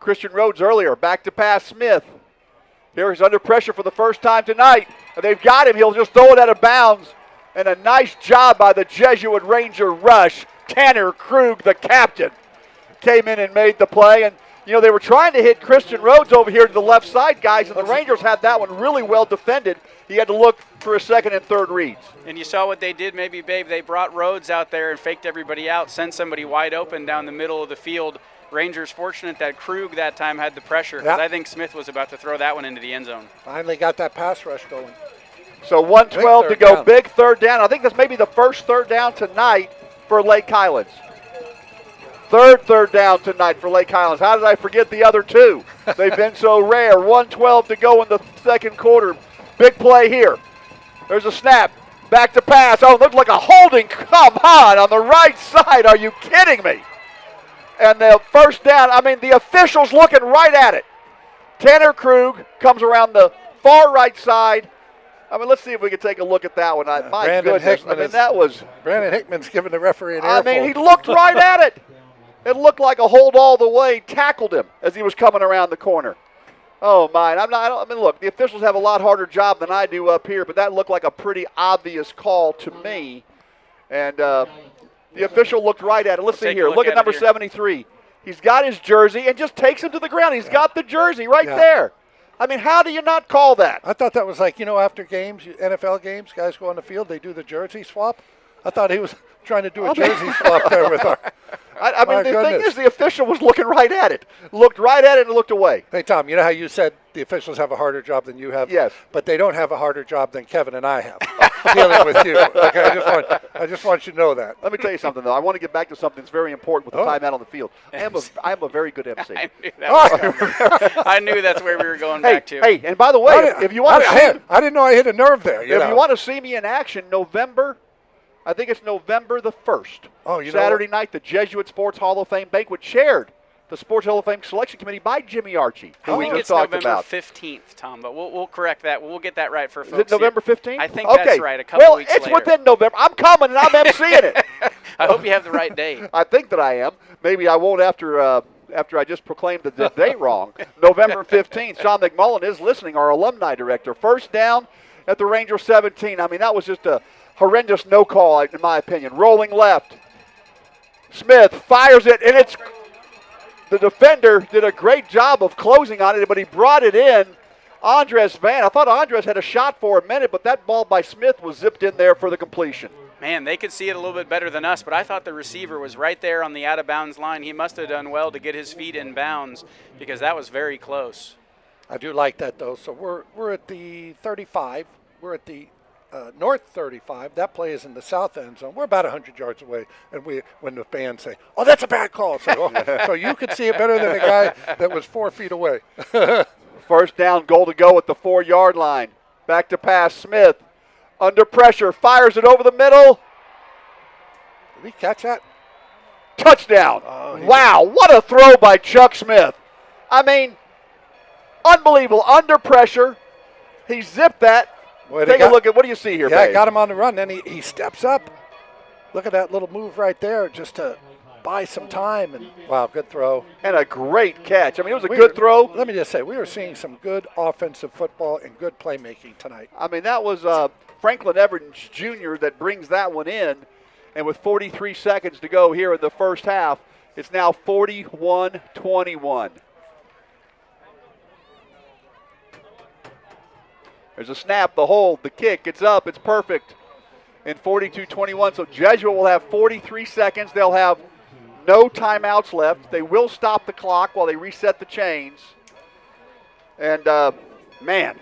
Christian Rhodes earlier. Back to pass Smith. Here he's under pressure for the first time tonight. And they've got him. He'll just throw it out of bounds. And a nice job by the Jesuit Ranger rush. Tanner Krug, the captain, came in and made the play. And, you know, they were trying to hit Christian Rhodes over here to the left side, guys, and the Rangers had that one really well defended. He had to look for a second and third reads. And you saw what they did, maybe, Babe. They brought Rhodes out there and faked everybody out, sent somebody wide open down the middle of the field. Rangers fortunate that Krug that time had the pressure, because I think Smith was about to throw that one into the end zone. Finally got that pass rush going. So 1:12 to go. Big third down. I think this may be the first third down tonight for Lake Highlands. Third down tonight for Lake Highlands. How did I forget the other two? They've been so rare. 1:12 to go in the second quarter. Big play here. There's a snap. Back to pass. Oh, it looked like a holding. Come on the right side. Are you kidding me? And the first down, I mean, the official's looking right at it. Tanner Krug comes around the far right side. I mean, let's see if we can take a look at that one. My Brandon goodness. Hickman I mean, that was. Brandon Hickman's giving the referee an I earful. mean, he looked right at it. It looked like a hold all the way. Tackled him as he was coming around the corner. Oh, my. I mean, look, the officials have a lot harder job than I do up here, but that looked like a pretty obvious call to me. And the official looked right at it. Let's see here. Look at number 73. He's got his jersey and just takes him to the ground. He's got the jersey right there. I mean, how do you not call that? I thought that was like, you know, after games, NFL games, guys go on the field, they do the jersey swap. I thought he was trying to do a jersey swap there with our. I mean, the thing is, the official was looking right at it. Looked right at it and looked away. Hey, Tom, you know how you said the officials have a harder job than you have? Yes. But they don't have a harder job than Kevin and I have dealing with you. Okay, I just want you to know that. Let me tell you something, though. I want to get back to something that's very important with the timeout on the field. I am a very good MC. I knew that's where we were going back to. Hey, and by the way, if you want to I didn't know I hit a nerve there. If you want to see me in action, I think it's November the 1st. Oh, you Saturday night, the Jesuit Sports Hall of Fame banquet chaired the Sports Hall of Fame selection committee by Jimmy Archie, who we just talked November about. 15th, Tom, but we'll correct that. We'll get that right for folks. Is it November 15th? I think that's right. A couple weeks later. Well, it's within November. I'm coming and I'm emceeing it. I hope you have the right date. I think that I am. Maybe I won't after I just proclaimed the date wrong. November 15th. Sean McMullen is listening, our alumni director. First down at the Ranger 17. I mean, that was just a horrendous no call, in my opinion. Rolling left. Smith fires it, and it's the defender did a great job of closing on it, but he brought it in. Andres Van. I thought Andres had a shot for a minute, but that ball by Smith was zipped in there for the completion. Man, they could see it a little bit better than us, but I thought the receiver was right there on the out-of-bounds line. He must have done well to get his feet in bounds because that was very close. I do like that, though. So we're at the 35. We're at the north 35. That play is in the south end zone. We're about 100 yards away, and when the fans say, "Oh, that's a bad call," so you could see it better than the guy that was 4 feet away. First down, goal to go at the 4-yard line. Back to pass, Smith. Under pressure, fires it over the middle. Did he catch that? Touchdown. Wow, what a throw by Chuck Smith. I mean, unbelievable. Under pressure, he zipped that. Boy, Take a look at, what do you see here, Yeah, babe? got him on the run. Then he steps up. Look at that little move right there just to buy some time. And wow, good throw. And a great catch. I mean, it was a good throw. Let me just say, we were seeing some good offensive football and good playmaking tonight. I mean, that was Franklin Evans Jr. that brings that one in. And with 43 seconds to go here in the first half, it's now 41-21. There's a snap, the hold, the kick. It's up. It's perfect. In 42-21. So Jesuit will have 43 seconds. They'll have no timeouts left. They will stop the clock while they reset the chains. And, man,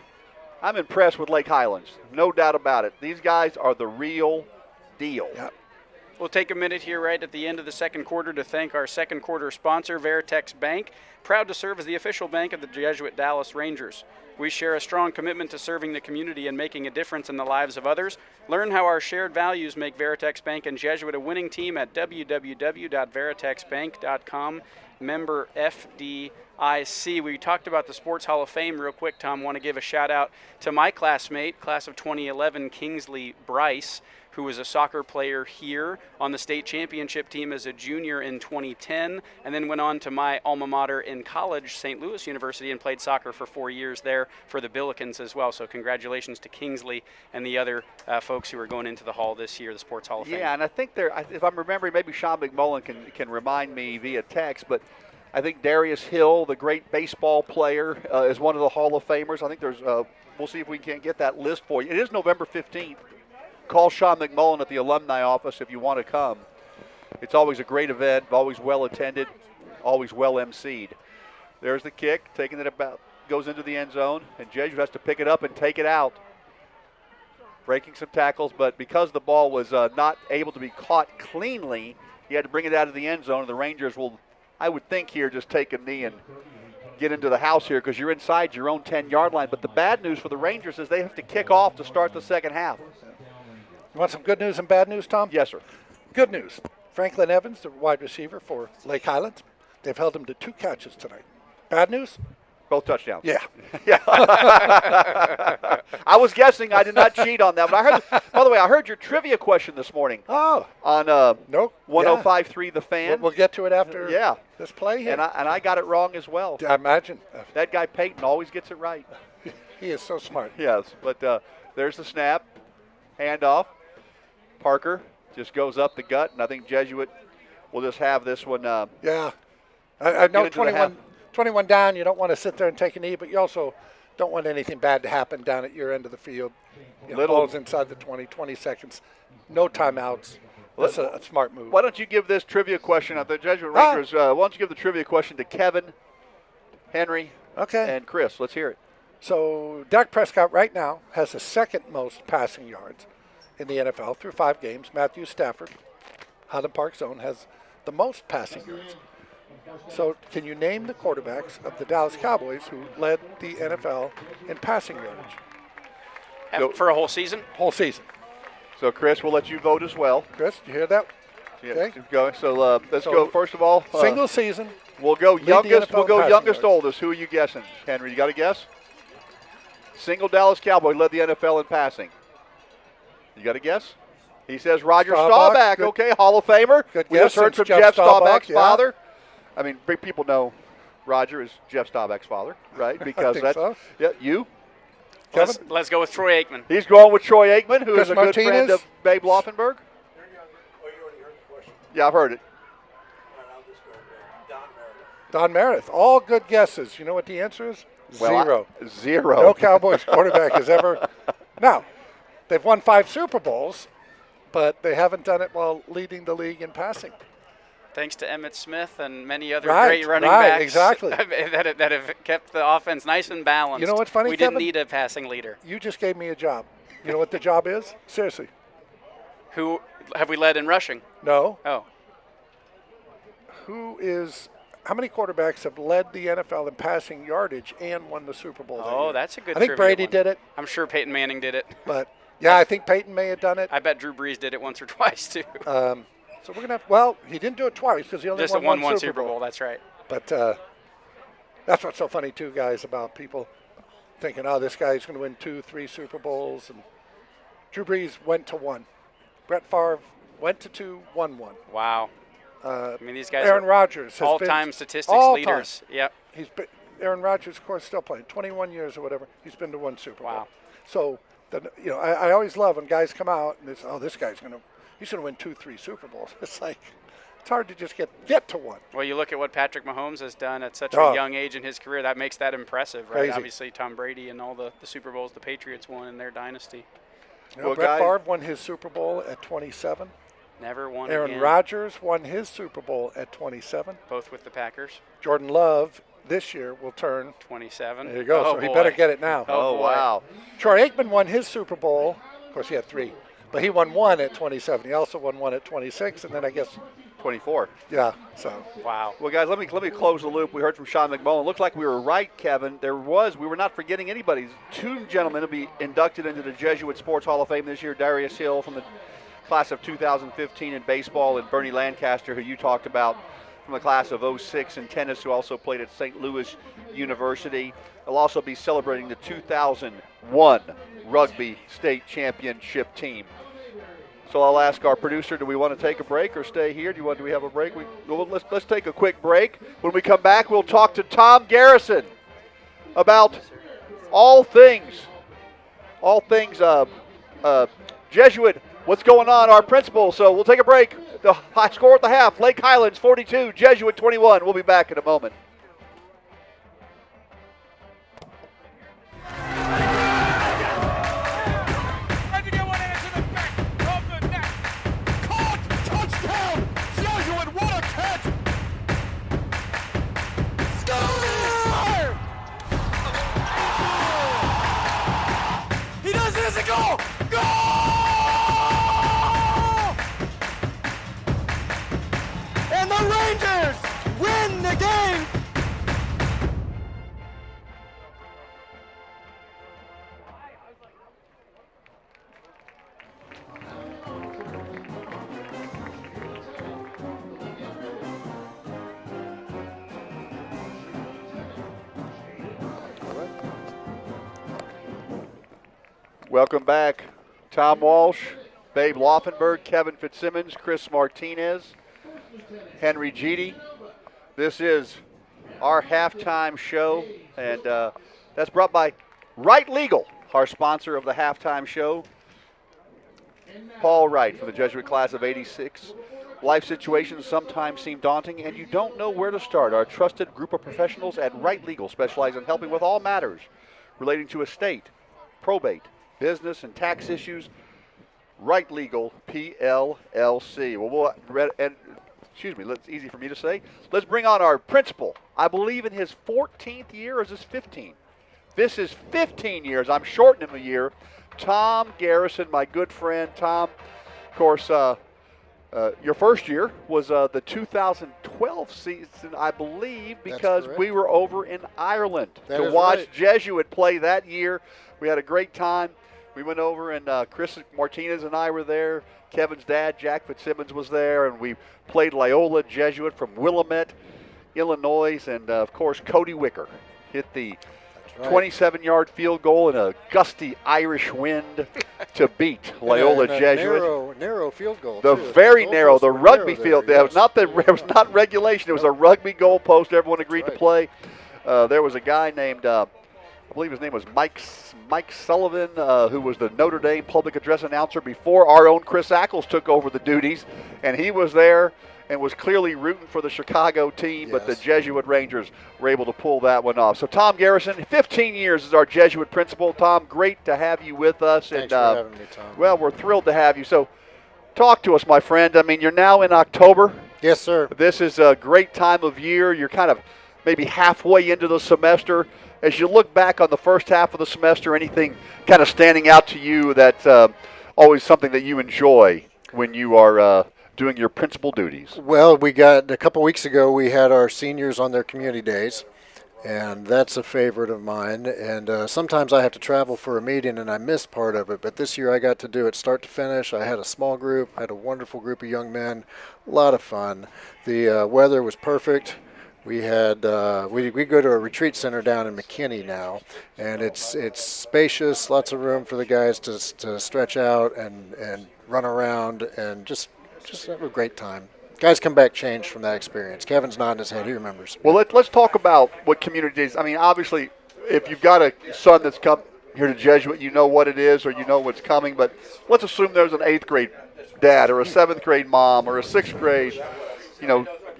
I'm impressed with Lake Highlands. No doubt about it. These guys are the real deal. Yep. We'll take a minute here right at the end of the second quarter to thank our second quarter sponsor, Veritex Bank, proud to serve as the official bank of the Jesuit Dallas Rangers. We share a strong commitment to serving the community and making a difference in the lives of others. Learn how our shared values make Veritex Bank and Jesuit a winning team at www.veritexbank.com. Member FDIC. We talked about the Sports Hall of Fame real quick, Tom. Want to give a shout out to my classmate, class of 2011, Kingsley Bryce, who was a soccer player here on the state championship team as a junior in 2010, and then went on to my alma mater in college, St. Louis University, and played soccer for 4 years there for the Billikens as well. So congratulations to Kingsley and the other folks who are going into the Hall this year, the Sports Hall of Fame. Yeah, and I think if I'm remembering, maybe Sean McMullen can remind me via text, but I think Darius Hill, the great baseball player, is one of the Hall of Famers. I think there's, we'll see if we can get that list for you. It is November 15th. Call Sean McMullen at the alumni office if you want to come. It's always a great event, always well attended, always well emceed. There's the kick, taking it about, goes into the end zone, and Jesuit has to pick it up and take it out. Breaking some tackles, but because the ball was not able to be caught cleanly, he had to bring it out of the end zone, and the Rangers will, I would think here, just take a knee and get into the house here because you're inside your own 10-yard line. But the bad news for the Rangers is they have to kick off to start the second half. You want some good news and bad news, Tom? Yes, sir. Good news. Franklin Evans, the wide receiver for Lake Highlands, they've held him to 2 catches tonight. Bad news? Both touchdowns. Yeah. Yeah. I was guessing. I did not cheat on that. But I heard, by the way, I heard your trivia question this morning. Oh. On nope. 105.3 The Fan. We'll get to it after this play here. And I got it wrong as well. I imagine. That guy Peyton always gets it right. He is so smart. Yes. But there's the snap. Handoff. Parker just goes up the gut, and I think Jesuit will just have this one. Yeah. I know 21 down, you don't want to sit there and take a knee, but you also don't want anything bad to happen down at your end of the field. Ball's inside the 20 seconds, no timeouts. That's a smart move. Why don't you give this trivia question at the Jesuit Rangers? Why don't you give the trivia question to Kevin, Henry, and Chris? Let's hear it. So Dak Prescott right now has the second most passing yards in the NFL through 5 games. Matthew Stafford, Highland Park Zone, has the most passing yards. So can you name the quarterbacks of the Dallas Cowboys who led the NFL in passing yardage? For a whole season? Whole season. So, Chris, we'll let you vote as well. Chris, did you hear that? Yeah, okay. Keep going. So let's go. First of all, single season. We'll go youngest. We'll go youngest, oldest. Who are you guessing, Henry? You got a guess? Single Dallas Cowboy led the NFL in passing. You got a guess? He says Roger Staubach. Okay, Hall of Famer. We just heard from Jeff Staubach's father. I mean, people know Roger is Jeff Staubach's father, right? Because I think so. Yeah, you. Kevin? Let's go with Troy Aikman. He's going with Troy Aikman, who Chris is a Martinez. good friend of Babe Laufenberg. Yeah, I've heard it. Don Meredith. All good guesses. You know what the answer is? Well, zero. No Cowboys quarterback has ever. Now, they've won 5 Super Bowls, but they haven't done it while leading the league in passing. Thanks to Emmitt Smith and many other great running backs exactly. that have kept the offense nice and balanced. You know what's funny, We Kevin? didn't need a passing leader. You just gave me a job. You know what the job is? Seriously. Who have we led in rushing? No. Oh. How many quarterbacks have led the NFL in passing yardage and won the Super Bowl? Oh, that's a good I think Brady did it. I'm sure Peyton Manning did it. But, yeah, I think Peyton may have done it. I bet Drew Brees did it once or twice, too. So we're going to have, well, he didn't do it twice because he only Just won one one Super Bowl. That's right. But that's what's so funny, too, guys, about people thinking, oh, this guy's going to win 2, 3 Super Bowls. And Drew Brees went to 1. Brett Favre went to 2, won 1. Wow. I mean, these guys Aaron are Rodgers has all-time statistics leaders. Yep. Aaron Rodgers, of course, still playing 21 years or whatever. He's been to 1 Super Bowl. Wow. So, I always love when guys come out and they say, oh, this guy's going to win 2, 3 Super Bowls. It's like, it's hard to just get to 1. Well, you look at what Patrick Mahomes has done at such a young age in his career. That makes that impressive, right? Crazy. Obviously, Tom Brady and all the Super Bowls the Patriots won in their dynasty. Brett Favre won his Super Bowl at 27. Never won Aaron again. Rodgers won his Super Bowl at 27. Both with the Packers. Jordan Love this year will turn 27. There you go. Oh, so he better get it now. Oh, wow. Troy Aikman won his Super Bowl. Of course, he had 3. But he won 1 at 27. He also won 1 at 26, and then I guess 24. Yeah. So. Wow. Well, guys, let me close the loop. We heard from Sean McMullen. Looks like we were right, Kevin. We were not forgetting anybody. 2 gentlemen will be inducted into the Jesuit Sports Hall of Fame this year. Darius Hill from the class of 2015 in baseball, and Bernie Lancaster, who you talked about, from the class of 06 in tennis, who also played at St. Louis University. They'll also be celebrating the 2001 Rugby State Championship team. So I'll ask our producer, do we want to take a break or stay here? Do we have a break? Let's take a quick break. When we come back, we'll talk to Tom Garrison about all things Jesuit, what's going on, our principal. So we'll take a break. The high score at the half, Lake Highlands 42, Jesuit 21. We'll be back in a moment. Goal! Goal! And the Rangers win the game! Welcome back. Tom Walsh, Babe Laufenberg, Kevin Fitzsimmons, Chris Martinez, Henry Jeedy. This is our halftime show, and that's brought by Wright Legal, our sponsor of the halftime show. Paul Wright from the Jesuit class of '86. Life situations sometimes seem daunting, and you don't know where to start. Our trusted group of professionals at Wright Legal specialize in helping with all matters relating to estate, probate, business, and tax issues. Wright Legal, PLLC. It's easy for me to say. Let's bring on our principal. I believe in his 14th year, or is this 15? This is 15 years. I'm shortening him a year. Tom Garrison, my good friend. Tom, of course, your first year was the 2012 season, I believe, because we were over in Ireland to watch Jesuit play that year. We had a great time. We went over, and Chris Martinez and I were there. Kevin's dad, Jack Fitzsimmons, was there, and we played Loyola Jesuit from Willamette, Illinois, and, of course, Cody Wicker hit the 27-yard field goal in a gusty Irish wind to beat Loyola Jesuit. Narrow field goal. Very narrow, the rugby field. It was not regulation. It was a rugby goalpost. Everyone agreed to play. There was a guy named, I believe his name was Mike Sullivan, who was the Notre Dame public address announcer before our own Chris Ackles took over the duties, and he was there and was clearly rooting for the Chicago team, but the Jesuit Rangers were able to pull that one off. So Tom Garrison, 15 years as our Jesuit principal. Tom, great to have you with us. Thanks for having me, Tom. Well, we're thrilled to have you. So talk to us, my friend. I mean, you're now in October. Yes, sir. This is a great time of year. You're kind of maybe halfway into the semester. As you look back on the first half of the semester, anything kind of standing out to you that's always something that you enjoy when you are doing your principal duties? Well, we got a couple weeks ago, we had our seniors on their community days, and that's a favorite of mine. And sometimes I have to travel for a meeting, and I miss part of it. But this year I got to do it start to finish. I had a small group, had a wonderful group of young men, a lot of fun. The weather was perfect. We had we go to a retreat center down in McKinney now, and it's spacious, lots of room for the guys to stretch out and run around and just have a great time. Guys come back changed from that experience. Kevin's nodding his head. He remembers. Well, let's talk about what community days. I mean, obviously, if you've got a son that's come here to Jesuit, you know what it is or you know what's coming. But let's assume there's an 8th grade dad or a 7th grade mom or a 6th grade,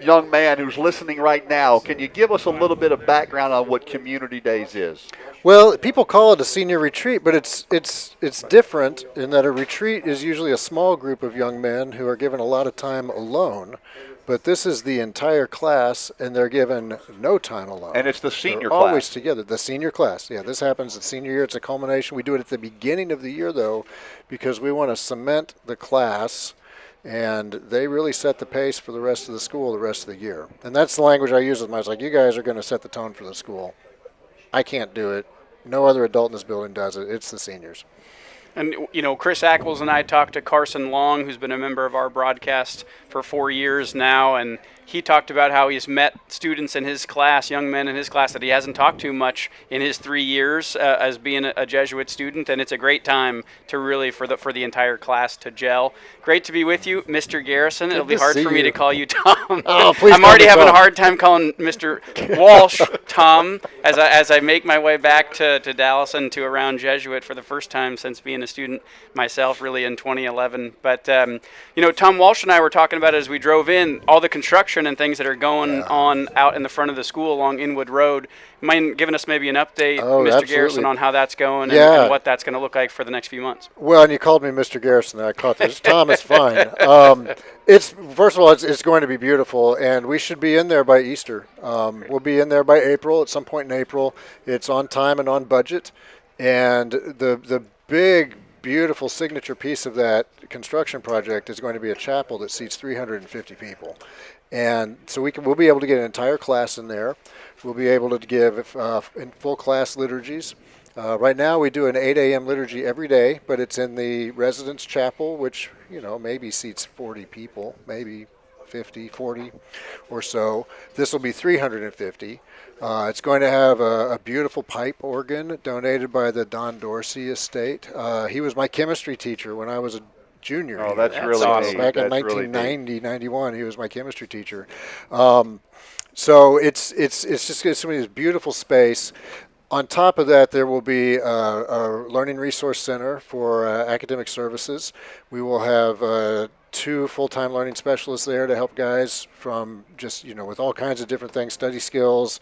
young man who's listening right now. Can you give us a little bit of background on what Community Days is? Well, people call it a senior retreat, but it's different in that a retreat is usually a small group of young men who are given a lot of time alone. But this is the entire class, and they're given no time alone. And it's the senior class. Always together, the senior class. Yeah, this happens at senior year. It's a culmination. We do it at the beginning of the year, though, because we want to cement the class, and they really set the pace for the rest of the school the rest of the year. And that's the language I use with them. I was like, you guys are going to set the tone for the school. I can't do it. No other adult in this building does it. It's the seniors. And, Chris Ackles and I talked to Carson Long, who's been a member of our broadcast for 4 years now, and he talked about how he's met students in his class, young men in his class, that he hasn't talked to much in his 3 years as being a Jesuit student, and it's a great time to really for the entire class to gel. Great to be with you, Mr. Garrison. It'll be hard for me to call you Tom. Oh, please I'm already having a hard time calling Mr. Walsh Tom as I make my way back to Dallas and to around Jesuit for the first time since being a student myself, really in 2011. But Tom Walsh and I were talking about it as we drove in, all the construction and things that are going on out in the front of the school along Inwood Road. Mind giving us maybe an update, Mr. Absolutely. Garrison, on how that's going and what that's going to look like for the next few months? Well, and you called me Mr. Garrison. I caught this. Tom is fine. It's first of all, it's going to be beautiful, and we should be in there by Easter. We'll be in there by April, at some point in April. It's on time and on budget, and the big, beautiful signature piece of that construction project is going to be a chapel that seats 350 people. And so we'll be able to get an entire class in there. We'll be able to give in full class liturgies. Right now we do an 8 a.m. liturgy every day, but it's in the residence chapel, which, maybe seats 40 people, maybe 50, 40 or so. This will be 350. It's going to have a beautiful pipe organ donated by the Don Dorsey estate. He was my chemistry teacher when I was a junior. Oh, that's really awesome. neat. Back in That's 1990, 91, he was my chemistry teacher. So it's just going to be this beautiful space. On top of that, there will be a learning resource center for academic services. We will have 2 full-time learning specialists there to help guys from just, with all kinds of different things, study skills,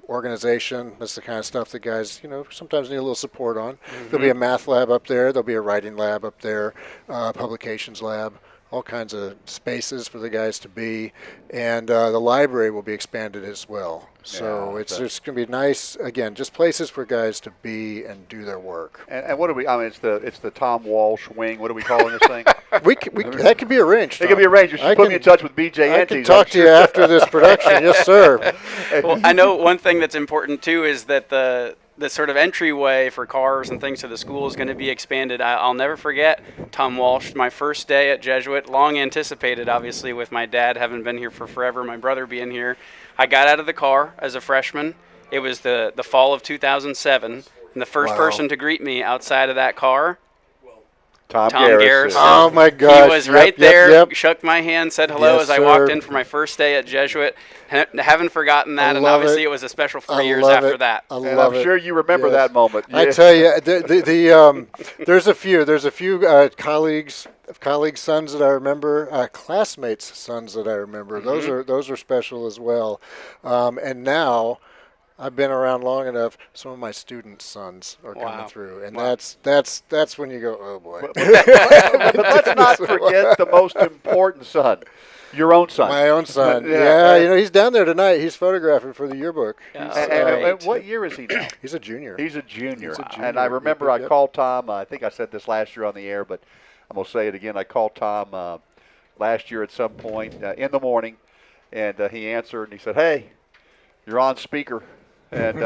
organization. That's the kind of stuff that guys, sometimes need a little support on. Mm-hmm. There'll be a math lab up there. There'll be a writing lab up there, publications lab, all kinds of spaces for the guys to be. And the library will be expanded as well. So it's going to be nice, again, just places for guys to be and do their work. And what do we, it's the Tom Walsh wing. What are we calling this thing? That could be arranged. It could be arranged. You should put me in touch with BJ I Antes. can talk to you after this production. Yes, sir. Well, I know one thing that's important, too, is that the sort of entryway for cars and things to the school is going to be expanded. I'll never forget, Tom Walsh, my first day at Jesuit, long anticipated, obviously, with my dad having been here for forever, my brother being here. I got out of the car as a freshman. It was the fall of 2007, and the first person to greet me outside of that car, Tom Garrison. Oh, my gosh. He was right there, shook my hand, said hello as I walked in for my first day at Jesuit. Haven't forgotten that, and obviously it was a special 4 years after that. And I'm sure you remember that moment. I tell you, there's a few colleagues' sons that I remember, classmates' sons that I remember. Mm-hmm. Those are special as well. And now I've been around long enough. Some of my students' sons are coming through, and that's when you go, oh boy. But let's not forget the most important son. Your own son. My own son. Yeah, he's down there tonight. He's photographing for the yearbook. And what year is he now? He's a junior. He's a junior. And I remember I called Tom. I think I said this last year on the air, but I'm going to say it again. I called Tom last year at some point in the morning, and he answered, and he said, hey, you're on speaker. And,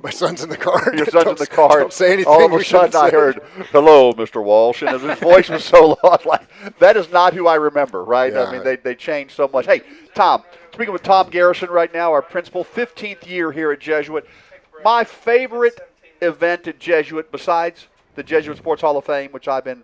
my son's in the car. Your son's in the car. Don't say anything. All of a sudden I heard, hello, Mr. Walsh. And his voice was so low. That is not who I remember, right? Yeah. I mean, they changed so much. Hey, Tom, speaking with Tom Garrison right now, our principal, 15th year here at Jesuit. My favorite event at Jesuit, besides the Jesuit Sports Hall of Fame, which I've been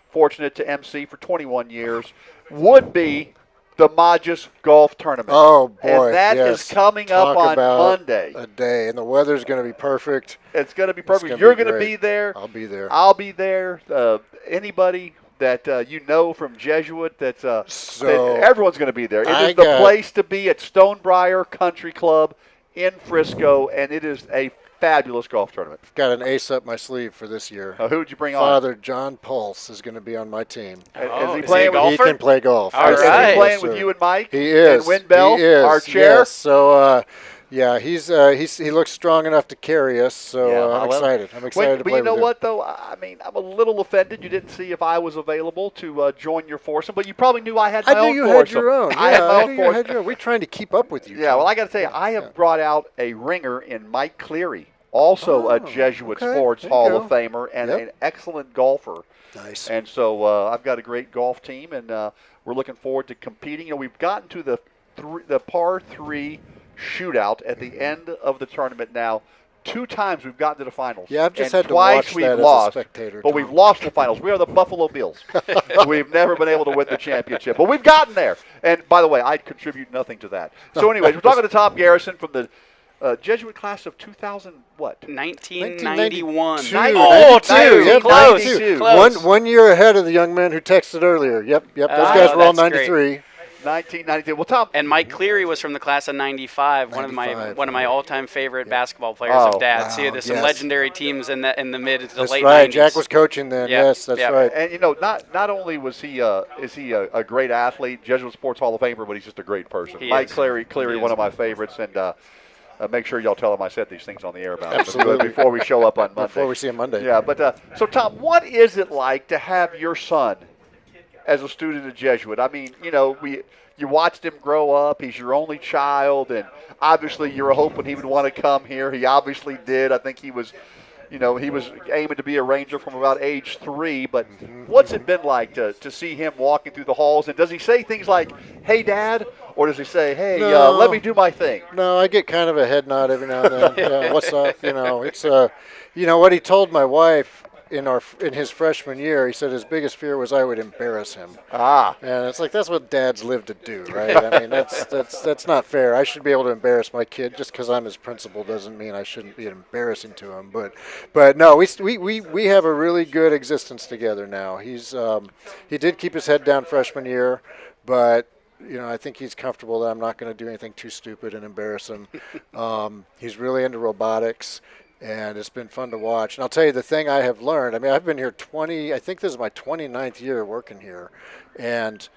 fortunate to MC for 21 years, would be the Majas Golf Tournament. Oh, boy. And that is coming up on Monday. A day, and the weather's going to be perfect. It's going to be perfect. You're going to be there. I'll be there. I'll be there. Anybody that you know from Jesuit, that everyone's going to be there. It is the place to be at Stonebriar Country Club in Frisco, and it is a fabulous golf tournament. I've got an ace up my sleeve for this year. Who would you bring on? Father John Pulse is going to be on my team. Is he playing with He can play golf. All right. Is he playing with you and Mike? He is. And Win Bell, he is. our chair? Yes. So, he looks strong enough to carry us, so I'm excited. I'm excited to play with him. But you know what, though? I mean, I'm a little offended you didn't see if I was available to join your foursome, but you probably knew I had my own foursome. I knew you had your own. I had my own foursome. We're trying to keep up with you. Yeah, well, I got to tell you, I have brought out a ringer in Mike Cleary also a Jesuit okay. Sports There you Hall go. of Famer and Yep. an excellent golfer. Nice. And so I've got a great golf team, and we're looking forward to competing. You know, we've gotten to the par 3 shootout at the end of the tournament now. 2 times we've gotten to the finals. Yeah, I've just and had to twice watch we've that lost, as a spectator. but we've lost the finals. We are the Buffalo Bills. We've never been able to win the championship, but we've gotten there. And by the way, I contribute nothing to that. So anyways, we're talking to Tom Garrison from the Jesuit class of 2000, what? 1991. 92. Yep, Close. 92. Close. One year ahead of the young man who texted earlier. Yep. Those guys were all 93. 1992. Well, Tom. And Mike Cleary was from the class of 95, one of my all-time favorite basketball players of Dad's. Wow, There's some legendary teams in the mid to the That's late right. 90s. Jack was coaching then. Yep. Yes, that's right. And you know, not only was he is he a great athlete, Jesuit Sports Hall of Famer, but he's just a great person. Mike Cleary, one of my favorites, and make sure y'all tell him I said these things on the air about Absolutely. him before we show up on Monday. Before we see him Monday. Yeah, but so Tom, what is it like to have your son as a student at Jesuit? I mean, you know, you watched him grow up. He's your only child, and obviously you were hoping he would want to come here. He obviously did. I think he was aiming to be a Ranger from about age 3. But what's it been like to see him walking through the halls? And does he say things like, "Hey, Dad," or does he say, "Hey, let me do my thing"? No, I get kind of a head nod every now and then. Yeah, what's up? You know, it's what he told my wife in his freshman year. He said his biggest fear was I would embarrass him. And it's like that's what dads live to do, right? I mean, that's not fair. I should be able to embarrass my kid. Just because I'm his principal doesn't mean I shouldn't be embarrassing to him. But no, we have a really good existence together now. He did keep his head down freshman year, but I think he's comfortable that I'm not going to do anything too stupid and embarrass him. He's really into robotics, and it's been fun to watch. And I'll tell you the thing I have learned. I mean, I've been here I think this is my 29th year working here, and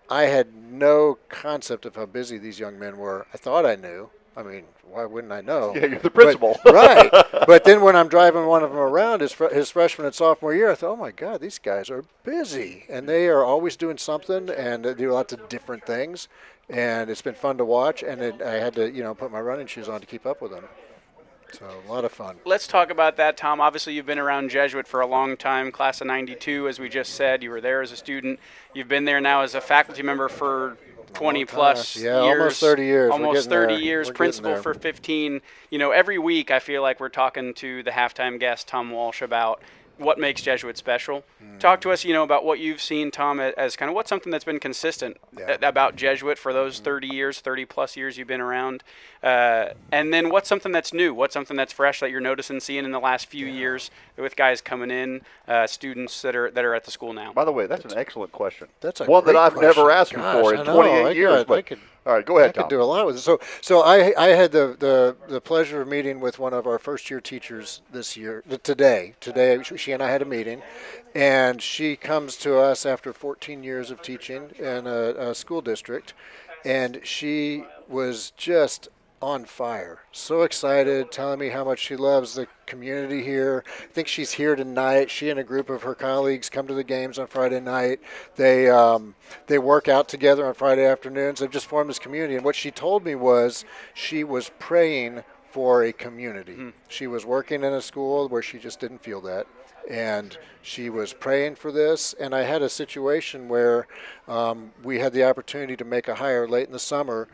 I had no concept of how busy these young men were. I thought I knew. I mean, why wouldn't I know? Yeah, you're the principal. Right. But then when I'm driving one of them around his freshman and sophomore year, I thought, oh, my God, these guys are busy. And they are always doing something, and they do lots of different things. And it's been fun to watch, and I had to, put my running shoes on to keep up with them. So a lot of fun. Let's talk about that, Tom. Obviously, you've been around Jesuit for a long time, class of 92, as we just said. You were there as a student. You've been there now as a faculty member for 20-plus years. Almost 30 years. Almost 30 years, principal for 15. Every week I feel like we're talking to the halftime guest, Tom Walsh, about what makes Jesuit special. Talk to us, about what you've seen, Tom, as kind of what's something that's been consistent about Jesuit for those 30 years, 30-plus years you've been around. And then what's something that's new? What's something that's fresh that you're noticing, seeing in the last few years with guys coming in, students that are at the school now? By the way, that's an excellent question. That's one that I've question. never asked before in 28 years. All right, go ahead, Tom. I could do a lot with it. So I had the pleasure of meeting with one of our first-year teachers this year, today. Today, she and I had a meeting, and she comes to us after 14 years of teaching in a school district, and she was just on fire, so excited, telling me how much she loves the community here. I think she's here tonight. She and a group of her colleagues come to the games on Friday night. They work out together on Friday afternoons. They've just formed this community. And what she told me was she was praying for a community. She was working in a school where she just didn't feel that. And she was praying for this. And I had a situation where we had the opportunity to make a hire late in the summer.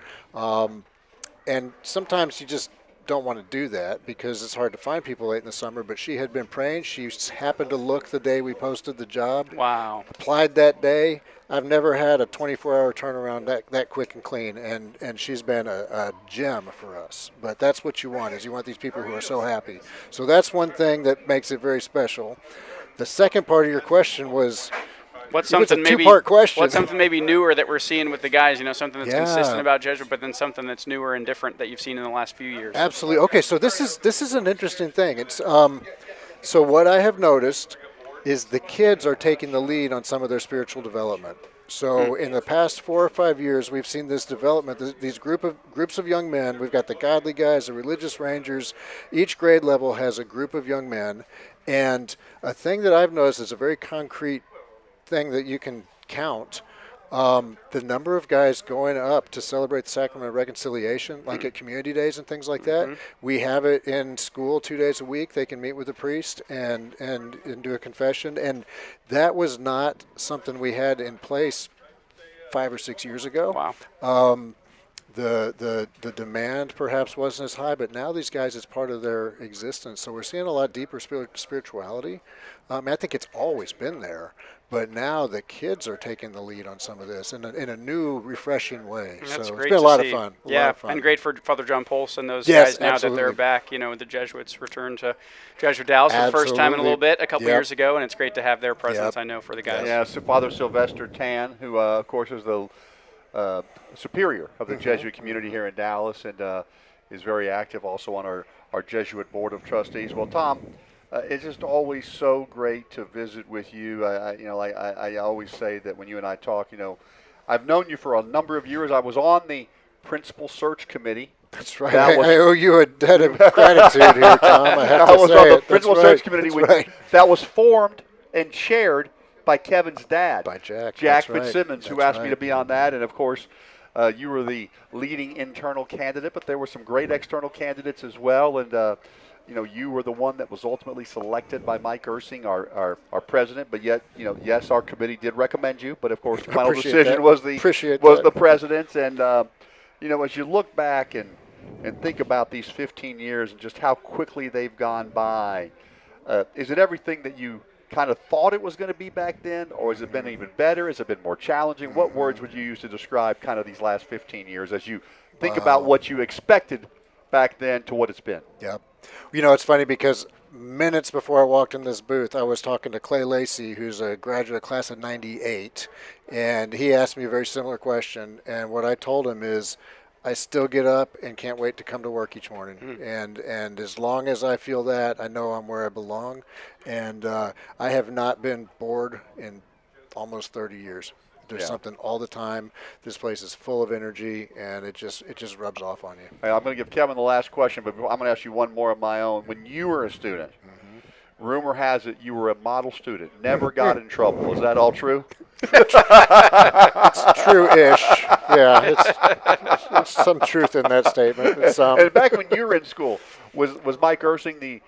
And sometimes you just don't want to do that because it's hard to find people late in the summer. But she had been praying. She happened to look the day we posted the job. Wow. Applied that day. I've never had a 24-hour turnaround that quick and clean. And she's been a gem for us. But that's what you want, is you want these people who are so happy. So that's one thing that makes it very special. The second part of your question was... What's something two-part question. What's something maybe newer that we're seeing with the guys? Something that's consistent about Jesuit, but then something that's newer and different that you've seen in the last few years. Absolutely. Okay, so this is an interesting thing. It's so what I have noticed is the kids are taking the lead on some of their spiritual development. So in the past 4 or 5 years, we've seen this development. These groups of young men. We've got the godly guys, the religious rangers. Each grade level has a group of young men, and a thing that I've noticed is a very concrete thing that you can count The number of guys going up to celebrate the Sacrament of Reconciliation, like at community days and things like that, we have it in school 2 days a week. They can meet with the priest and do a confession. And that was not something we had in place 5 or 6 years ago. Wow. The demand perhaps wasn't as high, but now these guys, it's part of their existence. So we're seeing a lot deeper spirituality. I think it's always been there, but now the kids are taking the lead on some of this in a new, refreshing way. That's so it's great been a to lot see. of fun. Yeah, and great for Father John Pulse and those Yes, guys now absolutely. that they're back. The Jesuits returned to Jesuit Dallas for the first time in a little bit a couple years ago, and it's great to have their presence, I know, for the guys. Yeah, so Father Sylvester Tan, who, of course, is the superior of the Jesuit community here in Dallas, and is very active also on our Jesuit Board of Trustees. Well, Tom, it's just always so great to visit with you. I always say that when you and I talk, I've known you for a number of years. I was on the Principal Search Committee. That's right. I owe you a debt of gratitude here, Tom. I have to was say on the it. Principal That's Search right. Committee That's right. that was formed and chaired by Kevin's dad, by Jack Fitzsimmons, who asked me to be on that. And, of course, you were the leading internal candidate, but there were some great external candidates as well. And, you were the one that was ultimately selected by Mike Ursing, our president. But yet, yes, our committee did recommend you. But, of course, the final decision was the president's. And, as you look back and think about these 15 years and just how quickly they've gone by, is it everything that you kind of thought it was going to be back then, or has it been even better? Has it been more challenging? What words would you use to describe kind of these last 15 years as you think about what you expected back then to what it's been? Yep. It's funny because minutes before I walked in this booth, I was talking to Clay Lacey, who's a graduate class of 98, and he asked me a very similar question, and what I told him is, I still get up and can't wait to come to work each morning. And as long as I feel that, I know I'm where I belong. And I have not been bored in almost 30 years. There's something all the time. This place is full of energy, and it just rubs off on you. Hey, I'm going to give Kevin the last question, but I'm going to ask you one more of my own. When you were a student, rumor has it you were a model student, never got in trouble. Is that all true? It's true-ish. Yeah, it's some truth in that statement. And back when you were in school, was Mike Ursing the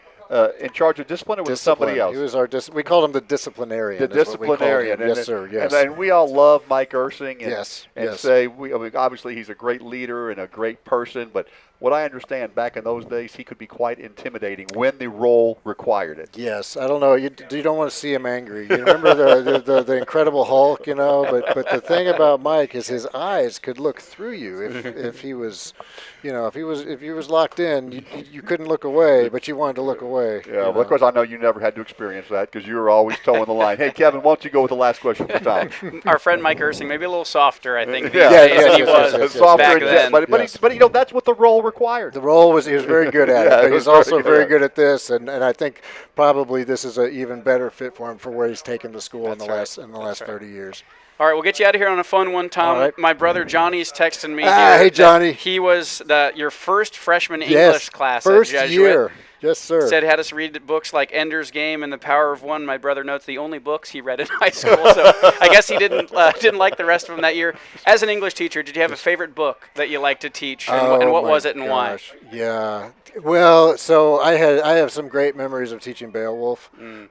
in charge of discipline, or was it somebody else? He was we called him the disciplinarian. The disciplinarian. Yes, sir. Yes. And we all love Mike Ursing. And, yes. say obviously he's a great leader and a great person, but what I understand, back in those days, he could be quite intimidating when the role required it. Yes, I don't know. You don't want to see him angry. You remember the Incredible Hulk, But the thing about Mike is his eyes could look through you if he was, if he was locked in, you couldn't look away, but you wanted to look away. Yeah, well, of course, I know you never had to experience that because you were always towing the line. Hey, Kevin, why don't you go with the last question for Tom? Our friend Mike Ursing, maybe a little softer, I think, than he was softer back then. But that's what the role required. The role he was very good at it, but he's also very good at this, and I think probably this is an even better fit for him for where he's taken the school in the last 30 years. All right, we'll get you out of here on a fun one, Tom. Right. My brother Johnny's texting me. Hey, Johnny. He was your first freshman English class first at Jesuit. year. Yes, sir. Said had us read books like Ender's Game and The Power of One. My brother notes the only books he read in high school. So I guess he didn't like the rest of them that year. As an English teacher, did you have a favorite book that you liked to teach, and what was it and why? Yeah. Well, so I have some great memories of teaching Beowulf.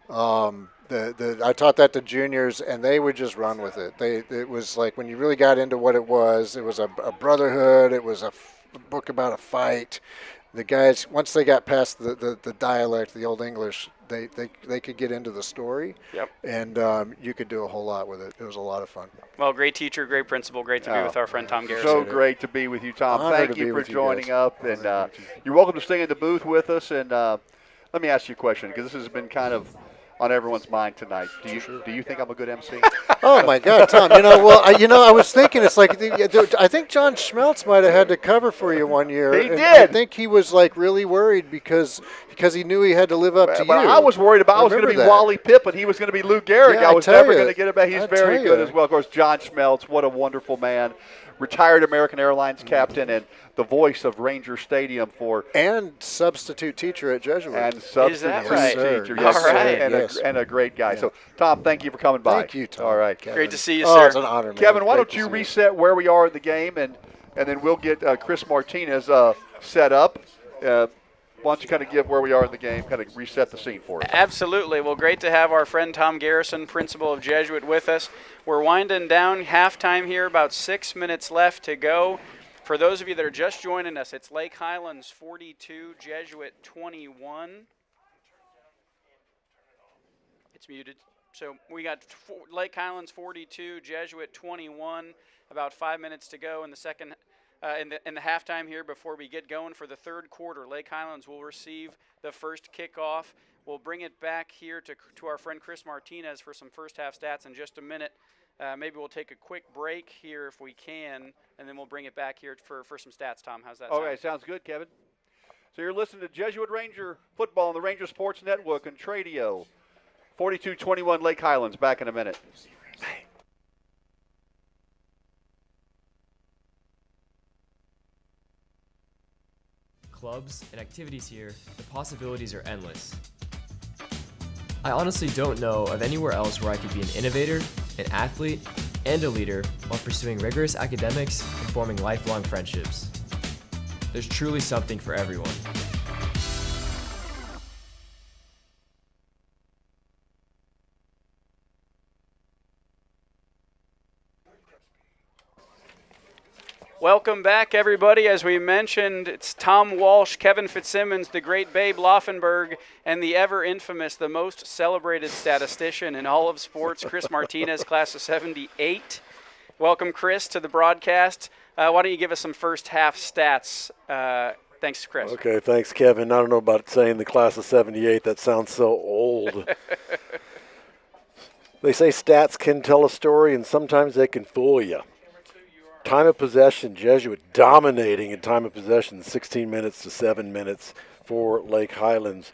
I taught that to juniors, and they would just run with it. It was like when you really got into what it was a brotherhood. It was a book about a fight. The guys, once they got past the dialect, the Old English, they could get into the story. Yep. And you could do a whole lot with it. It was a lot of fun. Well, great teacher, great principal. Great to be with our friend Tom Garrison. So great to be with you, Tom. Thank you for joining up. And you're welcome to stay in the booth with us. And let me ask you a question, because this has been kind of on everyone's mind tonight. Do you think I'm a good MC? Oh my God, Tom! I was thinking it's like I think John Schmeltz might have had to cover for you one year. He did. I think he was like really worried because he knew he had to live up to you. But I was worried about I was going to be Wally Pipp and he was going to be Lou Gehrig. Yeah, I was never going to get it back. He's very good as well. Of course, John Schmeltz, what a wonderful man. retired American Airlines captain and the voice of Ranger Stadium for and substitute teacher at Jesuit. And substitute right? teacher, Yes, all right, and a great guy. So, Tom, thank you for coming by. Thank you, Tom. All right, Great to see you, Oh, sir. it's an honor, man. Kevin, why Great don't to you see reset where we are in the game, and then we'll get Chris Martinez set up. Why don't you kind of give where we are in the game, kind of reset the scene for us? Absolutely. Well, great to have our friend Tom Garrison, principal of Jesuit, with us. We're winding down halftime here, about 6 minutes left to go. For those of you that are just joining us, it's Lake Highlands 42, Jesuit 21. It's muted. So we got Lake Highlands 42, Jesuit 21. About 5 minutes to go in the second. In the halftime here before we get going for the third quarter. Lake Highlands will receive the first kickoff. We'll bring it back here to our friend Chris Martinez for some first half stats in just a minute. Maybe we'll take a quick break here if we can, and then we'll bring it back here for some stats. Tom, how's that sound? Okay, sounds good, Kevin. So you're listening to Jesuit Ranger football on the Ranger Sports Network and Tradio. 42-21 Lake Highlands. Back in a minute. Clubs and activities here, the possibilities are endless. I honestly don't know of anywhere else where I could be an innovator, an athlete, and a leader while pursuing rigorous academics and forming lifelong friendships. There's truly something for everyone. Welcome back, everybody. As we mentioned, it's Tom Walsh, Kevin Fitzsimmons, the great Babe Laufenberg, and the ever-infamous, the most celebrated statistician in all of sports, Chris Martinez, class of 78. Welcome, Chris, to the broadcast. Why don't you give us some first-half stats? Thanks, Chris. Okay, thanks, Kevin. I don't know about saying the class of 78. That sounds so old. They say stats can tell a story, and sometimes they can fool you. Time of possession, Jesuit dominating in time of possession, 16 minutes to 7 minutes for Lake Highlands.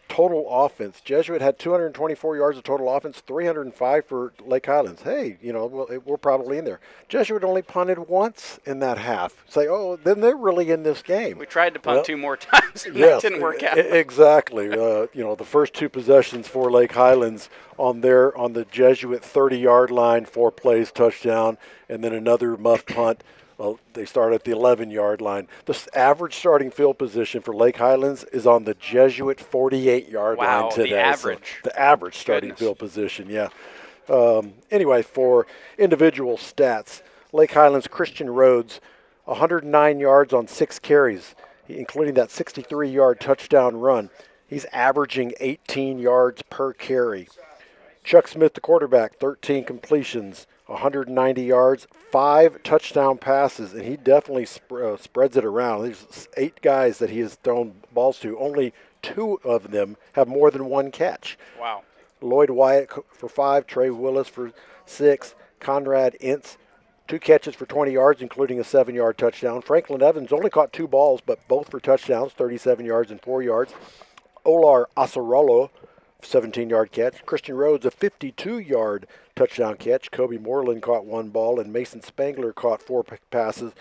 Total offense, Jesuit had 224 yards of total offense, 305 for Lake Highlands. Hey, we're probably in there. Jesuit only punted once in that half. Say, oh, then they're really in this game. We tried to punt two more times, and that didn't work out. Exactly. The first two possessions for Lake Highlands on the Jesuit 30-yard line, 4 plays, touchdown, and then another muff punt. Well, they start at the 11-yard line. The average starting field position for Lake Highlands is on the Jesuit 48-yard line today. The average. So the average starting field position, yeah. Anyway, for individual stats, Lake Highlands Christian Rhodes, 109 yards on 6 carries, including that 63-yard touchdown run. He's averaging 18 yards per carry. Chuck Smith, the quarterback, 13 completions, 190 yards, 5 touchdown passes, and he definitely spreads it around. There's 8 guys that he has thrown balls to. Only 2 of them have more than 1 catch. Wow. Lloyd Wyatt for 5, Trey Willis for 6, Conrad Ince, 2 catches for 20 yards, including a 7-yard touchdown. Franklin Evans only caught 2 balls, but both for touchdowns, 37 yards and 4 yards. Olar Asarolo, 17-yard catch. Christian Rhodes, a 52-yard touchdown catch. Kobe Moreland caught 1 ball, and Mason Spangler caught 4 passes,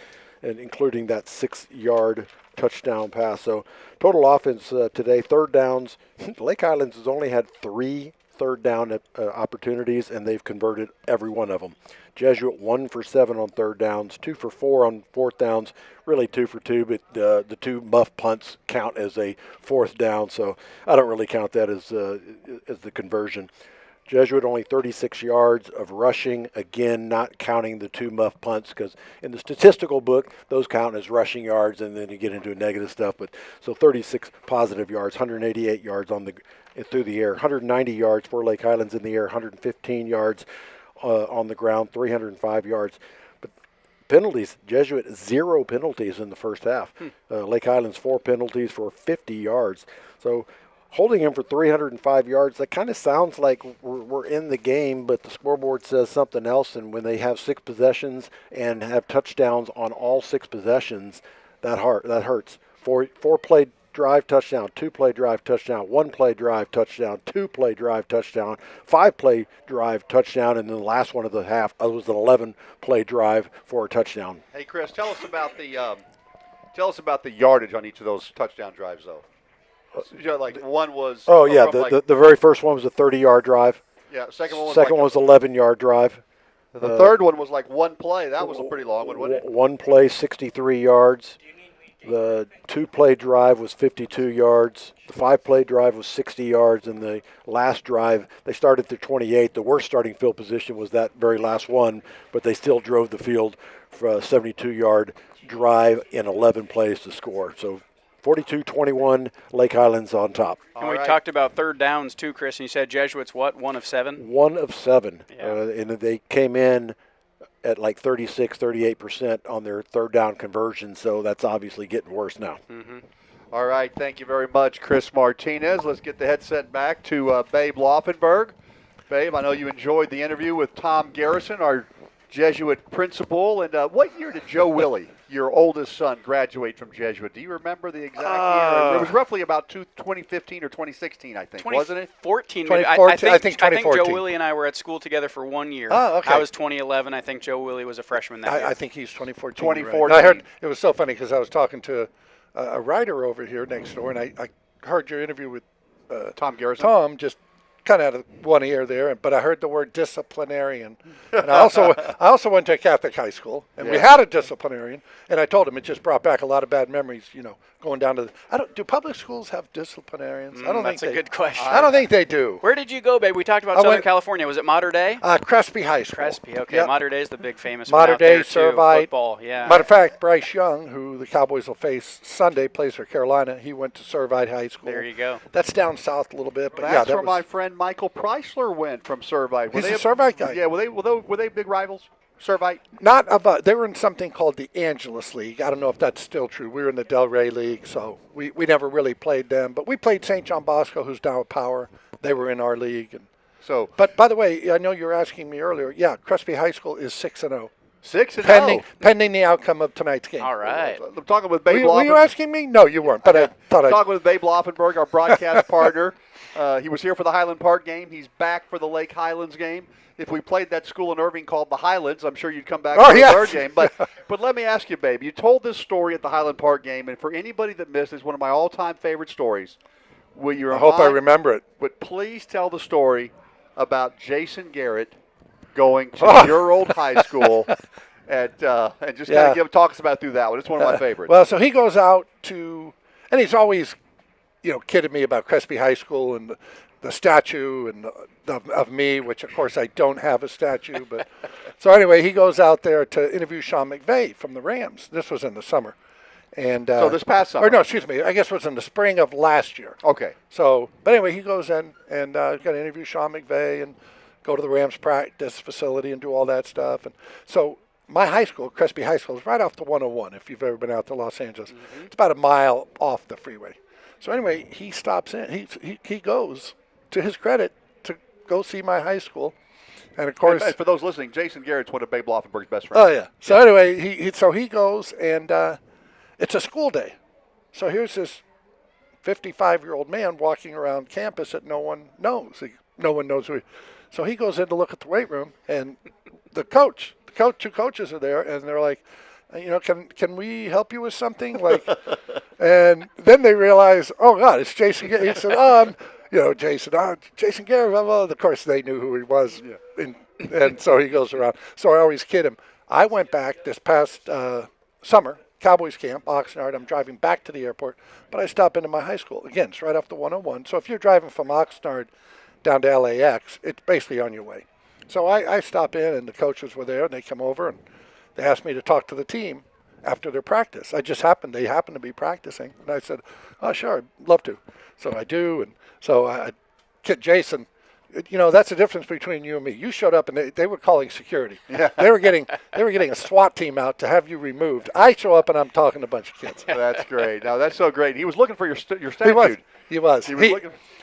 and including that 6-yard touchdown pass. So total offense today, third downs. Lake Highlands has only had 3 third down opportunities, and they've converted every one of them. Jesuit 1 for 7 on third downs, 2 for 4 on fourth downs, really 2 for 2, but the 2 muff punts count as a fourth down, so I don't really count that as the conversion. Jesuit only 36 yards of rushing, again, not counting the 2 muff punts, because in the statistical book, those count as rushing yards, and then you get into negative stuff. But so 36 positive yards, 188 yards through the air, 190 yards for Lake Highlands in the air, 115 yards on the ground, 305 yards. But penalties, Jesuit 0 penalties in the first half. Lake Highlands 4 penalties for 50 yards. So holding him for 305 yards, that kind of sounds like we're in the game, but the scoreboard says something else. And when they have 6 possessions and have touchdowns on all 6 possessions, that hurts. 4 played drive, touchdown, 2-play drive, touchdown, 1-play drive, touchdown, 2-play drive, touchdown, 5-play drive, touchdown, and then the last one of the half was an 11-play drive for a touchdown. Hey, Chris, tell us about the yardage on each of those touchdown drives, though. You know, like one was. Oh yeah, the very first one was a 30-yard drive. Yeah, second one was. Second one was 11-yard drive. The third one was like one play. That was a pretty long one, wasn't it? One play, 63 yards. The 2-play drive was 52 yards. The 5-play drive was 60 yards. And the last drive, they started to 28. The worst starting field position was that very last one, but they still drove the field for a 72-yard drive in 11 plays to score. So 42-21, Lake Highlands on top. And we talked about third downs too, Chris, and you said Jesuits, what, 1 of 7? 1 of 7. Yeah. And they came in at like 36, 38% on their third down conversion, so that's obviously getting worse now. Mm-hmm. All right, thank you very much, Chris Martinez. Let's get the headset back to Babe Laufenberg. Babe, I know you enjoyed the interview with Tom Garrison, our Jesuit principal. And what year did Joe Willie, your oldest son, graduate from Jesuit? Do you remember the exact year? It was roughly about 2015 or 2016, I think, wasn't it? 2014. 2014. I think 2014. I think Joe Willie and I were at school together for 1 year. Oh, okay. I was 2011. I think Joe Willie was a freshman that year. I think he's 2014. 2014. Right. I heard it was so funny because I was talking to a writer over here next door, and I heard your interview with Tom Garrison. Tom just kind of out of one ear there, but I heard the word disciplinarian. And I also went to a Catholic high school, and we had a disciplinarian, and I told him it just brought back a lot of bad memories, going down to do public schools have disciplinarians? I don't think that's a good question. I don't think they do. Where did you go, babe? We talked about Southern California. Was it Mater Dei? Crespi High School. Crespi, okay. Yep. Mater Dei is the big famous Mater one out Dei, there, too. Servite. Football, yeah. Matter of fact, Bryce Young, who the Cowboys will face Sunday, plays for Carolina. He went to Servite High School. There you go. That's down south a little bit, but That's that where my friend Michael Preisler went from Servite. He's a Servite guy. Yeah, were they big rivals? Servite? Not about. They were in something called the Angelus League. I don't know if that's still true. We were in the Del Rey League, so we never really played them. But we played St. John Bosco, who's now at Power. They were in our league. And so, but by the way, I know you were asking me earlier. Yeah, Crespi High School is 6-0. 6-0. Pending the outcome of tonight's game. All right. I'm talking with Babe Were you asking me? No, you weren't. But I thought talking with Babe Laufenberg, our broadcast partner. He was here for the Highland Park game. He's back for the Lake Highlands game. If we played that school in Irving called the Highlands, I'm sure you'd come back for the third game. But let me ask you, Babe. You told this story at the Highland Park game, and for anybody that missed, it's one of my all-time favorite stories. I hope I remember it. But please tell the story about Jason Garrett going to your old high school and just kind of talk us about through that one. It's one of my favorites. Well, so he goes out to, and he's always, kidded me about Crespi High School and the statue and of me, which of course I don't have a statue. But so anyway, he goes out there to interview Sean McVay from the Rams. This was in the summer. And so this past summer? Or no, excuse me. I guess it was in the spring of last year. Okay. So, but anyway, he goes in and got to interview Sean McVay and go to the Rams practice facility and do all that stuff. And so my high school, Crespi High School, is right off the 101 if you've ever been out to Los Angeles. Mm-hmm. It's about a mile off the freeway. So anyway, he stops in. He goes, to his credit, to go see my high school. And of course, and for those listening, Jason Garrett's one of Babe Laufenberg's best friends. Oh yeah. So anyway, he goes and it's a school day. So here's this 55-year-old man walking around campus that no one knows. No one knows who he. So he goes in to look at the weight room, and two coaches are there, and they're like, can we help you with something? Like, and then they realize, oh God, it's Jason Garrett. He said, Jason Garrett. Well, of course they knew who he was, and so he goes around. So I always kid him. I went back this past summer, Cowboys camp, Oxnard. I'm driving back to the airport, but I stop into my high school. Again, it's right off the 101. So if you're driving from Oxnard down to LAX, it's basically on your way. So I stop in, and the coaches were there, and they come over, and they asked me to talk to the team after their practice. They happened to be practicing, and I said, oh, sure, I'd love to. So I do, and so I kid Jason. That's the difference between you and me. You showed up, and they were calling security. Yeah. They were getting a SWAT team out to have you removed. I show up, and I'm talking to a bunch of kids. That's great. Now, that's so great. He was looking for your statue. He was.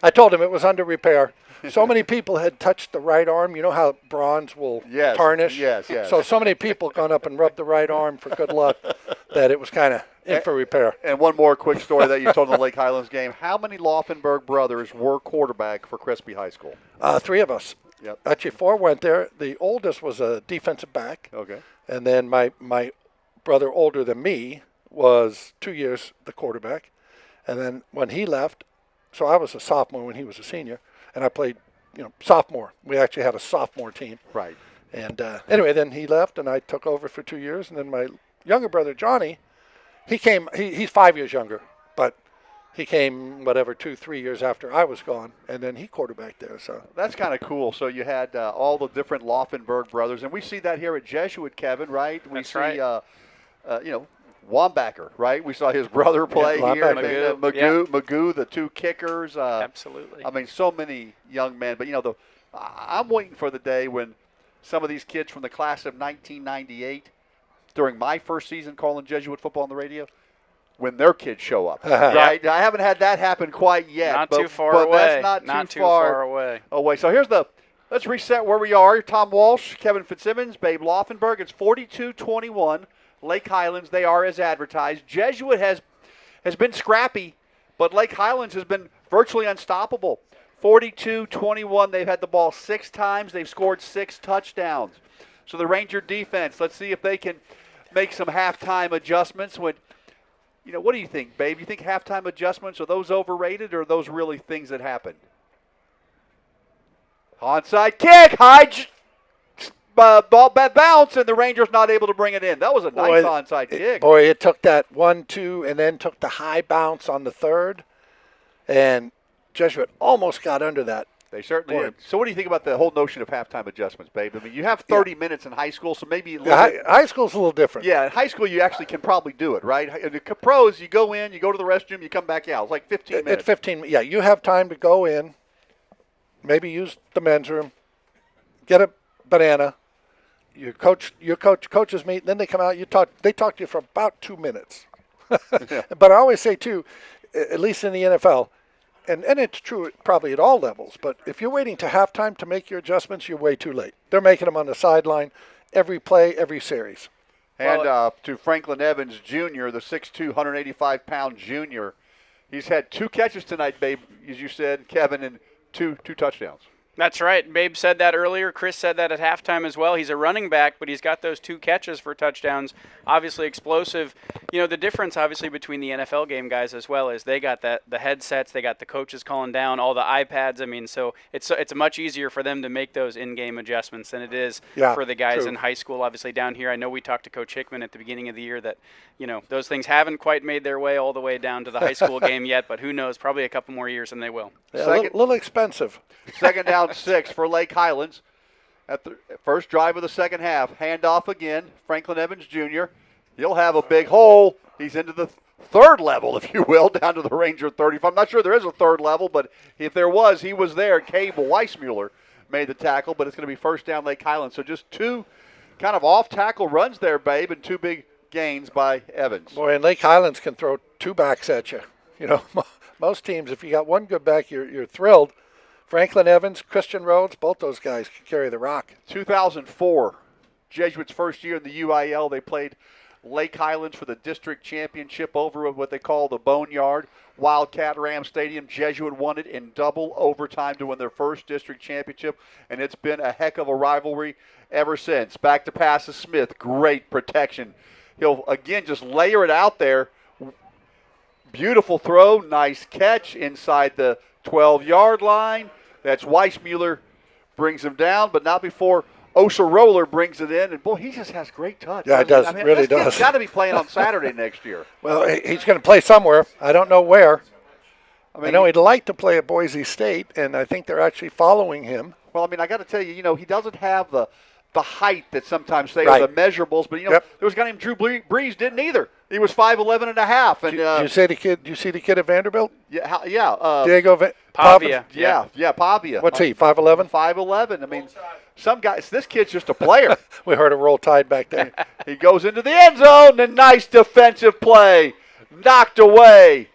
I told him it was under repair. So many people had touched the right arm. You know how bronze will tarnish? Yes. So many people gone up and rubbed the right arm for good luck that it was kind of in for repair. And one more quick story that you told in the Lake Highlands game. How many Laufenberg brothers were quarterback for Crespi High School? 3 of us. Yep. Actually, 4 went there. The oldest was a defensive back. Okay. And then my brother older than me was 2 years the quarterback. And then when he left, so I was a sophomore when he was a senior, and I played, sophomore. We actually had a sophomore team. Right. And anyway, then he left, and I took over for 2 years. And then my younger brother, Johnny, he came, he's 5 years younger, but he came, 2-3 years after I was gone, and then he quarterbacked there. So that's kind of cool. So you had all the different Laufenberg brothers, and we see that here at Jesuit, Kevin, right? We see, right. Wambacher, right? We saw his brother play here. Magoo, the 2 kickers. Absolutely. I mean, so many young men. But, I'm waiting for the day when some of these kids from the class of 1998, during my first season calling Jesuit football on the radio, when their kids show up, right? I haven't had that happen quite yet. Not but, too far but away. That's not too far away. So let's reset where we are. Tom Walsh, Kevin Fitzsimmons, Babe Laufenberg. It's 42-21. Lake Highlands, they are as advertised. Jesuit has been scrappy, but Lake Highlands has been virtually unstoppable. 42-21. They've had the ball 6 times. They've scored 6 touchdowns. So the Ranger defense, let's see if they can make some halftime adjustments. What do you think, Babe? You think halftime adjustments, are those overrated, or are those really things that happen? Onside kick, ball bounce, and the Rangers not able to bring it in. That was a nice onside kick. It took that 1-2, and then took the high bounce on the 3rd, and Jesuit almost got under that. They certainly did. So what do you think about the whole notion of halftime adjustments, Babe? I mean, you have 30 minutes in high school, so maybe high school's a little different. Yeah, in high school you actually can probably do it, right? In the pros, you go in, you go to the restroom, you come back out. It's like 15 minutes. It's 15. Yeah, you have time to go in, maybe use the men's room, get a banana. Your coaches meet, and then they come out. They talk to you for about 2 minutes. But I always say too, at least in the NFL, and it's true probably at all levels, but if you're waiting to halftime to make your adjustments, you're way too late. They're making them on the sideline every play, every series. And to Franklin Evans Jr., the 6'2", 185-pound junior, he's had 2 catches tonight, Babe, as you said, Kevin, and two touchdowns. That's right. Babe said that earlier. Chris said that at halftime as well. He's a running back, but he's got those 2 catches for touchdowns. Obviously explosive. The difference obviously between the NFL game guys as well is they got the headsets, they got the coaches calling down, all the iPads. I mean, so it's much easier for them to make those in-game adjustments than it is for the guys in high school. Obviously down here, I know we talked to Coach Hickman at the beginning of the year that, those things haven't quite made their way all the way down to the high school game yet, but who knows, probably a couple more years and they will. Yeah, a little expensive. Second down 6 for Lake Highlands. At the first drive of the second half, handoff again, Franklin Evans Jr. He'll have a big hole. He's into the 3rd level, if you will, down to the Ranger 35. I'm not sure there is a 3rd level, but if there was, he was there. Cable Weissmuller made the tackle, but it's going to be first down Lake Highlands. So just 2 kind of off-tackle runs there, Babe, and 2 big gains by Evans. Boy, and Lake Highlands can throw 2 backs at you. Most teams, if you got 1 good back, you're thrilled. Franklin Evans, Christian Rhodes, both those guys can carry the rock. 2004, Jesuit's first year in the UIL. They played Lake Highlands for the district championship over at what they call the Boneyard Wildcat Ram Stadium. Jesuit won it in double overtime to win their first district championship, and it's been a heck of a rivalry ever since. Back to pass to Smith. Great protection. He'll, again, just layer it out there. Beautiful throw. Nice catch inside the 12-yard line. That's Weissmuller brings him down, but not before Osa Roller brings it in. And, boy, he just has great touch. Yeah, it does. Really does. He's got to be playing on Saturday next year. Well, he's going to play somewhere. I don't know where. I know he'd like to play at Boise State, and I think they're actually following him. Well, I got to tell you, he doesn't have the height that sometimes say are the measurables, but there was a guy named Drew Breeze didn't either. He was 5'11" and a half. And you see the kid? You see the kid at Vanderbilt? Yeah. Diego Pavia. Yeah, Pavia. What's he? 5'11"? 5'11". Some guys. This kid's just a player. We heard a Roll Tide back there. He goes into the end zone. And nice defensive play, knocked away.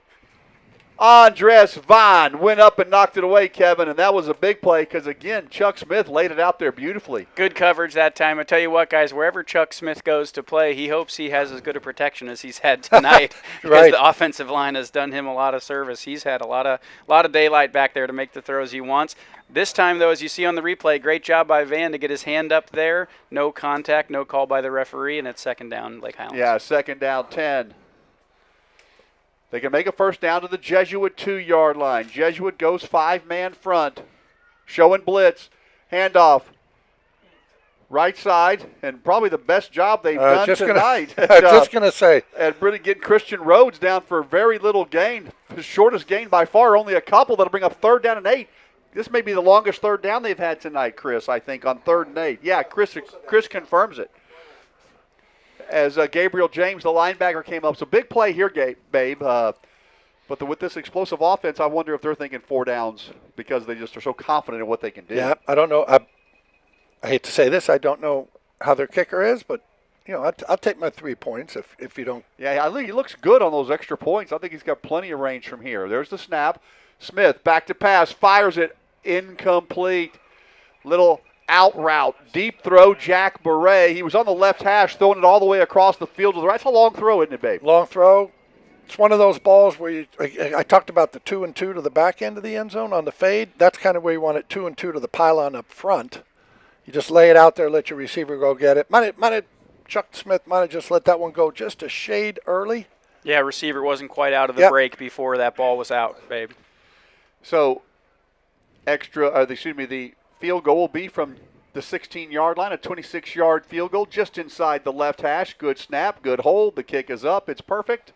Andres Vaughn went up and knocked it away, Kevin, and that was a big play because, again, Chuck Smith laid it out there beautifully. Good coverage that time. I tell you what, guys, wherever Chuck Smith goes to play, he hopes he has as good a protection as he's had tonight because the offensive line has done him a lot of service. He's had a lot of daylight back there to make the throws he wants. This time, though, as you see on the replay, great job by Van to get his hand up there. No contact, no call by the referee, and it's second down, Lake Highlands. Yeah, second down 10. They can make a first down to the Jesuit 2-yard line. Jesuit goes 5-man front, showing blitz, handoff, right side, and probably the best job they've done tonight. Just going to say. And really getting Christian Rhodes down for very little gain. His shortest gain by far, only a couple that'll bring up 3rd down and 8. This may be the longest 3rd down they've had tonight, Chris, I think, on 3rd and 8. Yeah, Chris confirms it. As Gabriel James, the linebacker, came up. So big play here, Babe. But with this explosive offense, I wonder if they're thinking 4 downs because they just are so confident in what they can do. Yeah, I don't know. I hate to say this. I don't know how their kicker is, but, I'll take my 3 points if you don't. Yeah, I think he looks good on those extra points. I think he's got plenty of range from here. There's the snap. Smith back to pass, fires it, incomplete. Little out route, deep throw, Jack Beret. He was on the left hash, throwing it all the way across the field to the right. That's a long throw, isn't it, Babe? Long throw. It's one of those balls where I talked about the 2 and 2 to the back end of the end zone on the fade. That's kind of where you want it, 2 and 2 to the pylon up front. You just lay it out there, let your receiver go get it. Chuck Smith might have just let that one go just a shade early. Yeah, receiver wasn't quite out of the break before that ball was out, Babe. So, the field goal will be from the 16-yard line, a 26-yard field goal just inside the left hash. Good snap, good hold. The kick is up. It's perfect.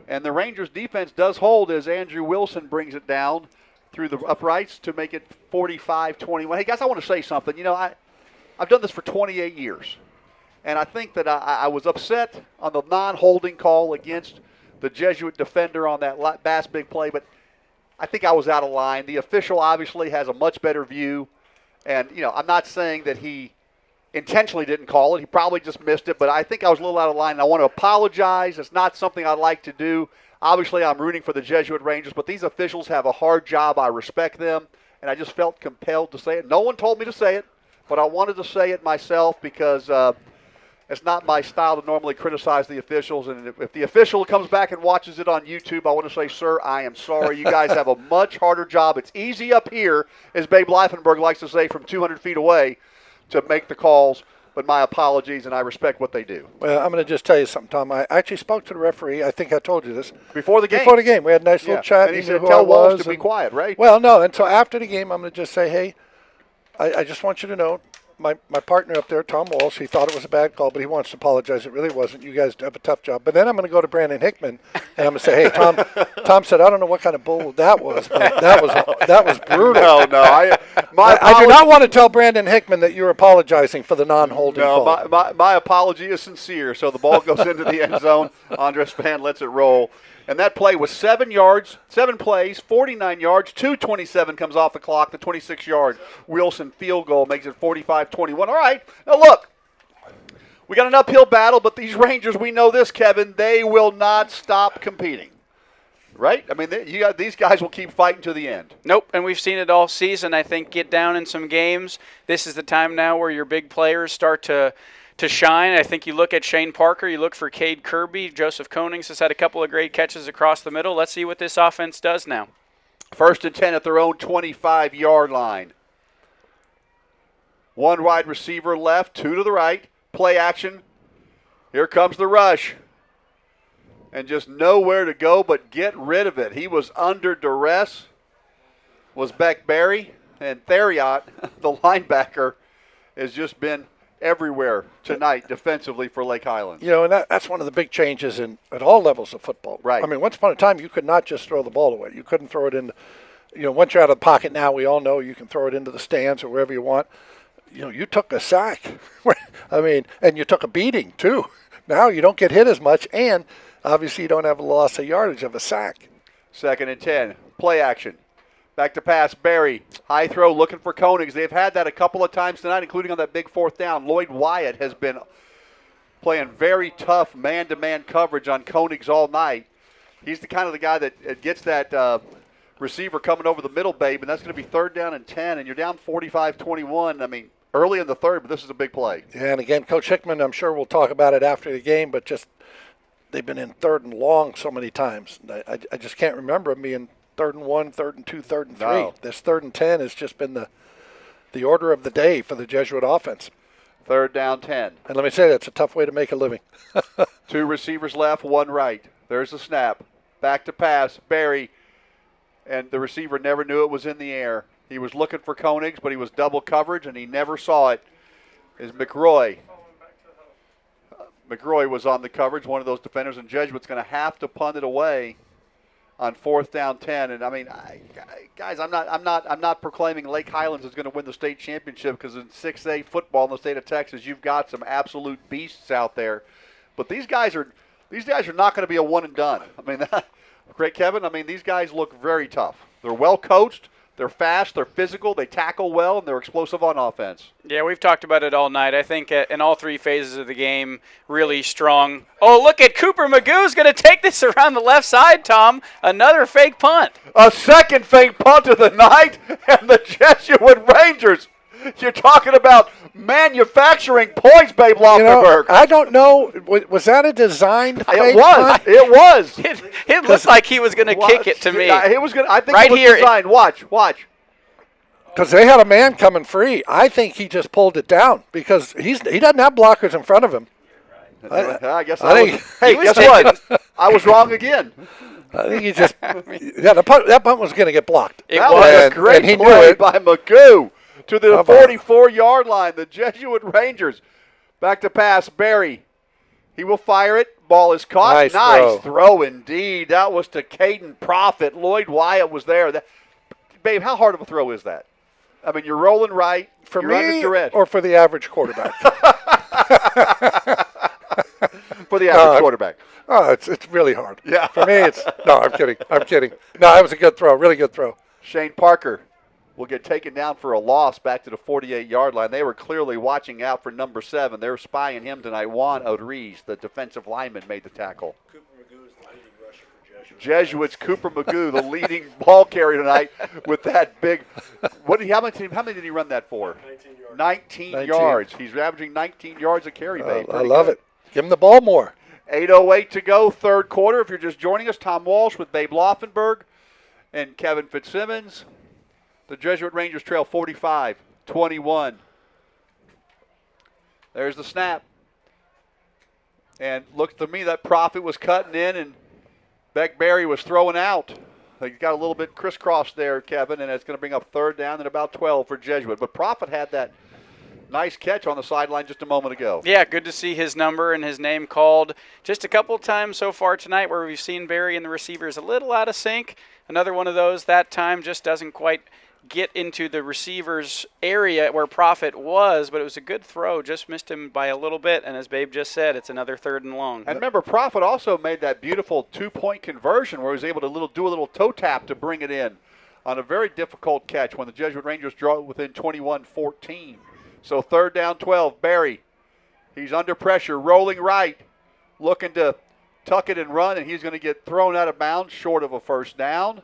And the Rangers defense does hold as Andrew Wilson brings it down through the uprights to make it 45-21. Hey, guys, I want to say something. I've done this for 28 years. And I think that I was upset on the non-holding call against the Jesuit defender on that Bass big play, but I think I was out of line. The official obviously has a much better view. And, I'm not saying that he intentionally didn't call it. He probably just missed it. But I think I was a little out of line. And I want to apologize. It's not something I'd like to do. Obviously, I'm rooting for the Jesuit Rangers. But these officials have a hard job. I respect them. And I just felt compelled to say it. No one told me to say it. But I wanted to say it myself because it's not my style to normally criticize the officials. And if the official comes back and watches it on YouTube, I want to say, sir, I am sorry. You guys have a much harder job. It's easy up here, as Babe Leifenberg likes to say, from 200 feet away to make the calls. But my apologies, and I respect what they do. Well, I'm going to just tell you something, Tom. I actually spoke to the referee. I think I told you this. Before the game. Before the game. We had a nice little chat. And he said, tell Walsh to be quiet, right? Well, no. And so after the game, I'm going to just say, hey, I just want you to know, my partner up there, Tom Walsh, he thought it was a bad call, but he wants to apologize. It really wasn't. You guys have a tough job. But then I'm going to go to Brandon Hickman, and I'm going to say, hey, Tom said, I don't know what kind of bull that was, but that was brutal. No. I do not want to tell Brandon Hickman that you're apologizing for the non-holding call. My apology is sincere. So the ball goes into the end zone. Andres Van lets it roll. And that play was 7 plays, 49 yards, 2:27 comes off the clock. The 26-yard Wilson field goal makes it 45-21. All right, now look, we got an uphill battle, but these Rangers, we know this, Kevin, they will not stop competing. Right? I mean, these guys will keep fighting to the end. Nope, and we've seen it all season. I think get down in some games. This is the time now where your big players start to shine. I think you look at Shane Parker, you look for Cade Kirby. Joseph Konings has had a couple of great catches across the middle. Let's see what this offense does now. 1st and 10 at their own 25-yard line. 1 wide receiver left, 2 to the right. Play action. Here comes the rush. And just nowhere to go but get rid of it. He was under duress. Was Beck Berry. And Theriot, the linebacker, has just been everywhere tonight defensively for Lake Highlands. And that's one of the big changes at all levels of football. Right. I mean, once upon a time, you could not just throw the ball away. You couldn't throw it in, once you're out of the pocket now, we all know you can throw it into the stands or wherever you want. You took a sack. I mean, and you took a beating, too. Now you don't get hit as much, and obviously you don't have a loss of yardage of a sack. 2nd and 10. Play action. Back to pass, Barry. High throw looking for Konings. They've had that a couple of times tonight, including on that big 4th down. Lloyd Wyatt has been playing very tough man-to-man coverage on Konings all night. He's the kind of the guy that gets that receiver coming over the middle, Babe, and that's going to be 3rd down and 10, and you're down 45-21. I mean, early in the third, but this is a big play. Yeah, and again, Coach Hickman, I'm sure we'll talk about it after the game, but just they've been in 3rd and long so many times. I just can't remember them being 3rd and 1, 3rd and 2, 3rd and 3. No. This 3rd and 10 has just been the order of the day for the Jesuit offense. 3rd down 10. And let me say, that's a tough way to make a living. 2 receivers left, 1 right. There's the snap. Back to pass. Barry. And the receiver never knew it was in the air. He was looking for Koenigs, but he was double coverage, and he never saw it. Is McRoy. McRoy was on the coverage, one of those defenders, and Jesuit's going to have to punt it away on 4th down 10. And I mean, guys, I'm not proclaiming Lake Highlands is going to win the state championship, because in 6A football in the state of Texas, you've got some absolute beasts out there. But these guys are not going to be a one and done. I mean, great Kevin. I mean, these guys look very tough. They're well coached. They're fast, they're physical, they tackle well, and they're explosive on offense. Yeah, we've talked about it all night. I think in all 3 phases of the game, really strong. Oh, look at Cooper Magoo's going to take this around the left side, Tom. Another fake punt. A second fake punt of the night, and the Jesuit Rangers. You're talking about manufacturing points, Babe Loftenberg. I don't know. Was that a designed fake It was. punt? It was. It looked like he was going to kick it to me. It was going. I think right it was here. designed. Watch. Because they had a man coming free. I think he just pulled it down because he doesn't have blockers in front of him. I guess I think hey, guess what? I was wrong again. I think he just that punt was going to get blocked. That was a great play by Magoo to the 44-yard line. The Jesuit Rangers back to pass. Barry. He will fire it. Ball is caught. Nice throw indeed. That was to Caden Profit. Lloyd Wyatt was there. Babe, how hard of a throw is that? I mean, you're rolling right. For you're me under duress. or for the average quarterback? For the average quarterback. Oh, it's really hard. Yeah. For me, I'm kidding. No, that was a good throw. Really good throw. Shane Parker will get taken down for a loss back to the 48-yard line. They were clearly watching out for number 7. They were spying him tonight. Juan Odriz, the defensive lineman, made the tackle. Cooper Magoo is the leading rusher for Jesuit. Jesuits, Cooper Magoo, the leading ball carrier tonight with that big. How many did he run that for? 19 yards. He's averaging 19 yards a carry, babe. I love it. Give him the ball more. 8:08 to go, third quarter. If you're just joining us, Tom Walsh with Babe Loftenberg and Kevin Fitzsimmons. The Jesuit Rangers trail 45-21. There's the snap. And looked to me that Profit was cutting in and Beck Berry was throwing out. He got a little bit crisscrossed there, Kevin, and it's going to bring up 3rd down and about 12 for Jesuit. But Profit had that nice catch on the sideline just a moment ago. Yeah, good to see his number and his name called. Just a couple of times so far tonight where we've seen Barry and the receivers a little out of sync. Another one of those that time just doesn't quite get into the receiver's area where Profit was, but it was a good throw. Just missed him by a little bit, and as Babe just said, it's another 3rd and long. And remember, Profit also made that beautiful 2-point conversion where he was able to do a little toe tap to bring it in on a very difficult catch when the Jesuit Rangers draw it within 21-14. So 3rd down 12, Barry. He's under pressure, rolling right, looking to tuck it and run, and he's going to get thrown out of bounds short of a 1st down.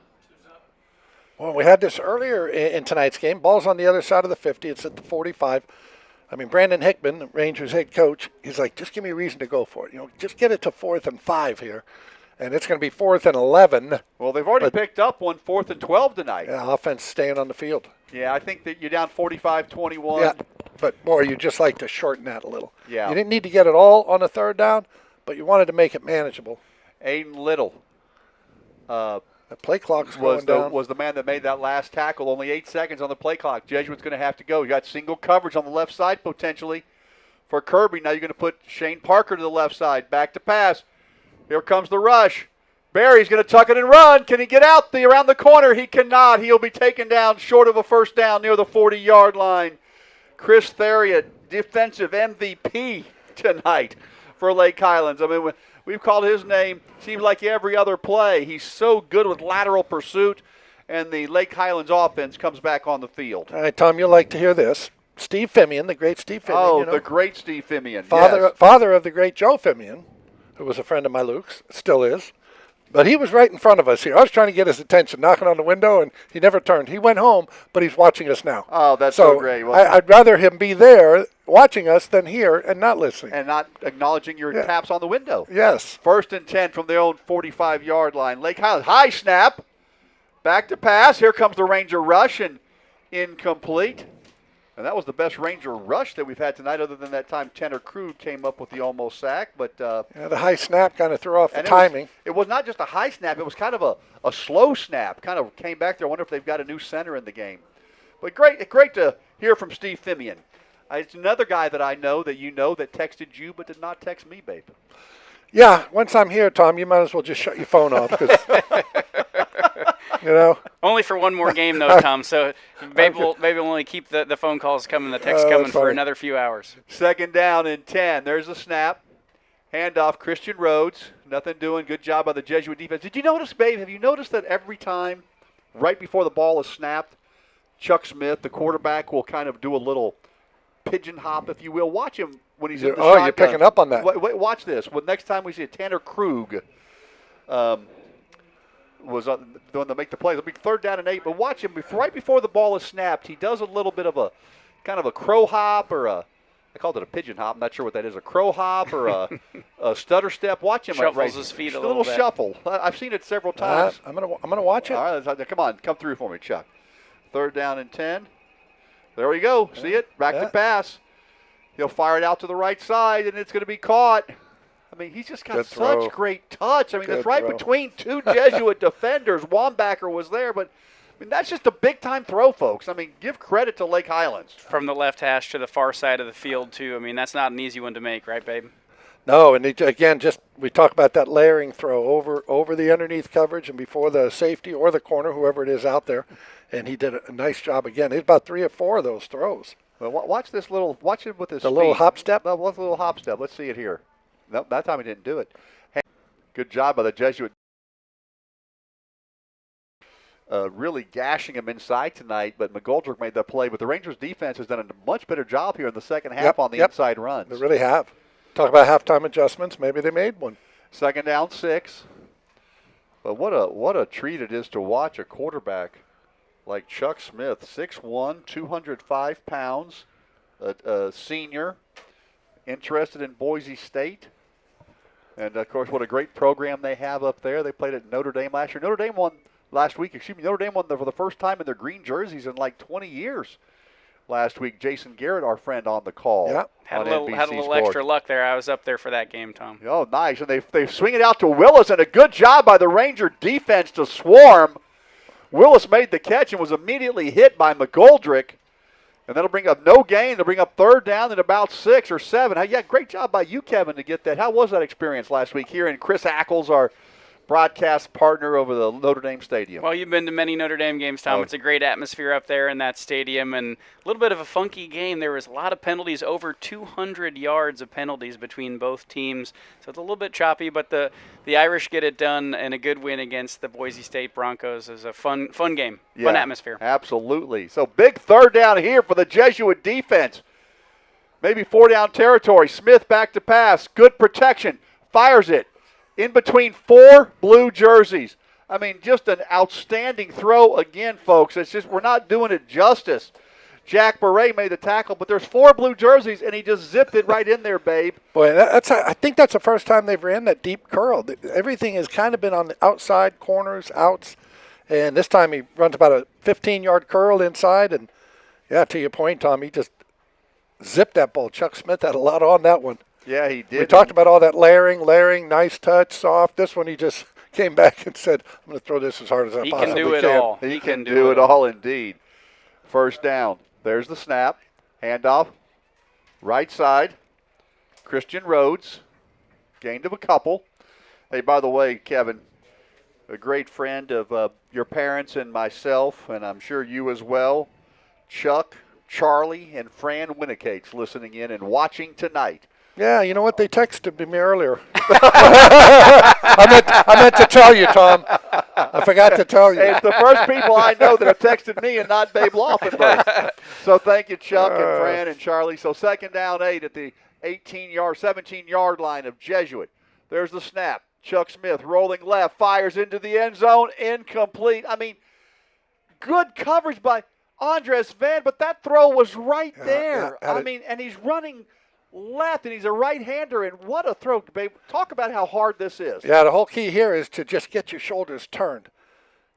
Well, we had this earlier in tonight's game. Ball's on the other side of the 50. It's at the 45. I mean, Brandon Hickman, the Rangers head coach, he's like, just give me a reason to go for it. Just get it to 4th and 5 here. And it's going to be 4th and 11. Well, they've already picked up one 4th and 12 tonight. Yeah, offense staying on the field. Yeah, I think that you're down 45-21. Yeah, but, boy, you just like to shorten that a little. Yeah. You didn't need to get it all on a 3rd down, but you wanted to make it manageable. Aiden Little. The play clock's going down. Was the man that made that last tackle. Only 8 seconds on the play clock. Jesuit's going to have to go. You got single coverage on the left side potentially for Kirby. Now you're going to put Shane Parker to the left side. Back to pass. Here comes the rush. Barry's going to tuck it and run. Can he get out around the corner? He cannot. He'll be taken down short of a 1st down near the 40-yard line. Chris Theriot, defensive MVP tonight for Lake Highlands. I mean, we've called his name, seems like every other play. He's so good with lateral pursuit, and the Lake Highlands offense comes back on the field. All right, Tom, you'll like to hear this. Steve Fimian, the great Steve Fimian. Oh, the great Steve Fimian. Father of the great Joe Fimian, who was a friend of my Luke's, still is. But he was right in front of us here. I was trying to get his attention, knocking on the window, and he never turned. He went home, but he's watching us now. Oh, that's so great. Well, I'd rather him be there watching us than here and not listening. And not acknowledging your taps on the window. Yes. 1st and 10 from their own 45-yard line. Lake Highlands, high snap. Back to pass. Here comes the Ranger rush, and incomplete. And that was the best Ranger rush that we've had tonight, other than that time Tanner Krug came up with the almost sack. But the high snap kind of threw off the timing. It was not just a high snap. It was kind of a slow snap. Kind of came back there. I wonder if they've got a new center in the game. But great to hear from Steve Fimian. It's another guy that I know that you know that texted you but did not text me, babe. Yeah, once I'm here, Tom, you might as well just shut your phone off. 'Cause you know. Only for one more game, though, Tom. So maybe we'll only keep the phone calls coming, the texts coming for another few hours. 2nd down and 10. There's the snap. Handoff, Christian Rhodes. Nothing doing. Good job by the Jesuit defense. Did you notice, babe, have you noticed that every time right before the ball is snapped, Chuck Smith, the quarterback, will kind of do a little pigeon hop, if you will. Watch him when he's in the shotgun. You're picking up on that. Watch this. Well, next time we see Tanner Krug was the one to make the play. It'll be 3rd down and 8. But watch him right before the ball is snapped. He does a little bit of a kind of a crow hop or I called it a pigeon hop. I'm not sure what that is. A crow hop or a stutter step. Watch him. Shuffles his feet a little bit. Shuffle. I've seen it several times. I'm gonna watch it. All right, come on, come through for me, Chuck. 3rd down and 10. There we go. See it? Back to pass. He'll fire it out to the right side, and it's going to be caught. I mean, he's just got such great touch. I mean, that's right between two Jesuit defenders. Wambacher was there, but I mean, that's just a big-time throw, folks. I mean, give credit to Lake Highlands. From the left hash to the far side of the field, too. I mean, that's not an easy one to make, right, babe? No, and again, we talk about that layering throw over the underneath coverage and before the safety or the corner, whoever it is out there, and he did a nice job again. He's about 3 or 4 of those throws. Well, watch this watch it with this the little hop step. No, what's the little hop step? Let's see it here. Nope, that time he didn't do it. Hey, good job by the Jesuit. Really gashing him inside tonight, but McGoldrick made that play. But the Rangers defense has done a much better job here in the second half on the inside runs. They really have. Talk about halftime adjustments. Maybe they made one. 2nd down, 6. But what a treat it is to watch a quarterback like Chuck Smith, 6'1", 205 pounds, a senior, interested in Boise State. And, of course, what a great program they have up there. They played at Notre Dame last year. Notre Dame won for the first time in their green jerseys in like 20 years last week. Jason Garrett, our friend on the call. Yeah. Had a little extra luck there. I was up there for that game, Tom. Oh, nice. And they swing it out to Willis, and a good job by the Ranger defense to swarm. Willis made the catch and was immediately hit by McGoldrick. And that'll bring up no gain. They'll bring up 3rd down and about 6 or 7. Yeah, great job by you, Kevin, to get that. How was that experience last week here? And Chris Ackles, our broadcast partner over the Notre Dame Stadium. Well, you've been to many Notre Dame games, Tom. It's a great atmosphere up there in that stadium, and a little bit of a funky game. There was a lot of penalties, over 200 yards of penalties between both teams. So it's a little bit choppy, but the Irish get it done, and a good win against the Boise State Broncos is a fun game, fun atmosphere. Absolutely. So big 3rd down here for the Jesuit defense. Maybe 4-down territory. Smith back to pass. Good protection. Fires it. In between 4 blue jerseys. I mean, just an outstanding throw again, folks. It's just we're not doing it justice. Jack Beret made the tackle, but there's 4 blue jerseys, and he just zipped it right in there, babe. Boy, I think that's the first time they've ran that deep curl. Everything has kind of been on the outside, corners, outs, and this time he runs about a 15-yard curl inside, and, yeah, to your point, Tom, he just zipped that ball. Chuck Smith had a lot on that one. Yeah, he did. We talked about all that layering, nice touch, soft. This one he just came back and said, I'm going to throw this as hard as I possibly can. He can do it all. He can do it all indeed. 1st down. There's the snap. Handoff. Right side. Christian Rhodes. Gained of a couple. Hey, by the way, Kevin, a great friend of your parents and myself, and I'm sure you as well, Chuck, Charlie, and Fran Winnicate's listening in and watching tonight. Yeah, you know what? They texted me earlier. I meant to tell you, Tom. I forgot to tell you. Hey, it's the first people I know that have texted me and not Babe Laufenberg. So thank you, Chuck and Fran and Charlie. So 2nd down, 8 at the 17-yard line of Jesuit. There's the snap. Chuck Smith rolling left, fires into the end zone, incomplete. I mean, good coverage by Andres Van, but that throw was right there. I mean, and he's running left, and he's a right-hander, and what a throw, babe. Talk about how hard this is. Yeah, the whole key here is to just get your shoulders turned.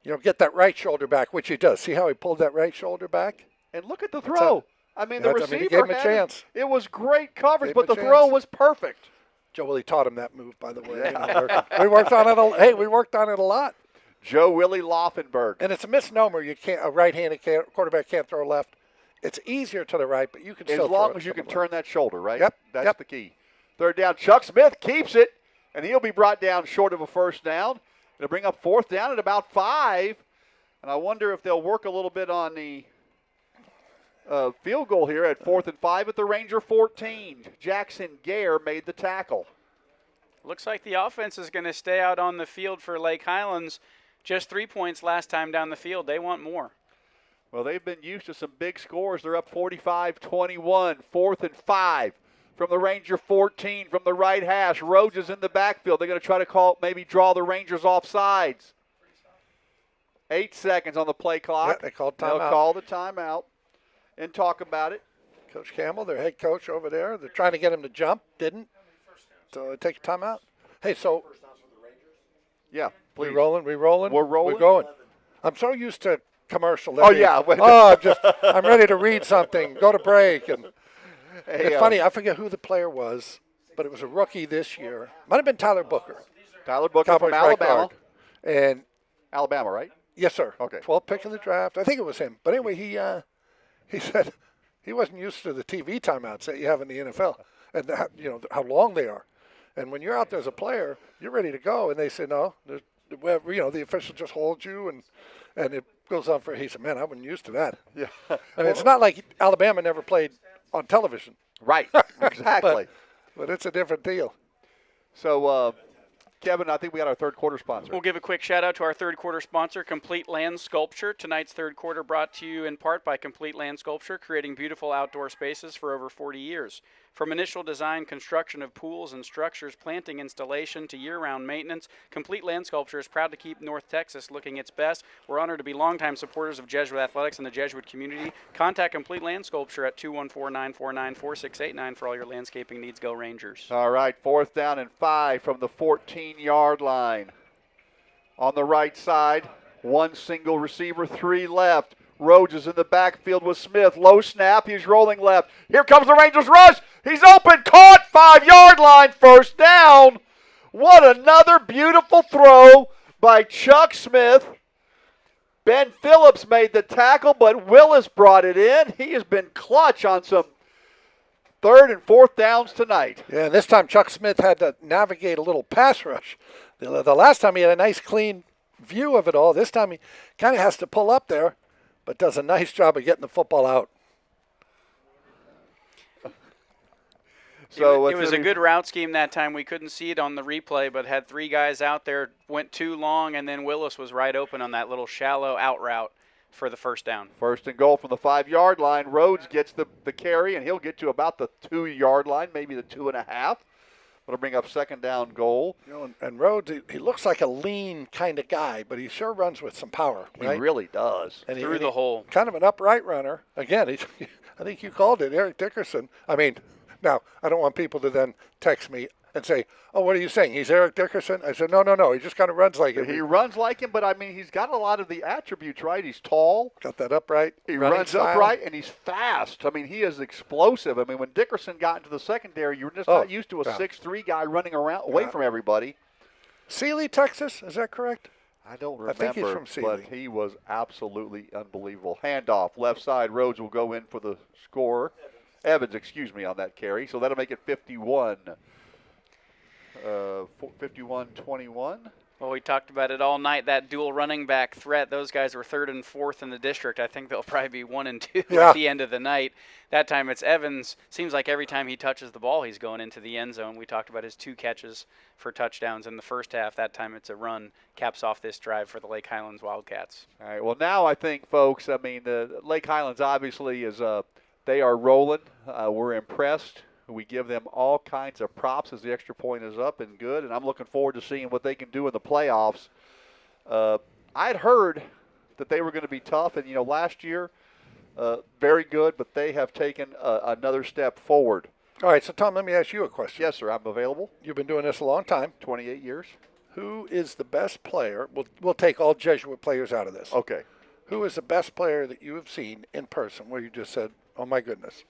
You know, get that right shoulder back, which he does. See how he pulled that right shoulder back? And look at the throw. I mean, the receiver gave him a chance. It was great coverage, but the throw was perfect. Joe Willie taught him that move, by the way. We worked on it. We worked on it a lot. Joe Willie Laufenberg. And it's a misnomer. A right-handed quarterback can't throw left. It's easier to the right, but you can still throw it. As long as you can turn that shoulder, right? Yep. That's the key. Third down. Chuck Smith keeps it, and he'll be brought down short of a first down. It'll bring up fourth down at about 5. And I wonder if they'll work a little bit on the field goal here at 4th and 5 at the Ranger 14. Jackson Gare made the tackle. Looks like the offense is going to stay out on the field for Lake Highlands. Just 3 points last time down the field. They want more. Well, they've been used to some big scores. They're up 45-21, 4th and 5 from the Ranger 14 from the right hash. Rhodes is in the backfield. They're going to try to maybe draw the Rangers off sides. 8 seconds on the play clock. Yeah, they called timeout. They'll call the timeout and talk about it. Coach Campbell, their head coach over there, they're trying to get him to jump. Didn't. So they take a timeout. Hey, so. Yeah, please. We rolling? We're rolling? We're going. I'm so used to commercial. Yeah. I'm ready to read something. Go to break. And it's funny, I forget who the player was, but it was a rookie this year. Might have been Tyler Booker. Tyler Booker from Alabama. And Alabama, right? Yes, sir. Okay. 12th pick in the draft. I think it was him. But anyway, he said he wasn't used to the TV timeouts that you have in the NFL and how long they are. And when you're out there as a player, you're ready to go. And they say, no, the official just holds you. And it goes on for, he said, man, I wasn't used to that. Yeah. And it's not like Alabama never played on television. Right. Exactly. but it's a different deal. So, Kevin, I think we got our third quarter sponsor. We'll give a quick shout out to our third quarter sponsor, Complete Land Sculpture. Tonight's third quarter brought to you in part by Complete Land Sculpture, creating beautiful outdoor spaces for over 40 years. From initial design, construction of pools and structures, planting installation to year-round maintenance, Complete Land Sculpture is proud to keep North Texas looking its best. We're honored to be longtime supporters of Jesuit athletics and the Jesuit community. Contact Complete Land Sculpture at 214-949-4689 for all your landscaping needs. Go Rangers. All right, 4th down and 5 from the 14-yard line. On the right side, one single receiver, 3 left. Rhodes is in the backfield with Smith. Low snap. He's rolling left. Here comes the Rangers rush. He's open. Caught. 5-yard line. First down. What another beautiful throw by Chuck Smith. Ben Phillips made the tackle, but Willis brought it in. He has been clutch on some 3rd and 4th downs tonight. Yeah, and this time Chuck Smith had to navigate a little pass rush. The last time he had a nice, clean view of it all. This time he kind of has to pull up there, but does a nice job of getting the football out. So it was a good route scheme that time. We couldn't see it on the replay, but had 3 guys out there, went too long, and then Willis was right open on that little shallow out route for the first down. First and goal from the 5-yard line. Rhodes gets the carry, and he'll get to about the 2-yard line, maybe the 2.5. It'll bring up second down goal. And Rhodes, he looks like a lean kind of guy, but he sure runs with some power. Right? He really does. And through the hole. Kind of an upright runner. Again, I think you called it, Eric Dickerson. I mean, now, I don't want people to then text me and say, oh, what are you saying? He's Eric Dickerson? I said, no. He just kind of runs like him. He runs like him, but, I mean, he's got a lot of the attributes, right? He's tall. Got that upright. He runs upright, and he's fast. I mean, he is explosive. I mean, when Dickerson got into the secondary, you were just not used to a 6'3" guy running around away from everybody. Sealy, Texas, is that correct? I don't remember. I think he's from Sealy. But he was absolutely unbelievable. Handoff, left side. Rhodes will go in for the score. Evans, on that carry. So that'll make it 51-21. Well, we talked about it all night, that dual running back threat. Those guys were 3rd and 4th in the district. I think they'll probably be 1 and 2 at the end of the night. That time it's Evans. Seems like every time he touches the ball, he's going into the end zone. We talked about his 2 catches for touchdowns in the first half. That time it's a run. Caps off this drive for the Lake Highlands Wildcats. All right, well, now I think, folks, I mean, the Lake Highlands obviously is they are rolling. We're impressed We give them all kinds of props as the extra point is up and good, and I'm looking forward to seeing what they can do in the playoffs. I'd heard that they were going to be tough, and, last year, very good, but they have taken another step forward. All right, so Tom, let me ask you a question. Yes, sir, I'm available. You've been doing this a long time. 28 years. Who is the best player? We'll take all Jesuit players out of this. Okay. Who is the best player that you have seen in person where you just said, "Oh my goodness"?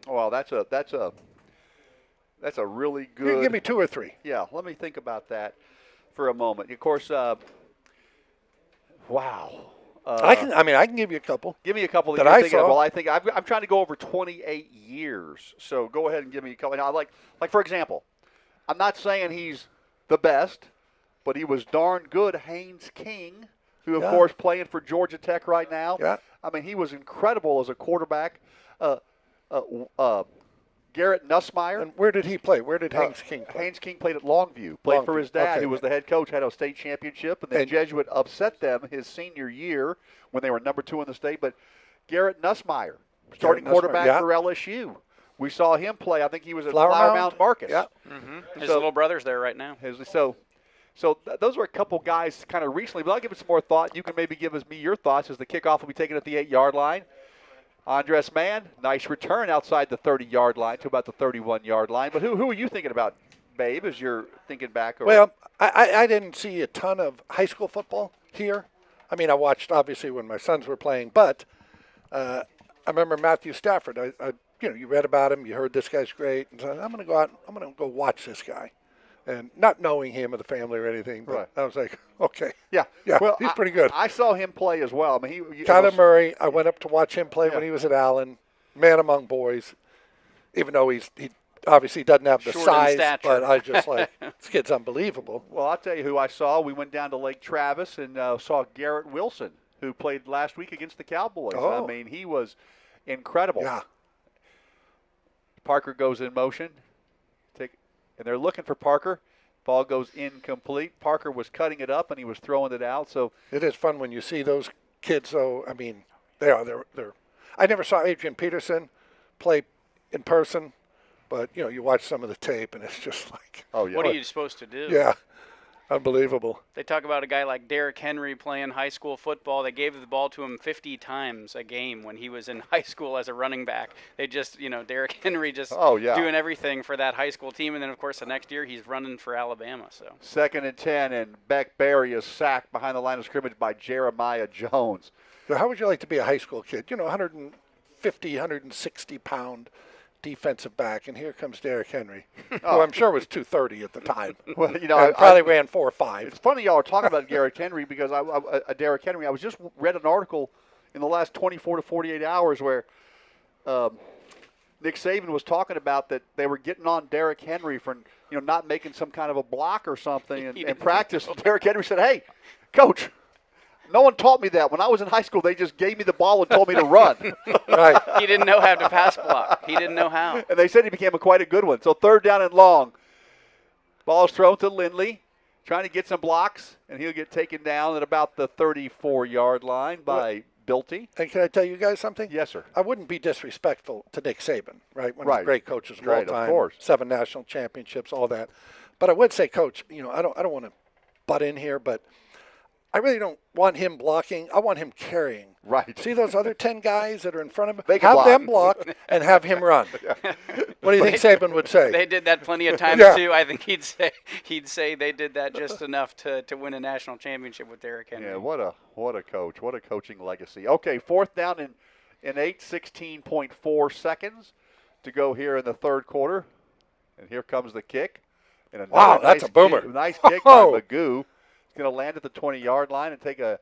Well, that's a really good. You can give me 2 or 3. Yeah, let me think about that for a moment. Of course, wow. I can give you a couple. Give me a couple that you're I thinking saw. of. Well, I'm trying to go over 28 years. So go ahead and give me a couple. Now, like for example, I'm not saying he's the best, but he was darn good. Haynes King, who of course playing for Georgia Tech right now. Yeah. I mean, he was incredible as a quarterback. Garrett Nussmeier. And where did he play? Where did Haynes King play? Haynes King played at Longview. Played for his dad, Okay. who was the head coach, had a state championship, and then Jesuit upset them his senior year when they were number 2 in the state. But Garrett Nussmeier, starting quarterback for LSU. We saw him play. I think he was at Flower Mound Marcus. Yeah. Mm-hmm. His little brother's there right now. So those are a couple guys kind of recently, but I'll give it some more thought. You can maybe give me your thoughts as the kickoff will be taken at the 8-yard line. Andres Mann, nice return outside the 30-yard line to about the 31-yard line. But who are you thinking about, Babe, as you're thinking back? Well, I didn't see a ton of high school football here. I mean, I watched, obviously, when my sons were playing. But I remember Matthew Stafford. You read about him. You heard this guy's great. And so I'm going to go out. I'm going to go watch this guy. And not knowing him or the family or anything, but I was like, okay. Yeah. Well, he's pretty good. I saw him play as well. I mean, Kyler Murray, I went up to watch him play when he was at Allen. Man among boys. Even though he obviously doesn't have the Short in size, stature. but I just like, this kid's unbelievable. Well, I'll tell you who I saw. We went down to Lake Travis and saw Garrett Wilson, who played last week against the Cowboys. Oh. I mean, he was incredible. Yeah. Parker goes in motion. And they're looking for Parker. Ball goes incomplete. Parker was cutting it up, and he was throwing it out. So it is fun when you see those kids, though. I mean, they're. I never saw Adrian Peterson play in person, but, you watch some of the tape, and it's just like. Oh, yeah. What are you supposed to do? Yeah. Unbelievable. They talk about a guy like Derrick Henry playing high school football. They gave the ball to him 50 times a game when he was in high school as a running back. They just, Derrick Henry just doing everything for that high school team. And then, of course, the next year he's running for Alabama. So 2nd and 10, and Beck Berry is sacked behind the line of scrimmage by Jeremiah Jones. So how would you like to be a high school kid? 150, 160-pound defensive back, and here comes Derrick Henry, who I'm sure was 230 at the time. Well, I probably ran 4.5. It's funny y'all are talking about Derrick Henry because Derrick Henry. I was just read an article in the last 24 to 48 hours where Nick Saban was talking about that they were getting on Derrick Henry for not making some kind of a block or something in practice. Derrick Henry said, "Hey, coach, no one taught me that. When I was in high school, they just gave me the ball and told me to run." Right. He didn't know how to pass block. He didn't know how. And they said he became quite a good one. So 3rd down and long. Ball's thrown to Lindley, trying to get some blocks, and he'll get taken down at about the 34-yard line by Bilty. And can I tell you guys something? Yes, sir. I wouldn't be disrespectful to Nick Saban, right? One of the great coaches of all Great, time. of course. 7 national championships, all that. But I would say, Coach, I don't want to butt in here, but I really don't want him blocking. I want him carrying. Right. See those other 10 guys that are in front of him? They can have block. them block and have him run. What do you think Saban would say? They did that plenty of times too. I think he'd say they did that just enough to win a national championship with Derrick Henry. Yeah, what a coach. What a coaching legacy. Okay, 4th down and 8, 16.4 seconds to go here in the 3rd quarter. And here comes the kick. And wow, that's a boomer. Nice kick by Magoo. He's going to land at the 20-yard line and take a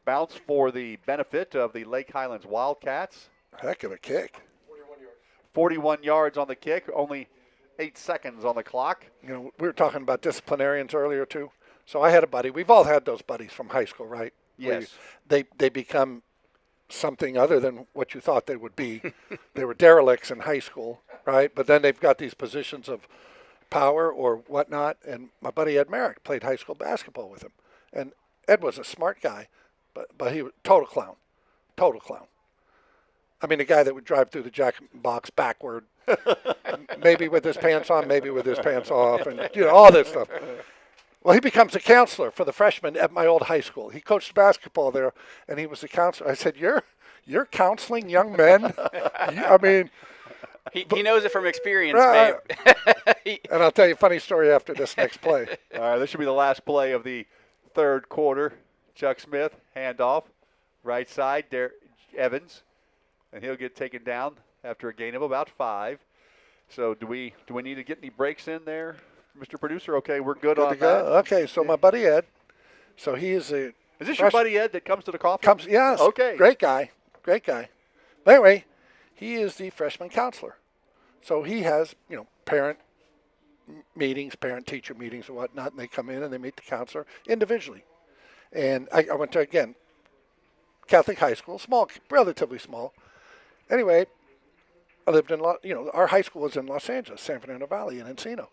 bounce for the benefit of the Lake Highlands Wildcats. Heck of a kick. 41 yards on the kick, only 8 seconds on the clock. We were talking about disciplinarians earlier, too. So I had a buddy. We've all had those buddies from high school, right? Yes. They become something other than what you thought they would be. They were derelicts in high school, right? But then they've got these positions of power or whatnot. And my buddy Ed Merrick played high school basketball with him. And Ed was a smart guy, but he was total clown. I mean, the guy that would drive through the jack box backward, maybe with his pants on, maybe with his pants off, and all this stuff. Well, he becomes a counselor for the freshmen at my old high school. He coached basketball there, and he was a counselor. I said, "You're counseling young men?" I mean, he knows it from experience, babe. And I'll tell you a funny story after this next play. All right, this should be the last play of the third quarter. Chuck Smith, handoff, right side, Evans, and he'll get taken down after a gain of about 5. So do we need to get any breaks in there, Mr. Producer? Okay, we're good on that. Okay, so my buddy Ed, so he is a. Is this your buddy Ed that comes to the coffee? Yes. Okay. Great guy. But anyway, he is the freshman counselor. So he has, parent meetings, parent-teacher meetings and whatnot, and they come in and they meet the counselor individually. And I went to, again, Catholic high school, small, relatively small. Anyway, I lived in, our high school was in Los Angeles, San Fernando Valley, in Encino.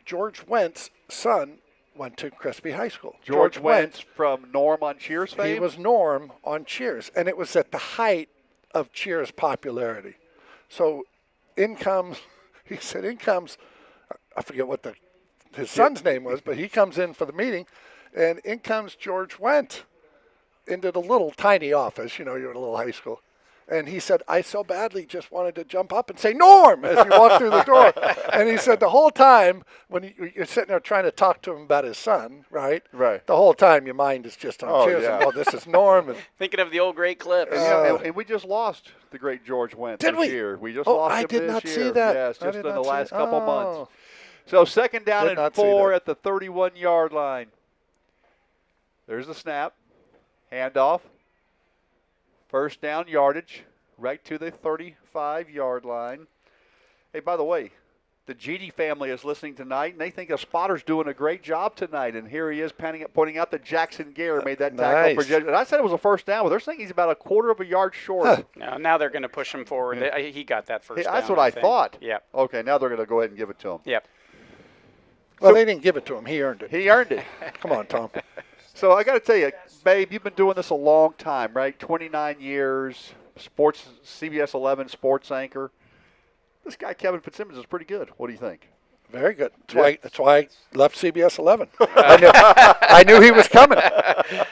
George Wentz's son went to Crespi High School. George Wentz from Norm on Cheers fame? He was Norm on Cheers, and it was at the height of Cheers' popularity. So in comes, I forget what his son's name was, but he comes in for the meeting, and in comes George Wendt into the little tiny office, you're in a little high school. And he said, I so badly just wanted to jump up and say, Norm, as he walked through the door. And he said the whole time, when you're sitting there trying to talk to him about his son, right? Right. The whole time your mind is just on Cheers. Yeah. And, this is Norm. And, thinking of the old great clips. And we just lost the great George Wentz this year. We just lost him this year. I did not see that. Yes, just in the last couple months. So second down and 4 at the 31-yard line. There's the snap. Handoff. First down yardage, right to the 35-yard line. Hey, by the way, the GD family is listening tonight, and they think the spotter's doing a great job tonight. And here he is pointing out that Jackson Gare made that tackle for Jesuit. And I said it was a first down, but they're saying he's about a quarter of a yard short. Now they're going to push him forward. Yeah. He got that first down. That's what I thought. Yeah. Okay, now they're going to go ahead and give it to him. Yep. Well, they didn't give it to him. He earned it. He earned it. Come on, Tom. So I got to tell you, babe, you've been doing this a long time, right? 29 years, CBS 11 sports anchor. This guy, Kevin Fitzsimmons, is pretty good. What do you think? Very good. That's why I left CBS 11. I knew he was coming.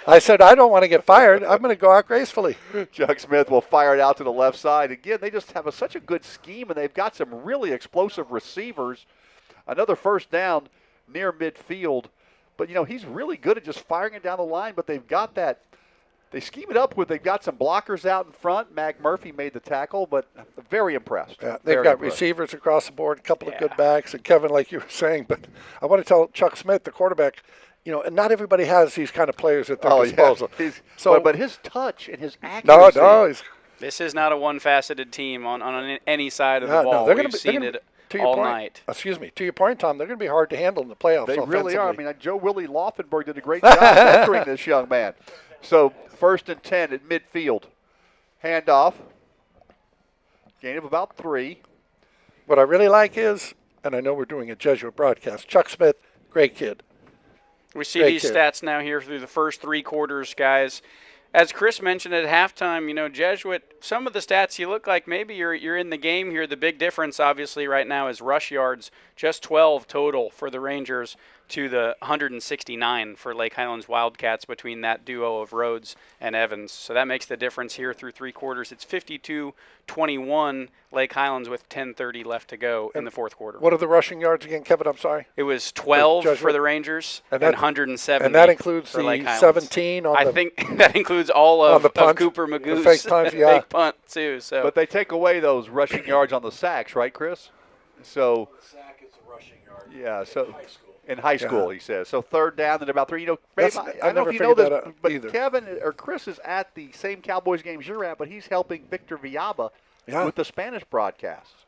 I said, I don't want to get fired. I'm going to go out gracefully. Chuck Smith will fire it out to the left side. Again, they just have such a good scheme, and they've got some really explosive receivers. Another first down near midfield. But, he's really good at just firing it down the line, but they've got that. They scheme it up they've got some blockers out in front. Mac Murphy made the tackle, but very impressed. Yeah, they've got receivers across the board, a couple of good backs. And Kevin, like you were saying, but I want to tell Chuck Smith, the quarterback, and not everybody has these kind of players at their disposal. Yeah. But his touch and his accuracy. No, this is not a one-faceted team on any side of the ball. We've seen it all night. Excuse me. To your point, Tom, they're going to be hard to handle in the playoffs. They really are. I mean, Joe Willie Laufenberg did a great job mentoring this young man. So first and 10 at midfield. Handoff. Gain of about 3. What I really like is, and I know we're doing a Jesuit broadcast, Chuck Smith, great kid. We see these stats now here through the first 3 quarters, guys. As Chris mentioned at halftime, Jesuit, some of the stats you look like maybe you're in the game here. The big difference, obviously, right now is rush yards, just 12 total for the Rangers to the 169 for Lake Highlands Wildcats between that duo of Rhodes and Evans. So that makes the difference here through 3 quarters. It's 52-21 Lake Highlands with 10:30 left to go in the 4th quarter. What are the rushing yards again, Kevin? I'm sorry. It was 12 for the Rangers and 170 and that includes for Lake the Highlands. 17 on I think that includes all of Cooper Magoo's fake punt too. So, but they take away those rushing yards on the sacks, right, Chris? So the sack is a rushing yard. Yeah. So in high school, he says. So third down and about 3. Babe, I don't know never if you know this, but either. Kevin or Chris is at the same Cowboys games you're at, but he's helping Victor Villalba with the Spanish broadcasts.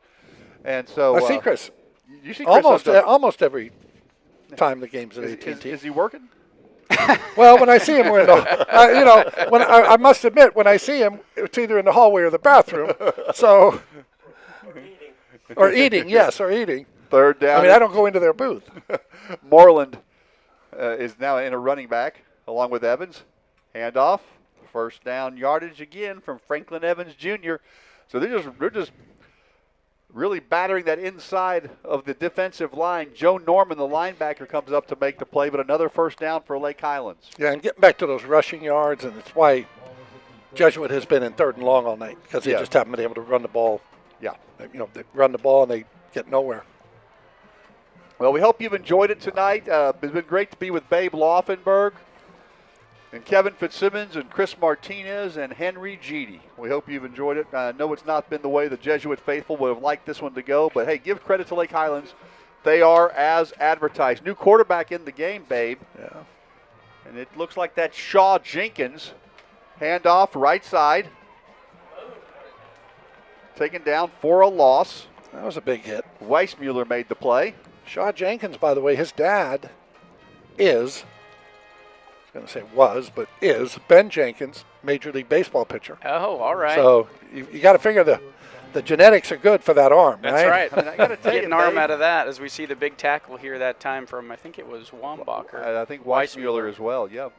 And so I see Chris. You see Chris almost every time the game's at AT&T. Is he working? Well, when I see him, we're in the. When I must admit, when I see him, it's either in the hallway or the bathroom. So, or eating, yes, or eating. Third down. I mean, I don't go into their booth. Moreland is now in a running back along with Evans. Handoff. First down yardage again from Franklin Evans Jr. So they're just really battering that inside of the defensive line. Joe Norman, the linebacker, comes up to make the play, but another first down for Lake Highlands. Yeah, and getting back to those rushing yards, and it's why Jesuit has been in 3rd and long all night, because they just haven't been able to run the ball. Yeah. They run the ball and they get nowhere. Well, we hope you've enjoyed it tonight. It's been great to be with Babe Laufenberg and Kevin Fitzsimmons and Chris Martinez and Henry Jeedy. We hope you've enjoyed it. I know it's not been the way the Jesuit faithful would have liked this one to go, but hey, give credit to Lake Highlands. They are as advertised. New quarterback in the game, Babe. Yeah. And it looks like that's Shaw Jenkins. Handoff right side. Taken down for a loss. That was a big hit. Weissmuller made the play. Shaw Jenkins, by the way, his dad is, I was going to say was, but is Ben Jenkins, Major League Baseball pitcher. Oh, all right. So you got to figure the genetics are good for that arm, That's right. I mean, I got to tell Get you, an arm Babe, out of that as we see the big tackle here that time from, I think it was Wambacher. I think Weissmuller as well, yeah.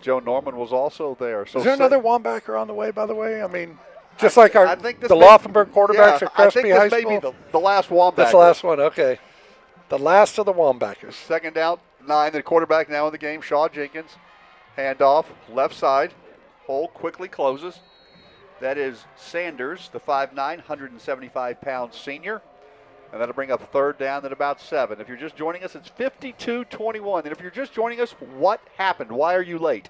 Joe Norman was also there. So is there another Wambacher on the way, by the way? I mean, just like the may- Laufenberg quarterbacks at I think Crespi High this School? may be the last Wambacher. That's the last one, okay. The last of the Wambackers. Second down, 9. The quarterback now in the game, Shaw Jenkins. Handoff, left side. Hole quickly closes. That is Sanders, the 5'9", 175-pound senior. And that'll bring up 3rd down at about 7. If you're just joining us, it's 52-21. And if you're just joining us, what happened? Why are you late?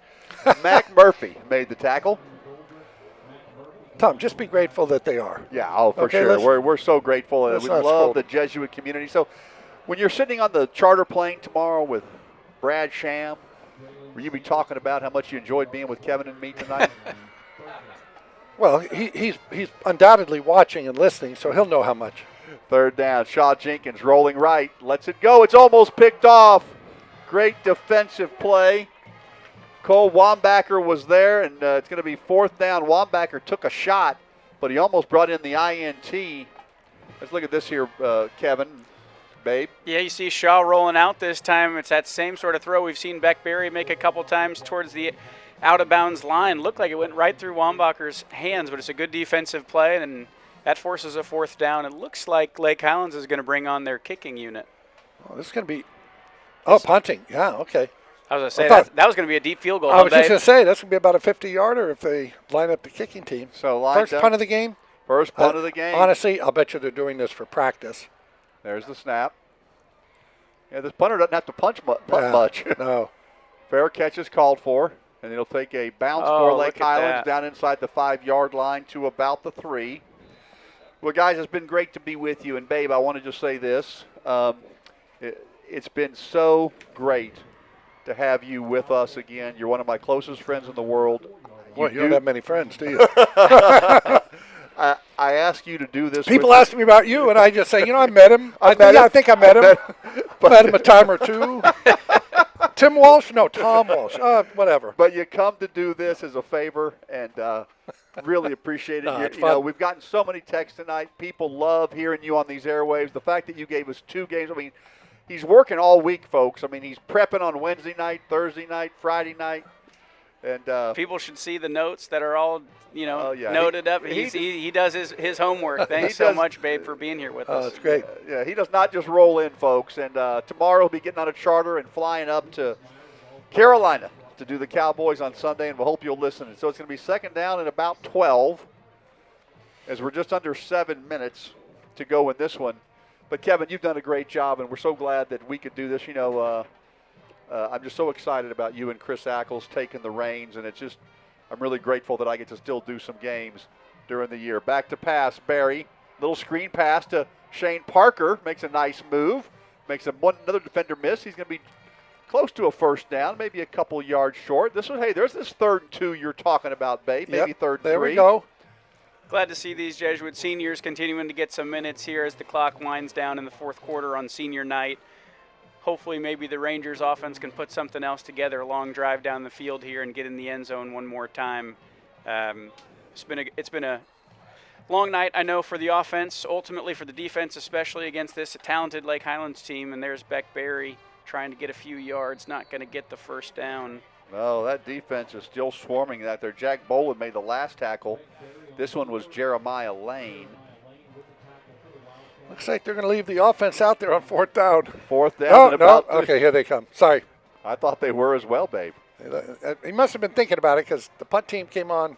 Mac Murphy made the tackle. Tom, just be grateful that they are. Yeah, for Okay, sure. We're so grateful. That's We not love cold. the Jesuit community. So when you're sitting on the charter plane tomorrow with Brad Sham, will you be talking about how much you enjoyed being with Kevin and me tonight? Well, he's undoubtedly watching and listening, so he'll know how much. 3rd down, Shaw Jenkins rolling right, lets it go. It's almost picked off. Great defensive play. Cole Wambacher was there, and it's going to be 4th down. Wambacher took a shot, but he almost brought in the INT. Let's look at this here, Kevin, Babe. Yeah, you see Shaw rolling out this time. It's that same sort of throw we've seen Beckberry make a couple times towards the out-of-bounds line. Looked like it went right through Wambacher's hands, but it's a good defensive play, and that forces a 4th down. It looks like Lake Highlands is going to bring on their kicking unit. Oh, this is going to be punting. Yeah, okay. I was going to say, that was going to be a deep field goal. I was just going to say, that's going to be about a 50-yarder if they line up the kicking team. So First punt of the game? First punt of the game. Honestly, I'll bet you they're doing this for practice. There's the snap. Yeah, this punter doesn't have to punt much. No. Fair catch is called for, and it'll take a bounce for Lake Highlands down inside the 5-yard line to about the 3. Well, guys, it's been great to be with you. And, Babe, I want to just say this. It's been so great to have you with us again. You're one of my closest friends in the world. Boy, you don't have many friends, do you? I ask you to do this. People ask me about you, and I just say, I met him. I think I met him. Met him a time or two. Tim Walsh? No, Tom Walsh. Whatever. But you come to do this as a favor, and really appreciate it. No, it's fun. We've gotten so many texts tonight. People love hearing you on these airwaves. The fact that you gave us 2 games. I mean, he's working all week, folks. I mean, he's prepping on Wednesday night, Thursday night, Friday night. And people should see the notes that are all, yeah. noted up. He does his homework. Thanks so much, Babe, for being here with us. That's great. Yeah, he does not just roll in, folks. And tomorrow he'll be getting on a charter and flying up to Carolina to do the Cowboys on Sunday, and we'll hope you'll listen. And so it's going to be 2nd down and about 12 as we're just under 7 minutes to go in this one. But, Kevin, you've done a great job, and we're so glad that we could do this. I'm just so excited about you and Chris Ackles taking the reins, and I'm really grateful that I get to still do some games during the year. Back to pass, Barry. Little screen pass to Shane Parker. Makes a nice move. Makes another defender miss. He's going to be close to a 1st down, maybe a couple yards short. There's this 3rd and 2 you're talking about, Babe. Maybe 3rd and 3. There we go. Glad to see these Jesuit seniors continuing to get some minutes here as the clock winds down in the 4th quarter on senior night. Hopefully maybe the Rangers offense can put something else together, a long drive down the field here and get in the end zone one more time. It's been a long night, I know, for the offense, ultimately for the defense, especially against this talented Lake Highlands team. And there's Beck Berry trying to get a few yards, not going to get the 1st down. No, that defense is still swarming that there. Jack Boland made the last tackle. This one was Jeremiah Lane. Looks like they're going to leave the offense out there on 4th down. 4th down. No. Okay, here they come. Sorry. I thought they were as well, babe. He must have been thinking about it because the punt team came on.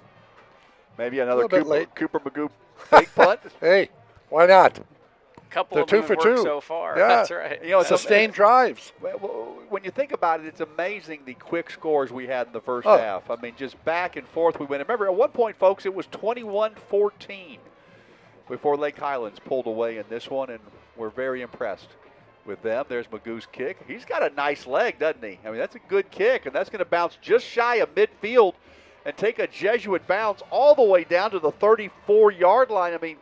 Maybe another Cooper Magoo fake punt. Hey, why not? Couple They're of them 2 for have worked 2 so far. Yeah. That's right. You know, sustained drives. When you think about it, it's amazing the quick scores we had in the first half. I mean, just back and forth we went. Remember, at one point, folks, it was 21-14 before Lake Highlands pulled away in this one, and we're very impressed with them. There's Magoo's kick. He's got a nice leg, doesn't he? I mean, that's a good kick, and that's going to bounce just shy of midfield and take a Jesuit bounce all the way down to the 34-yard line. I mean,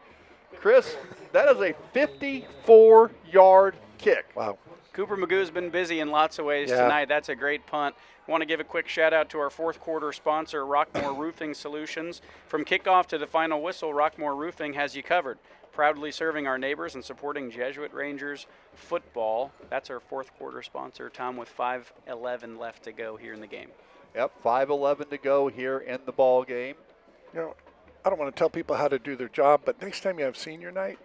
Chris, that is a 54-yard kick. Wow. Cooper Magoo's been busy in lots of ways tonight. That's a great punt. I want to give a quick shout out to our 4th quarter sponsor, Rockmore Roofing Solutions. From kickoff to the final whistle, Rockmore Roofing has you covered. Proudly serving our neighbors and supporting Jesuit Rangers football. That's our 4th quarter sponsor, Tom, with 5:11 left to go here in the game. Yep, 5:11 to go here in the ball game. You know, I don't want to tell people how to do their job, but next time you have senior night,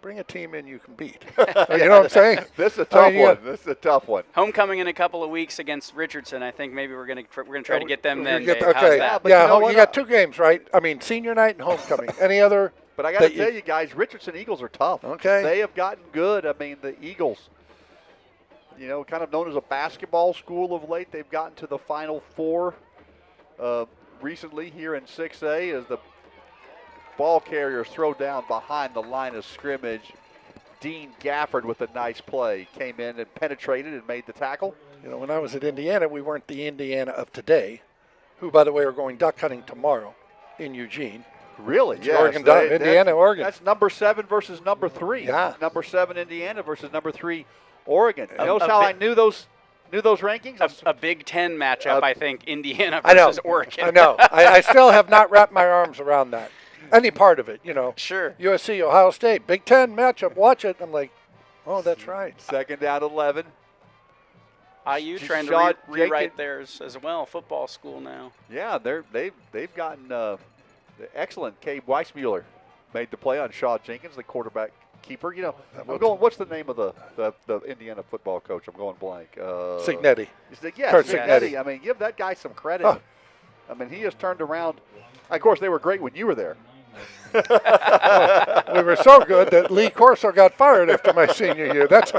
bring a team in you can beat. You know what I'm saying? This is a tough one. This is a tough one. Homecoming in a couple of weeks against Richardson. I think maybe we're going to try to get them then. Okay. How's that? Yeah, you got 2 games, right? I mean, senior night and homecoming. Any other? But I got to tell you guys, Richardson Eagles are tough. Okay. They have gotten good. I mean, the Eagles, you know, kind of known as a basketball school of late. They've gotten to the Final Four recently here in 6A as the ball carriers throw down behind the line of scrimmage. Dean Gafford with a nice play came in and penetrated and made the tackle. You know, when I was at Indiana, we weren't the Indiana of today, who, by the way, are going duck hunting tomorrow in Eugene. Really? Yes, Indiana, Oregon. That's number 7 versus number 3. Yeah. Number 7 Indiana versus number 3 Oregon. Notice how I knew those rankings? A Big Ten matchup, I think, Indiana versus Oregon. I know. I still have not wrapped my arms around that. Any part of it, you know. Sure. USC, Ohio State, Big Ten matchup. Watch it. I'm like, oh, that's right. 2nd down 11. IU trying to rewrite theirs as well. Football school now. Yeah, they've gotten the excellent Cade Weissmuller made the play on Shaw Jenkins, the quarterback keeper. You know, I'm going. What's the name of the Indiana football coach? I'm going blank. Signetti. Yes, Signetti. I mean, give that guy some credit. Oh. I mean, he has turned around. Of course, they were great when you were there. We were so good that Lee Corso got fired after my senior year. That's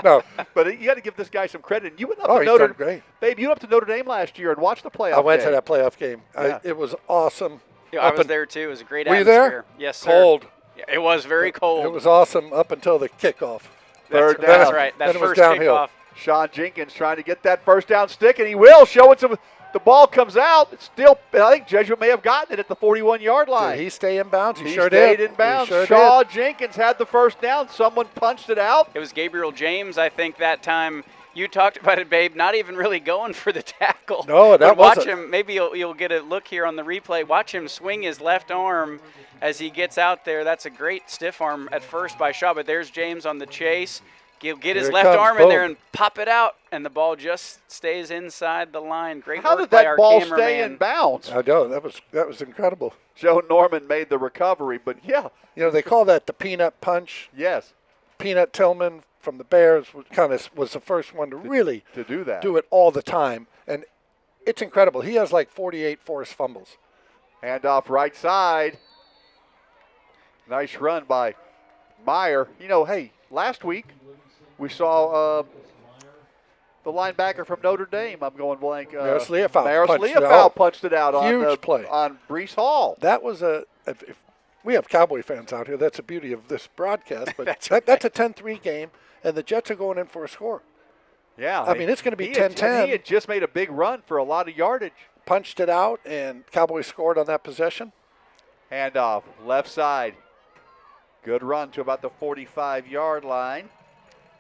no. But you got to give this guy some credit. And you went up to he's Notre done great. Babe, you went up to Notre Dame last year and watched the playoff. I went to that playoff game. Yeah. It was awesome. Yeah, I was there too. It was a great Were atmosphere. you there? Yes, sir. Cold. Yeah, it was very cold. It was awesome up until the kickoff. Third down. That's right. That then it was first downhill. kickoff. Sean Jenkins trying to get that first down stick, and he will. Show it some. The ball comes out. It's still, I think Jesuit may have gotten it at the 41-yard line. Did he stay in bounds? He sure stayed did. in bounds. Sure Shaw did. Jenkins had the first down. Someone punched it out. It was Gabriel James, I think, that time. You talked about it, babe, not even really going for the tackle. No, that watch wasn't. him. Maybe you'll get a look here on the replay. Watch him swing his left arm as he gets out there. That's a great stiff arm at first by Shaw, but there's James on the chase. He'll get his left arm in there and pop it out, and the ball just stays inside the line. Great How work did by that our ball cameraman. stay in bounds? I know. That was incredible. Joe Norman made the recovery, but yeah. You know, they call that the peanut punch. Yes. Peanut Tillman from the Bears was the first one to really do that. Do it all the time. And it's incredible. He has like 48 forced fumbles. Handoff right side. Nice run by Meyer. You know, hey, last week we saw the linebacker from Notre Dame. I'm going blank. Maris Leofow punched it out Huge play on Brees Hall. That was if we have Cowboy fans out here. That's the beauty of this broadcast. But that's a 10-3 game, and the Jets are going in for a score. Yeah. I mean, it's going to be 10-10. He had just made a big run for a lot of yardage. Punched it out, and Cowboys scored on that possession. Handoff, left side. Good run to about the 45-yard line.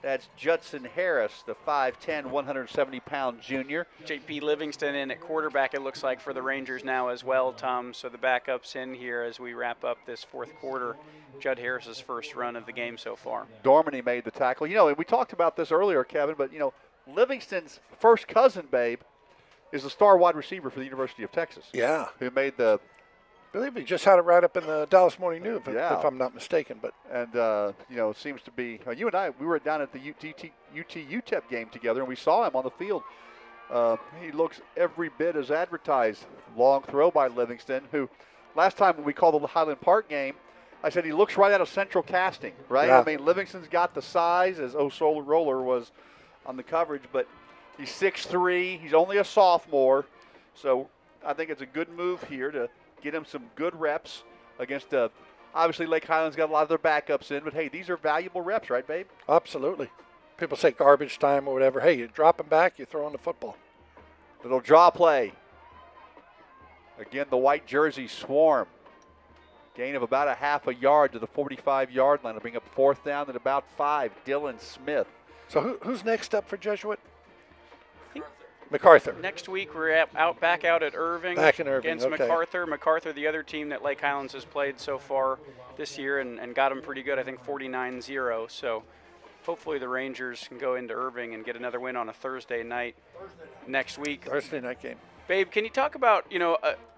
That's Judson Harris, the 5'10", 170-pound junior. J.P. Livingston in at quarterback, it looks like, for the Rangers now as well, Tom. So the backup's in here as we wrap up this fourth quarter. Judd Harris's first run of the game so far. Dormany made the tackle. You know, we talked about this earlier, Kevin, but, you know, Livingston's first cousin, babe, is the star wide receiver for the University of Texas. Yeah. Who made the I believe he just had it right up in the Dallas Morning News, Yeah. if I'm not mistaken. But And, it seems to be you and I, we were down at the UT-UTEP game together, and we saw him on the field. He looks every bit as advertised. Long throw by Livingston, who last time when we called the Highland Park game, I said he looks right out of Central Casting, right? Yeah. I mean, Livingston's got the size, as Solar Roller was on the coverage, but he's 6'3". He's only a sophomore. So I think it's a good move here to get him some good reps against obviously Lake Highlands got a lot of their backups in, but hey, these are valuable reps, right, babe? absolutely. People say garbage time or whatever. Hey, you drop him back, you're throwing the football. Little draw play. Again, the white jersey swarm. Gain of about a half a yard to the 45-yard line. It'll bring up 4th down at about 5. Dylan Smith. So who's next up for Jesuit? MacArthur. Next week we're back out at Irving. Back in Irving, against okay. MacArthur. MacArthur, the other team that Lake Highlands has played so far this year and got them pretty good. I think 49-0. So hopefully the Rangers can go into Irving and get another win on a Thursday night next week. Thursday night game. Babe, can you talk about,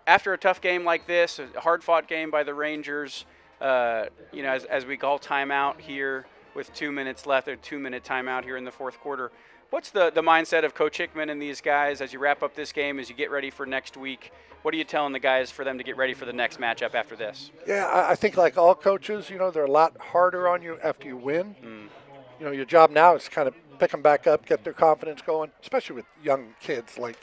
after a tough game like this, a hard-fought game by the Rangers, as we call timeout here with 2 minutes left, a 2-minute timeout here in the fourth quarter, what's the mindset of Coach Hickman and these guys as you wrap up this game, as you get ready for next week? What are you telling the guys for them to get ready for the next matchup after this? Yeah, I think like all coaches, they're a lot harder on you after you win. Your job now is kind of pick them back up, get their confidence going, especially with young kids like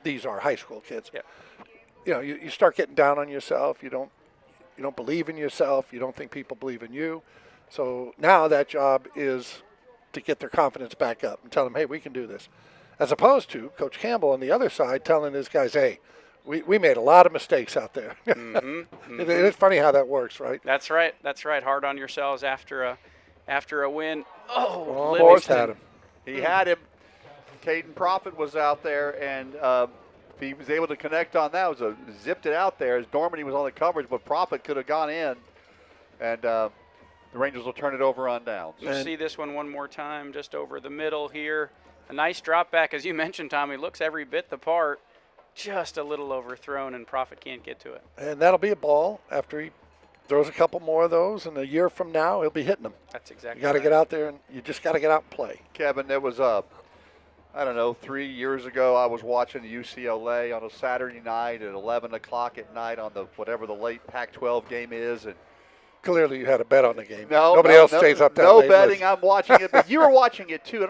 these are high school kids. Yeah. You start getting down on yourself. You don't believe in yourself. You don't think people believe in you. So now that job is to get their confidence back up and tell them, hey, we can do this. As opposed to Coach Campbell on the other side telling his guys, hey, we made a lot of mistakes out there. It is funny how that works, right? That's right. That's right. Hard on yourselves after a win. Oh, Forrest had him. He had him. Caden Prophet was out there, and if he was able to connect on that, zipped it out there as Dormady was on the coverage, but Prophet could have gone in, and the Rangers will turn it over on downs. You see this one more time, just over the middle here. A nice drop back, as you mentioned, Tommy. Looks every bit the part. Just a little overthrown, and Prophet can't get to it. And that'll be a ball after he throws a couple more of those, and a year from now, he'll be hitting them. That's exactly You got to get out there, and you just got to get out and play. Kevin, there was 3 years ago, I was watching UCLA on a Saturday night at 11 o'clock at night on whatever the late Pac-12 game is, and clearly you had a bet on the game. No, Nobody else stays up that late. No betting. I'm watching it, but you were watching it too. I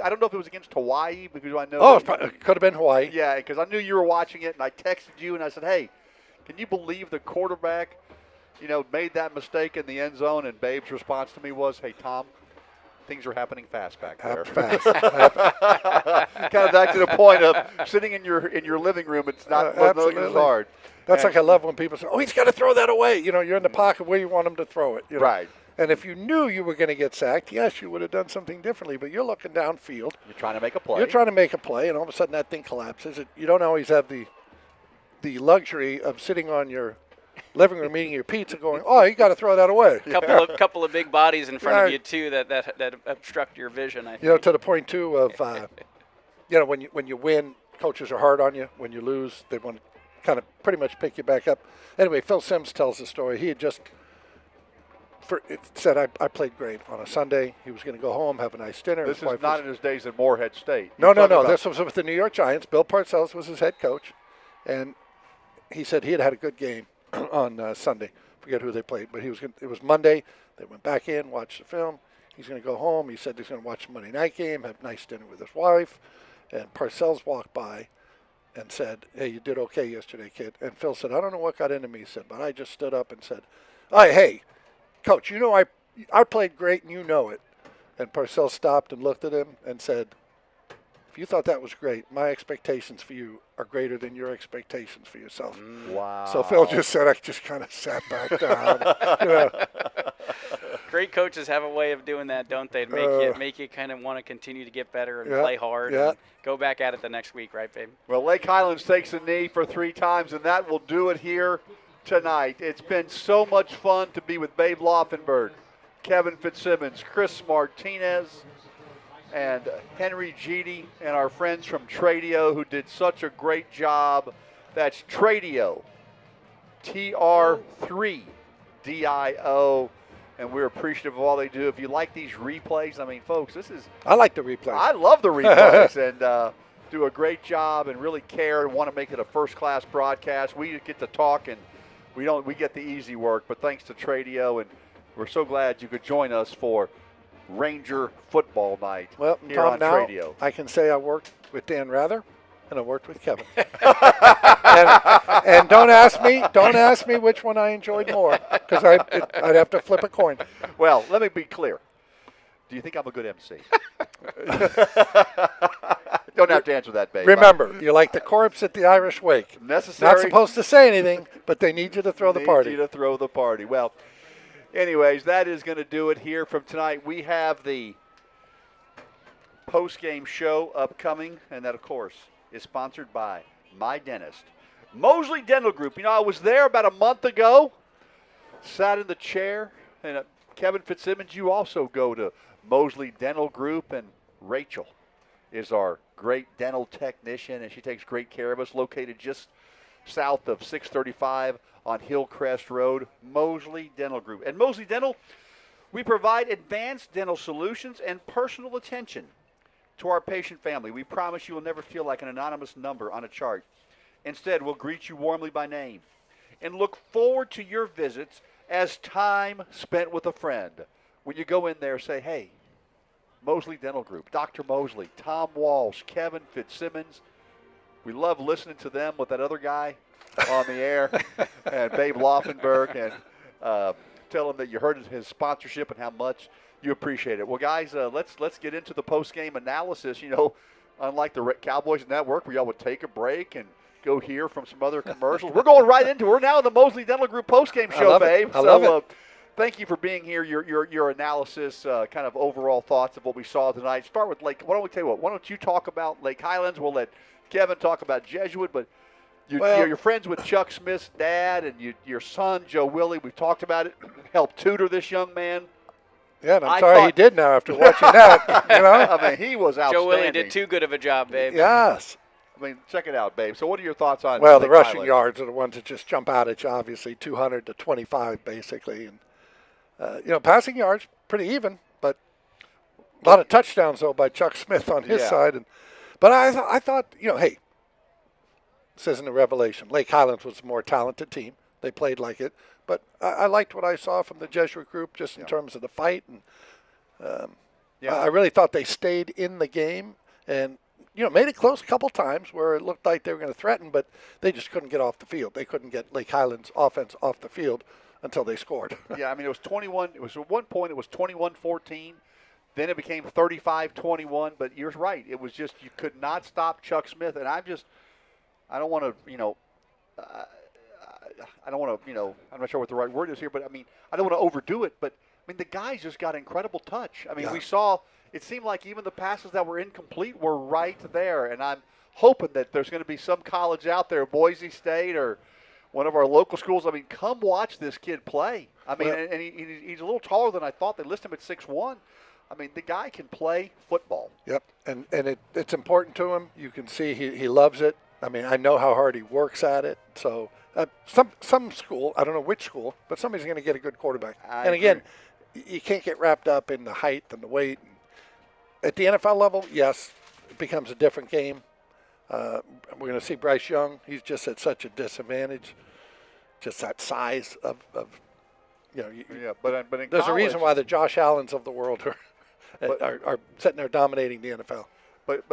don't know if it was against Hawaii, because I know. It could have been Hawaii. Yeah, because I knew you were watching it, and I texted you and I said, "Hey, can you believe the quarterback, made that mistake in the end zone?" And Babe's response to me was, "Hey, Tom, things are happening fast back there." Fast. Kind of back to the point of sitting in your living room. It's not as hard. That's like I love when people say, "Oh, he's got to throw that away." You're in the pocket where you want him to throw it. Right. And if you knew you were going to get sacked, yes, you would have done something differently. But you're looking downfield. You're trying to make a play. You're trying to make a play, and all of a sudden that thing collapses. You don't always have the luxury of sitting on your living room eating your pizza going, "Oh, you got to throw that away." Couple of big bodies in front of you too that obstruct your vision. I think. To the point too of when you win, coaches are hard on you. When you lose, they want to kind of pretty much pick you back up. Anyway, Phil Sims tells the story. He had just said, I played great on a Sunday. He was going to go home, have a nice dinner. This is not in his days at Morehead State. No. This was with the New York Giants. Bill Parcells was his head coach, and he said he had a good game on Sunday. Forget who they played, but it was Monday. They went back in, watched the film. He's going to go home. He said he's going to watch the Monday night game, have a nice dinner with his wife. And Parcells walked by and said, "Hey, you did okay yesterday, kid." And Phil said, "I don't know what got into me," he said, "but I just stood up and said, hey, Coach, I played great and you know it." And Parcells stopped and looked at him and said, "If you thought that was great, my expectations for you are greater than your expectations for yourself." Wow. So Phil just said, I just kind of sat back down. Great coaches have a way of doing that, don't they? To make you kind of want to continue to get better and play hard and go back at it the next week, right, babe? Well, Lake Highlands takes a knee for 3 times, and that will do it here tonight. It's been so much fun to be with Babe Laufenberg, Kevin Fitzsimmons, Chris Martinez, and Henry Jeedy and our friends from Tradio who did such a great job. That's Tradio, TR3DIO, and we're appreciative of all they do. If you like these replays, I mean, folks, I like the replays. I love the replays, and do a great job and really care and want to make it a first-class broadcast. We get to talk, and we get the easy work, but thanks to Tradio, and we're so glad you could join us for Ranger Football Night here Tom, on now Tradio. I can say I worked with Dan Rather, and I worked with Kevin. and don't ask me which one I enjoyed more, because I'd have to flip a coin. Well, let me be clear. Do you think I'm a good MC? Don't have to answer that, babe. Remember, you're like the corpse at the Irish wake. Necessary. Not supposed to say anything, but they need you to throw the party. Need you to throw the party. Well, anyways, that is going to do it here from tonight. We have the post-game show upcoming, and that, of course, is sponsored by My Dentist. Mosley Dental Group. You know, I was there about a month ago, sat in the chair, and Kevin Fitzsimmons, you also go to Mosley Dental Group, and Rachel is our great dental technician, and she takes great care of us, located just south of 635 on Hillcrest Road, Mosley Dental Group. And Mosley Dental, we provide advanced dental solutions and personal attention to our patient family. We promise you will never feel like an anonymous number on a chart. Instead, we'll greet you warmly by name and look forward to your visits as time spent with a friend. When you go in there, say, hey, Mosley Dental Group, Dr. Mosley, Tom Walsh, Kevin Fitzsimmons. We love listening to them with that other guy on the air, and Babe Laufenberg, and tell him that you heard his sponsorship and how much you appreciate it. Well, guys, let's get into the post-game analysis. You know, unlike the Cowboys Network, where y'all would take a break and go hear from some other commercials. We're going right into it. We're now in the Mosley Dental Group post-game show, babe. I love it. Thank you for being here. Your analysis, kind of overall thoughts of what we saw tonight. Start with Lake. Why don't we tell you what? Why don't you talk about Lake Highlands? We'll let Kevin talk about Jesuit, but you're friends with Chuck Smith's dad and your son Joe Willie. We've talked about it. Helped tutor this young man. Yeah, and I'm sorry he did now after watching that. You know, I mean, he was outstanding. Joe Willie did too good of a job, babe. Yes. I mean, check it out, babe. So what are your thoughts on Well, Lake the rushing Highlands? yards are the ones that just jump out at you, obviously, 200 to 25, basically. And, passing yards, pretty even, but a lot of touchdowns, though, by Chuck Smith on his side. But I thought, hey, this isn't a revelation. Lake Highlands was a more talented team. They played like it. But I liked what I saw from the Jesuit group just in terms of the fight. And I really thought they stayed in the game and, made it close a couple times where it looked like they were going to threaten, but they just couldn't get off the field. They couldn't get Lake Highlands offense off the field until they scored. Yeah, I mean, it was 21. It was at one point it was 21-14. Then it became 35-21. But you're right. It was just you could not stop Chuck Smith. And I don't want to, I don't want to, I'm not sure what the right word is here, but I mean, I don't want to overdo it. But I mean, the guys just got incredible touch. I mean, we saw. It seemed like even the passes that were incomplete were right there. And I'm hoping that there's going to be some college out there, Boise State or one of our local schools. I mean, come watch this kid play. I mean, and he's a little taller than I thought. They list him at 6'1". I mean, the guy can play football. Yep, and it's important to him. You can see he loves it. I mean, I know how hard he works at it. So some school, I don't know which school, but somebody's going to get a good quarterback. And again, you can't get wrapped up in the height and the weight. At the NFL level, yes, it becomes a different game. We're going to see Bryce Young. He's just at such a disadvantage. Just that size of but in there's college, a reason why the Josh Allens of the world are sitting there dominating the NFL. But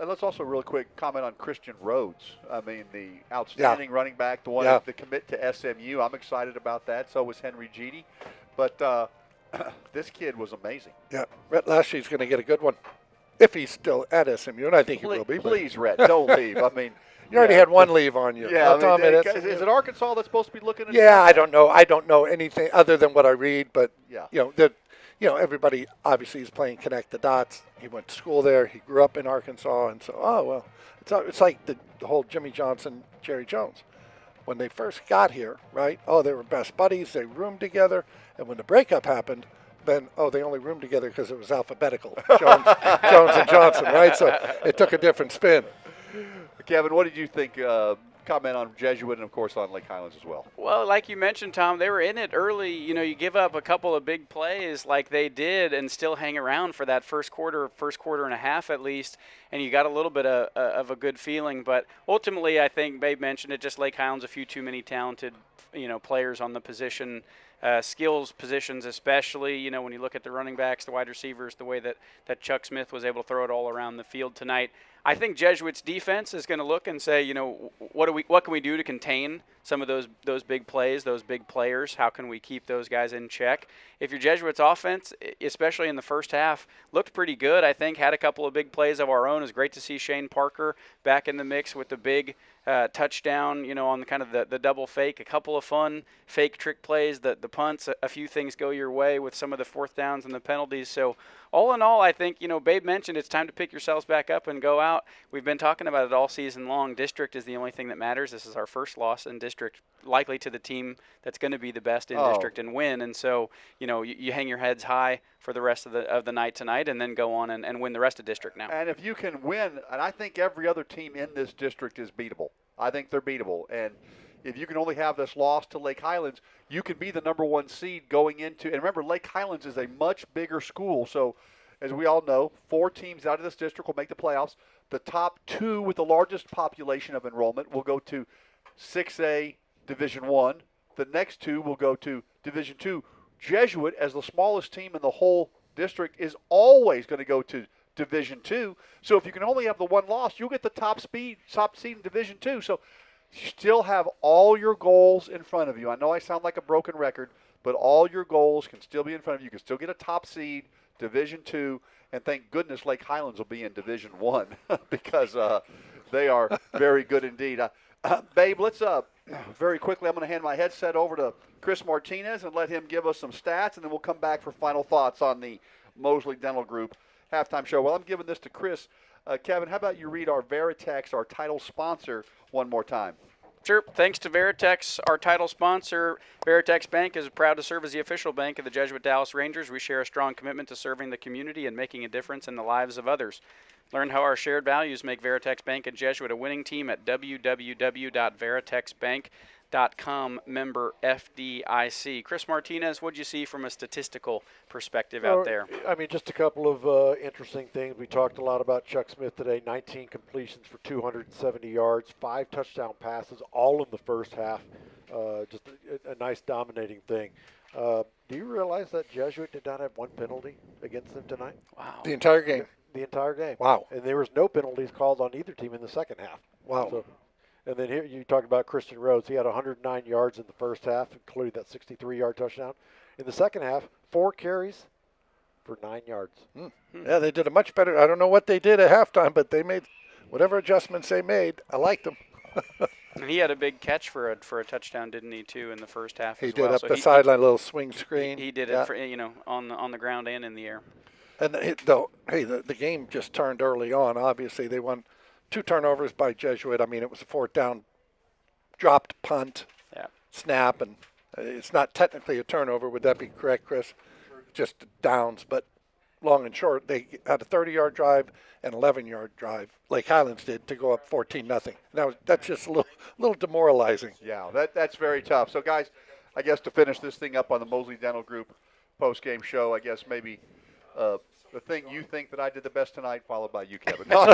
let's also real quick comment on Christian Rhodes. I mean, the outstanding running back, the one to commit to SMU. I'm excited about that. So was Henry Jeedy. But this kid was amazing. Yeah, Rhett Lashley's going to get a good one if he's still at SMU, and I think he will be. Please, Rhett, don't leave. I mean, you already had one leave on you. Yeah, is it Arkansas that's supposed to be looking at? Yeah, I don't know. I don't know anything other than what I read, but everybody obviously is playing connect the dots. He went to school there. He grew up in Arkansas, and so it's like the whole Jimmy Johnson, Jerry Jones. When they first got here, right? Oh, they were best buddies. They roomed together, and when the breakup happened, been, they only roomed together because it was alphabetical, Jones and Johnson, right? So it took a different spin. Kevin, what did you think? Comment on Jesuit and, of course, on Lake Highlands as well. Well, like you mentioned, Tom, they were in it early. You know, you give up a couple of big plays like they did and still hang around for that first quarter and a half at least, and you got a little bit of a good feeling. But ultimately, I think Babe mentioned it, just Lake Highlands, a few too many talented, players on the position, skills positions especially. You know, when you look at the running backs, the wide receivers, the way that Chuck Smith was able to throw it all around the field tonight. I think Jesuit's defense is going to look and say, what can we do to contain some of those big plays, those big players? How can we keep those guys in check? If your Jesuits offense, especially in the first half, looked pretty good, I think, had a couple of big plays of our own. It was great to see Shane Parker back in the mix with the big touchdown, on the kind of the double fake, a couple of fun fake trick plays, the punts, a few things go your way with some of the fourth downs and the penalties. So all in all, I think, Babe mentioned it's time to pick yourselves back up and go out. We've been talking about it all season long. District is the only thing that matters. This is our first loss in district, likely to the team that's going to be the best in district and win. And so, you hang your heads high for the rest of the night tonight and then go on and win the rest of district now. And if you can win, and I think every other team in this district is beatable. I think they're beatable. And if you can only have this loss to Lake Highlands, you can be the number 1 seed going into – and remember, Lake Highlands is a much bigger school. So, as we all know, 4 teams out of this district will make the playoffs. The top 2 with the largest population of enrollment will go to 6A Division I. The next 2 will go to Division II. Jesuit, as the smallest team in the whole district, is always going to go to Division II. So if you can only have the 1 loss, you'll get the top seed in Division II. So you still have all your goals in front of you. I know I sound like a broken record, but all your goals can still be in front of you. You can still get a top seed, Division II, and thank goodness Lake Highlands will be in Division I because they are very good indeed. Babe, let's very quickly, I'm going to hand my headset over to Chris Martinez and let him give us some stats, and then we'll come back for final thoughts on the Mosley Dental Group halftime show. Well, I'm giving this to Chris. Kevin, how about you read our Veritex, our title sponsor, one more time? Sure. Thanks to Veritex, our title sponsor. Veritex Bank is proud to serve as the official bank of the Jesuit Dallas Rangers. We share a strong commitment to serving the community and making a difference in the lives of others. Learn how our shared values make Veritex Bank and Jesuit a winning team at www.veritexbank.com, member FDIC. Chris Martinez, what did you see from a statistical perspective out there? I mean, just a couple of interesting things. We talked a lot about Chuck Smith today. 19 completions for 270 yards, 5 touchdown passes, all in the first half. Just a nice dominating thing. Do you realize that Jesuit did not have 1 penalty against them tonight? Wow. The entire game? The entire game. Wow. And there was no penalties called on either team in the second half. Wow. So, and then here you talked about Christian Rhodes. He had 109 yards in the first half, including that 63-yard touchdown. In the second half, 4 carries for 9 yards. Yeah, they did a much better. I don't know what they did at halftime, but they made whatever adjustments they made. I liked them. And he had a big catch for a touchdown, didn't he, too, in the first half He as did well. up So the sideline, little swing screen. He did it for, on the ground and in the air. And the game just turned early on. Obviously, they won 2 turnovers by Jesuit. I mean, it was a 4th down, dropped punt, snap, and it's not technically a turnover. Would that be correct, Chris? Just downs, but long and short, they had a 30-yard drive and 11-yard drive. Lake Highlands did to go up 14-0. That's just a little demoralizing. Yeah, that's very tough. So, guys, I guess to finish this thing up on the Mosley Dental Group post-game show, I guess maybe the thing you think that I did the best tonight, followed by you, Kevin. No, how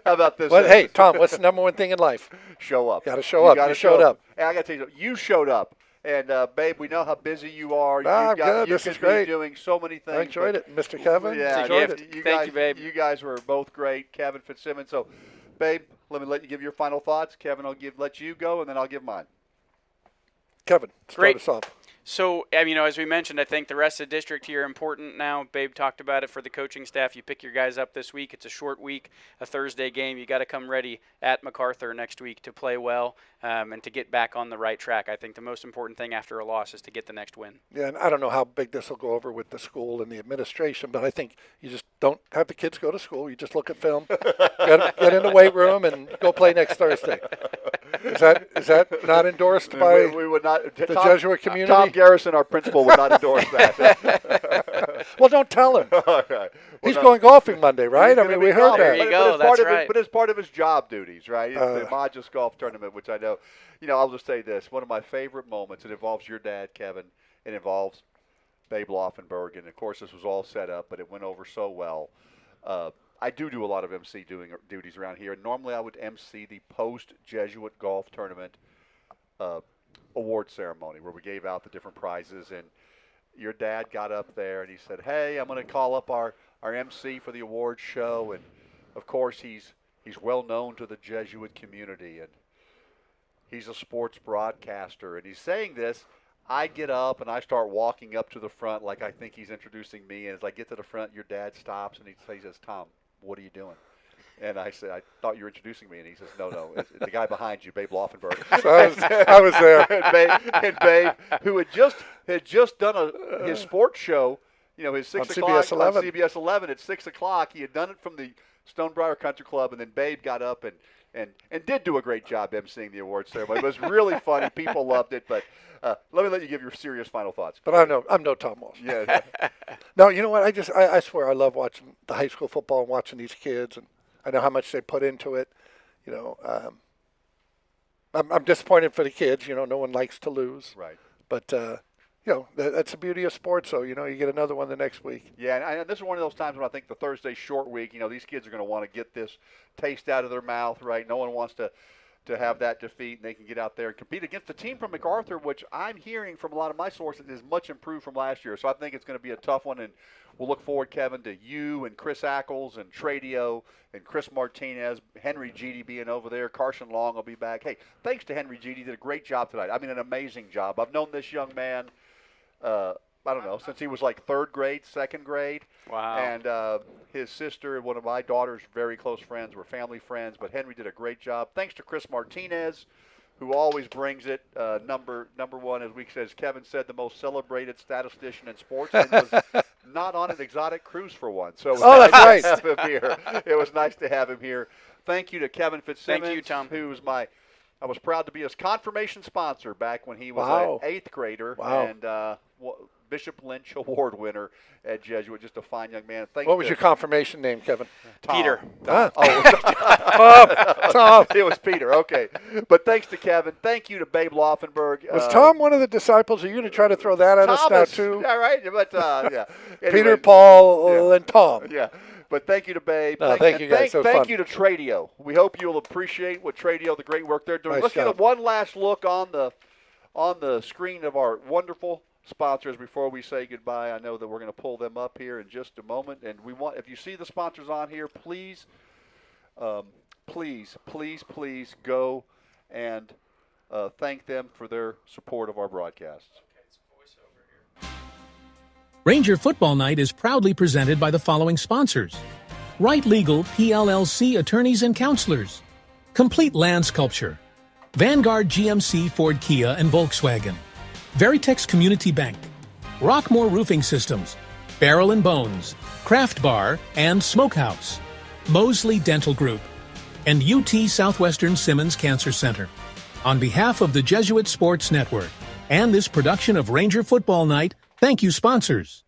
about this? Well, hey, Tom, what's the number 1 thing in life? Show up. Got to show up. You showed up. And I got to tell you, you showed up. And, Babe, we know how busy you are. Good. This is great. You're doing so many things. I enjoyed it. Mr. Kevin, yeah, enjoyed it. Thank you, Babe. You guys were both great, Kevin Fitzsimmons. So, Babe, let you give your final thoughts. Kevin, I'll let you go, and then I'll give mine. Kevin, start us off. So, as we mentioned, I think the rest of the district here important now. Babe talked about it for the coaching staff. You pick your guys up this week. It's a short week, a Thursday game. You got to come ready at MacArthur next week to play well and to get back on the right track. I think the most important thing after a loss is to get the next win. Yeah, and I don't know how big this will go over with the school and the administration, but I think you just don't have the kids go to school. You just look at film, get in the weight room, and go play next Thursday. Is that not endorsed by we would not, the Jesuit community? Tom Garrison, our principal, would not endorse that. Well, don't tell him. All right. He's going golfing Monday, right? I mean, we heard that. There you go. That's right. But it's part of his job duties, right? It's the Modus Golf Tournament, which I know. I'll just say this. One of my favorite moments, it involves your dad, Kevin. It involves Babe Laufenberg. And, of course, this was all set up, but it went over so well. I do a lot of MC duties around here. Normally I would MC the post-Jesuit golf tournament award ceremony where we gave out the different prizes. And your dad got up there and he said, hey, I'm going to call up our MC for the awards show. And, of course, he's well known to the Jesuit community. And he's a sports broadcaster. And he's saying this. I get up and I start walking up to the front like I think he's introducing me. And as I get to the front, your dad stops and he says, Tom, what are you doing? And I said, I thought you were introducing me. And he says, no, it's the guy behind you, Babe Laufenberg. So I was there. and Babe, who had just done his sports show, his 6 o'clock CBS 11. on CBS 11 at 6 o'clock. He had done it from the Stonebriar Country Club, and then Babe got up and did do a great job emceeing the awards ceremony. It was really funny. People loved it. But let you give your serious final thoughts. But I'm no Tom Walsh. Yeah. No, you know what? I swear I love watching the high school football and watching these kids, and I know how much they put into it. I'm disappointed for the kids. No one likes to lose. Right. But that's the beauty of sports. So you get another one the next week. Yeah, and this is one of those times when I think the Thursday short week. These kids are going to want to get this taste out of their mouth. Right. No one wants to have that defeat, and they can get out there and compete against a team from MacArthur, which I'm hearing from a lot of my sources is much improved from last year. So I think it's going to be a tough one, and we'll look forward, Kevin, to you and Chris Ackles and Tradio and Chris Martinez, Henry Geedy being over there. Carson Long will be back. Hey, thanks to Henry Geedy. Did a great job tonight. I mean, an amazing job. I've known this young man, I don't know, since he was like third grade, second grade. Wow. And his sister and one of my daughter's very close friends were family friends, but Henry did a great job. Thanks to Chris Martinez, who always brings it. Number one, as Kevin said, the most celebrated statistician in sports, and was not on an exotic cruise for one. So that's right. Have him here. It was nice to have him here. Thank you to Kevin Fitzsimmons. Thank you, Tom. I was proud to be his confirmation sponsor back when he was an 8th grader. Wow. And Bishop Lynch Award winner at Jesuit. Just a fine young man. What was your confirmation name, Kevin? Tom. Peter. Huh? Oh, Tom. It was Peter. Okay. But thanks to Kevin. Thank you to Babe Laufenberg. Was Tom one of the disciples? Are you going to try to throw that at us now, too? Yeah, right. But, yeah. Anyway, Peter, Paul, and Tom. Yeah. But thank you to Babe. Thank you, guys. Thank you to Tradio. We hope you'll appreciate what Tradio, the great work they're doing. Nice Let's job. get one last look on the screen of our wonderful sponsors before we say goodbye. I know that we're going to pull them up here in just a moment, and if you see the sponsors on here, please go and thank them for their support of our broadcasts. Ranger Football Night is proudly presented by the following sponsors: Right Legal PLLC Attorneys and Counselors, Complete Land Sculpture, Vanguard GMC Ford Kia and Volkswagen, Veritex Community Bank, Rockmore Roofing Systems, Barrel and Bones, Craft Bar and Smokehouse, Mosley Dental Group, and UT Southwestern Simmons Cancer Center. On behalf of the Jesuit Sports Network and this production of Ranger Football Night, thank you, sponsors.